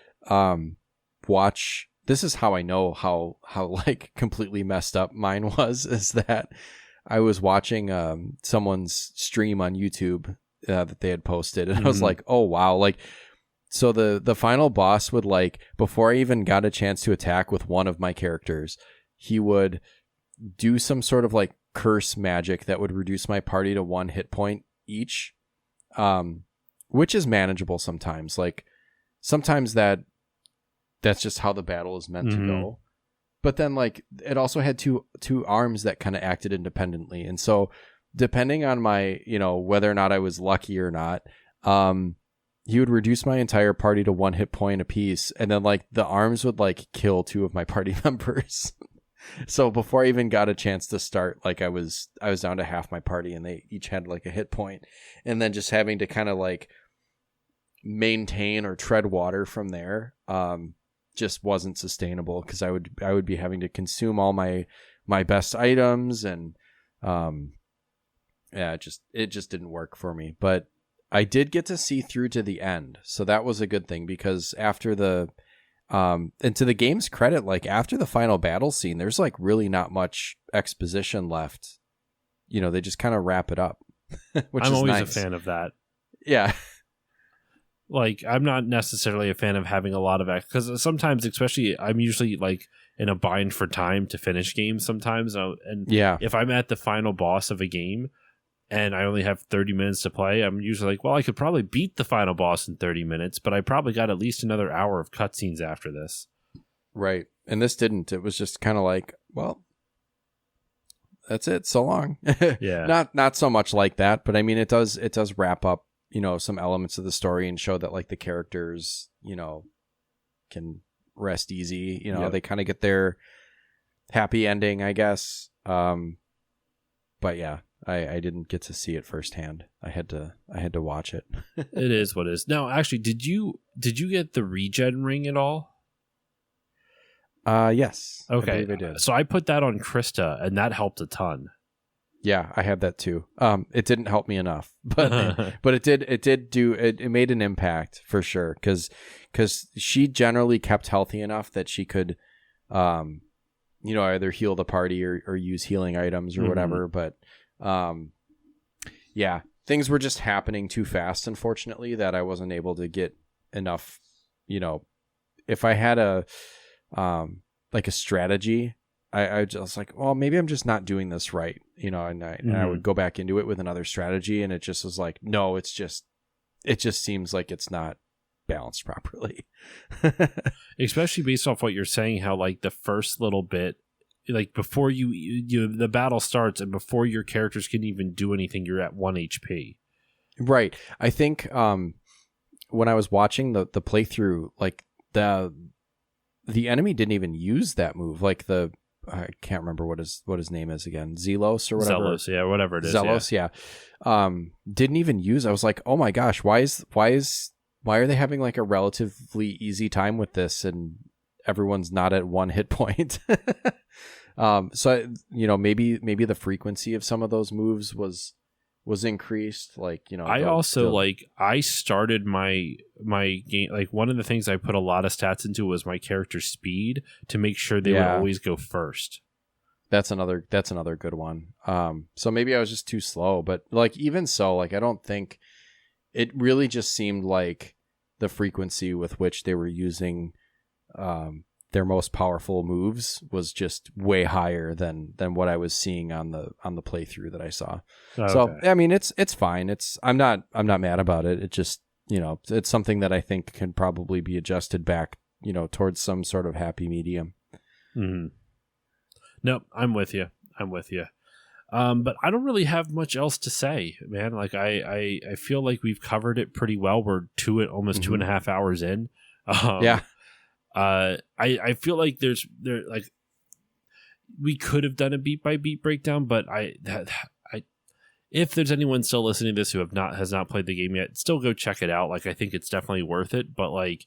watch. This is how I know how like completely messed up mine was, is that I was watching someone's stream on YouTube that they had posted, and I was like, oh wow, like, so the final boss would, like, before I even got a chance to attack with one of my characters, he would do some sort of like curse magic that would reduce my party to 1 hit point each, which is manageable sometimes. Like sometimes that's just how the battle is meant to go. But then like it also had two arms that kind of acted independently. And so depending on my, you know, whether or not I was lucky or not, he would reduce my entire party to 1 hit point apiece. And then like the arms would like kill 2 of my party members. So before I even got a chance to start, like I was down to half my party, and they each had like a hit point. And then just having to kind of like maintain or tread water from there, just wasn't sustainable, because I would be having to consume all my best items, and it just didn't work for me. But I did get to see through to the end, so that was a good thing, because after the and to the game's credit, like after the final battle scene, there's like really not much exposition left. You know, they just kind of wrap it up, which I'm is always nice. a fan of that. Yeah. Like, I'm not necessarily a fan of having a lot of because sometimes, especially, I'm usually like in a bind for time to finish games sometimes. And if I'm at the final boss of a game and I only have 30 minutes to play, I'm usually like, well, I could probably beat the final boss in 30 minutes, but I probably got at least another hour of cutscenes after this. Right. And this didn't. It was just kind of like, well, that's it. So long. Yeah. Not so much like that, but I mean, it does wrap up, you know, some elements of the story and show that like the characters, you know, can rest easy. You know, they kind of get their happy ending, I guess. But yeah, I didn't get to see it firsthand. I had to watch it. It is what it is. Now, actually, did you get the regen ring at all? Yes. Okay. I believe I did. So I put that on Krista, and that helped a ton. Yeah, I had that too. It didn't help me enough, but it did do it. It made an impact for sure, because she generally kept healthy enough that she could, you know, either heal the party or use healing items or whatever. But yeah, things were just happening too fast, unfortunately, that I wasn't able to get enough. You know, if I had like a strategy, I just like, well, maybe I'm just not doing this right, and I would go back into it with another strategy, and it just was like, no, it just seems like it's not balanced properly. Especially based off what you're saying, how like the first little bit, like before the battle starts and before your characters can even do anything, you're at 1 HP. Right. I think when I was watching the playthrough, like the enemy didn't even use that move. Like I can't remember what his name is again. Zelos or whatever. Zelos, yeah, whatever it is. Zelos, yeah. Didn't even use. I was like, oh my gosh, why are they having like a relatively easy time with this and everyone's not at 1 hit point? So maybe the frequency of some of those moves was increased. Like, I started my game, like one of the things I put a lot of stats into was my character speed to make sure they would always go first. That's another good one. So maybe I was just too slow, but like even so, like I don't think it really just seemed like the frequency with which they were using their most powerful moves was just way higher than what I was seeing on the playthrough that I saw. Okay. So I mean, it's fine. I'm not mad about it. It just, it's something that I think can probably be adjusted back, towards some sort of happy medium. Mm-hmm. No, I'm with you. But I don't really have much else to say, man. Like I feel like we've covered it pretty well. We're almost 2.5 hours in. Yeah. I feel like we could have done a beat by beat breakdown, but if there's anyone still listening to this who has not played the game yet, still go check it out. Like I think it's definitely worth it. But like,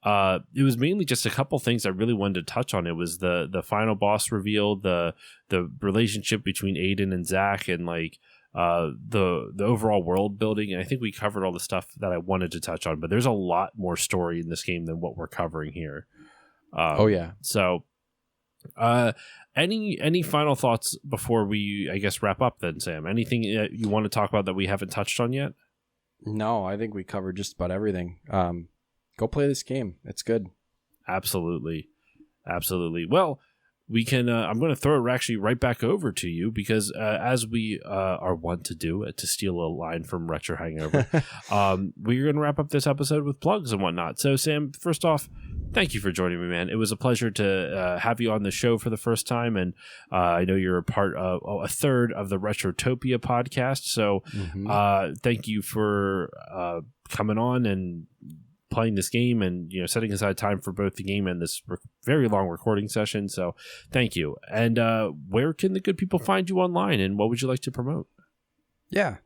it was mainly just a couple things I really wanted to touch on. It was the final boss reveal, the relationship between Aiden and Zach, and like the overall world building. And I think we covered all the stuff that I wanted to touch on, but there's a lot more story in this game than what we're covering here. So any final thoughts before we, I guess, wrap up then, Sam? Anything you want to talk about that we haven't touched on yet? No, I think we covered just about everything. Go play this game. It's good. Absolutely. Well, we can. I'm going to throw it actually right back over to you because as we are wont to do, to steal a line from Retro Hangover, we're going to wrap up this episode with plugs and whatnot. So, Sam, first off, thank you for joining me, man. It was a pleasure to have you on the show for the first time, and I know you're a third of the Retrotopia podcast. So, thank you for coming on and playing this game and setting aside time for both the game and this very long recording session. So thank you. And where can the good people find you online, and what would you like to promote? Yeah,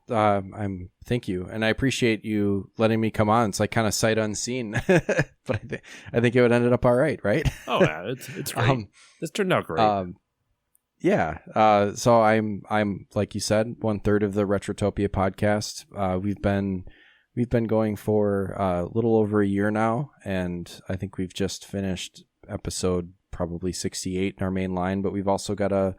thank you, and I appreciate you letting me come on. It's like kind of sight unseen, but I think it would ended up all right. Oh yeah, it's great. This turned out great. Yeah. So I'm like you said, 1/3 of the Retrotopia podcast. We've been going for a little over a year now, and I think we've just finished episode probably 68 in our main line, but we've also got a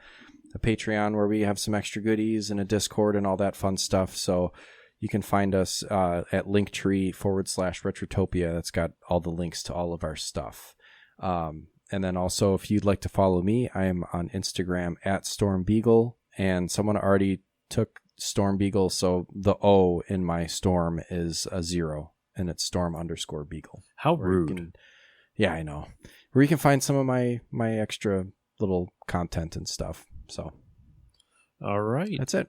Patreon where we have some extra goodies and a Discord and all that fun stuff. So you can find us at linktree/Retrotopia. That's got all the links to all of our stuff. And then also, if you'd like to follow me, I am on Instagram at Storm Beagle, and someone already took Storm Beagle, so the O in my Storm is a 0, and it's Storm_Beagle. How rude. Yeah, I know. Where you can find some of my extra little content and stuff. So, all right, that's it.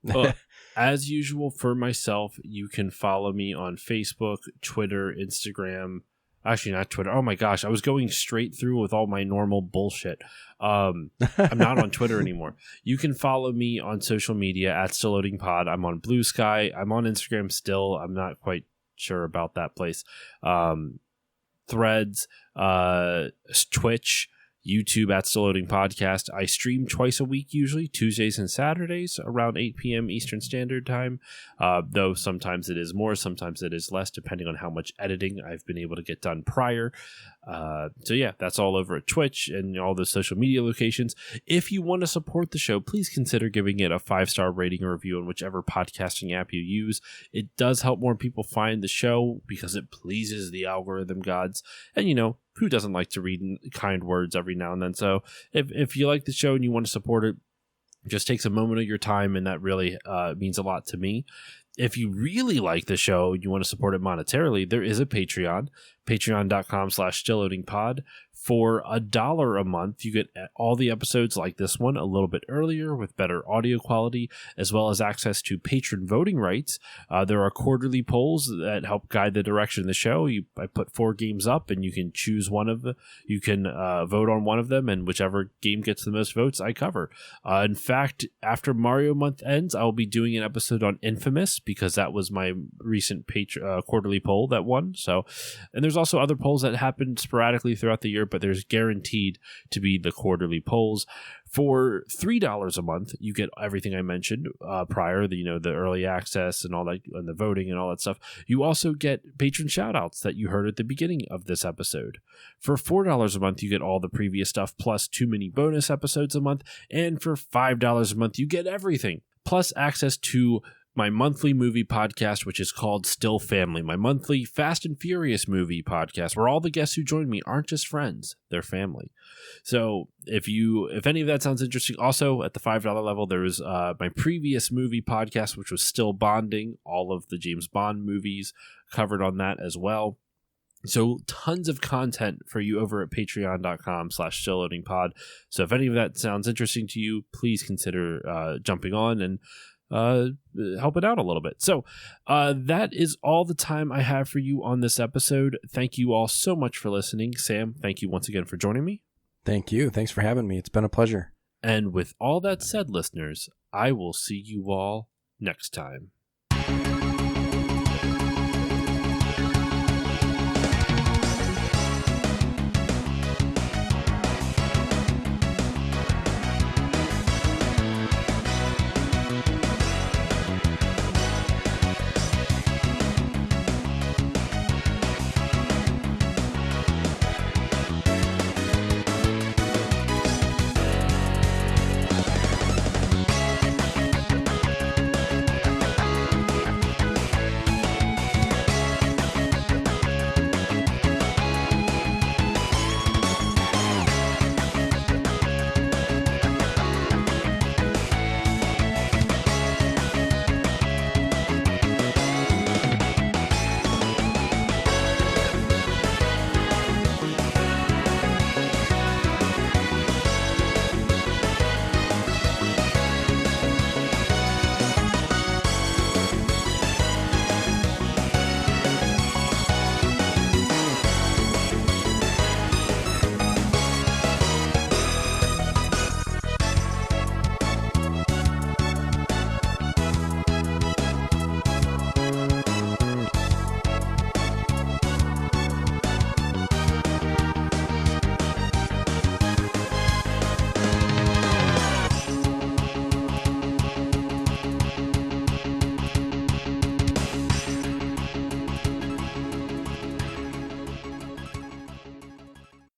Well, as usual for myself, you can follow me on Facebook, Twitter, Instagram. Actually, not Twitter. Oh my gosh, I was going straight through with all my normal bullshit. I'm not on Twitter anymore. You can follow me on social media at StillLoadingPod. I'm on Blue Sky. I'm on Instagram still. I'm not quite sure about that place. Threads, Twitch, YouTube at Still Loading Podcast. I stream twice a week, usually Tuesdays and Saturdays around 8 p.m. Eastern Standard Time, though sometimes it is more, sometimes it is less, depending on how much editing I've been able to get done prior. So yeah, that's all over at Twitch and all the social media locations. If you want to support the show, please consider giving it a 5-star rating or review on whichever podcasting app you use. It does help more people find the show because it pleases the algorithm gods. And who doesn't like to read kind words every now and then? So if you like the show and you want to support it, just takes a moment of your time, and that really means a lot to me. If you really like the show and you want to support it monetarily, there is a Patreon, patreon.com/stillloadingpod. For $1 a month, you get all the episodes like this one a little bit earlier with better audio quality, as well as access to patron voting rights. There are quarterly polls that help guide the direction of the show. I put 4 games up, and you can choose one of them. You can vote on one of them, and whichever game gets the most votes, I cover. In fact, after Mario month ends, I will be doing an episode on Infamous, because that was my recent quarterly poll that won. So, and there's also other polls that happen sporadically throughout the year, but there's guaranteed to be the quarterly polls. For $3 a month, you get everything I mentioned prior, the early access and all that, and the voting and all that stuff. You also get patron shoutouts that you heard at the beginning of this episode. For $4 a month, you get all the previous stuff plus 2 mini bonus episodes a month. And for $5 a month, you get everything, plus access to my monthly movie podcast, which is called Still Family, my monthly Fast and Furious movie podcast, where all the guests who join me aren't just friends, they're family. So if any of that sounds interesting, also at the $5 level, there's my previous movie podcast, which was Still Bonding, all of the James Bond movies covered on that as well. So tons of content for you over at patreon.com/stillloadingpod. So if any of that sounds interesting to you, please consider jumping on and help it out a little bit. So that is all the time I have for you on this episode. Thank you all so much for listening. Sam, thank you once again for joining me. Thank you. Thanks for having me. It's been a pleasure. And with all that said, listeners, I will see you all next time.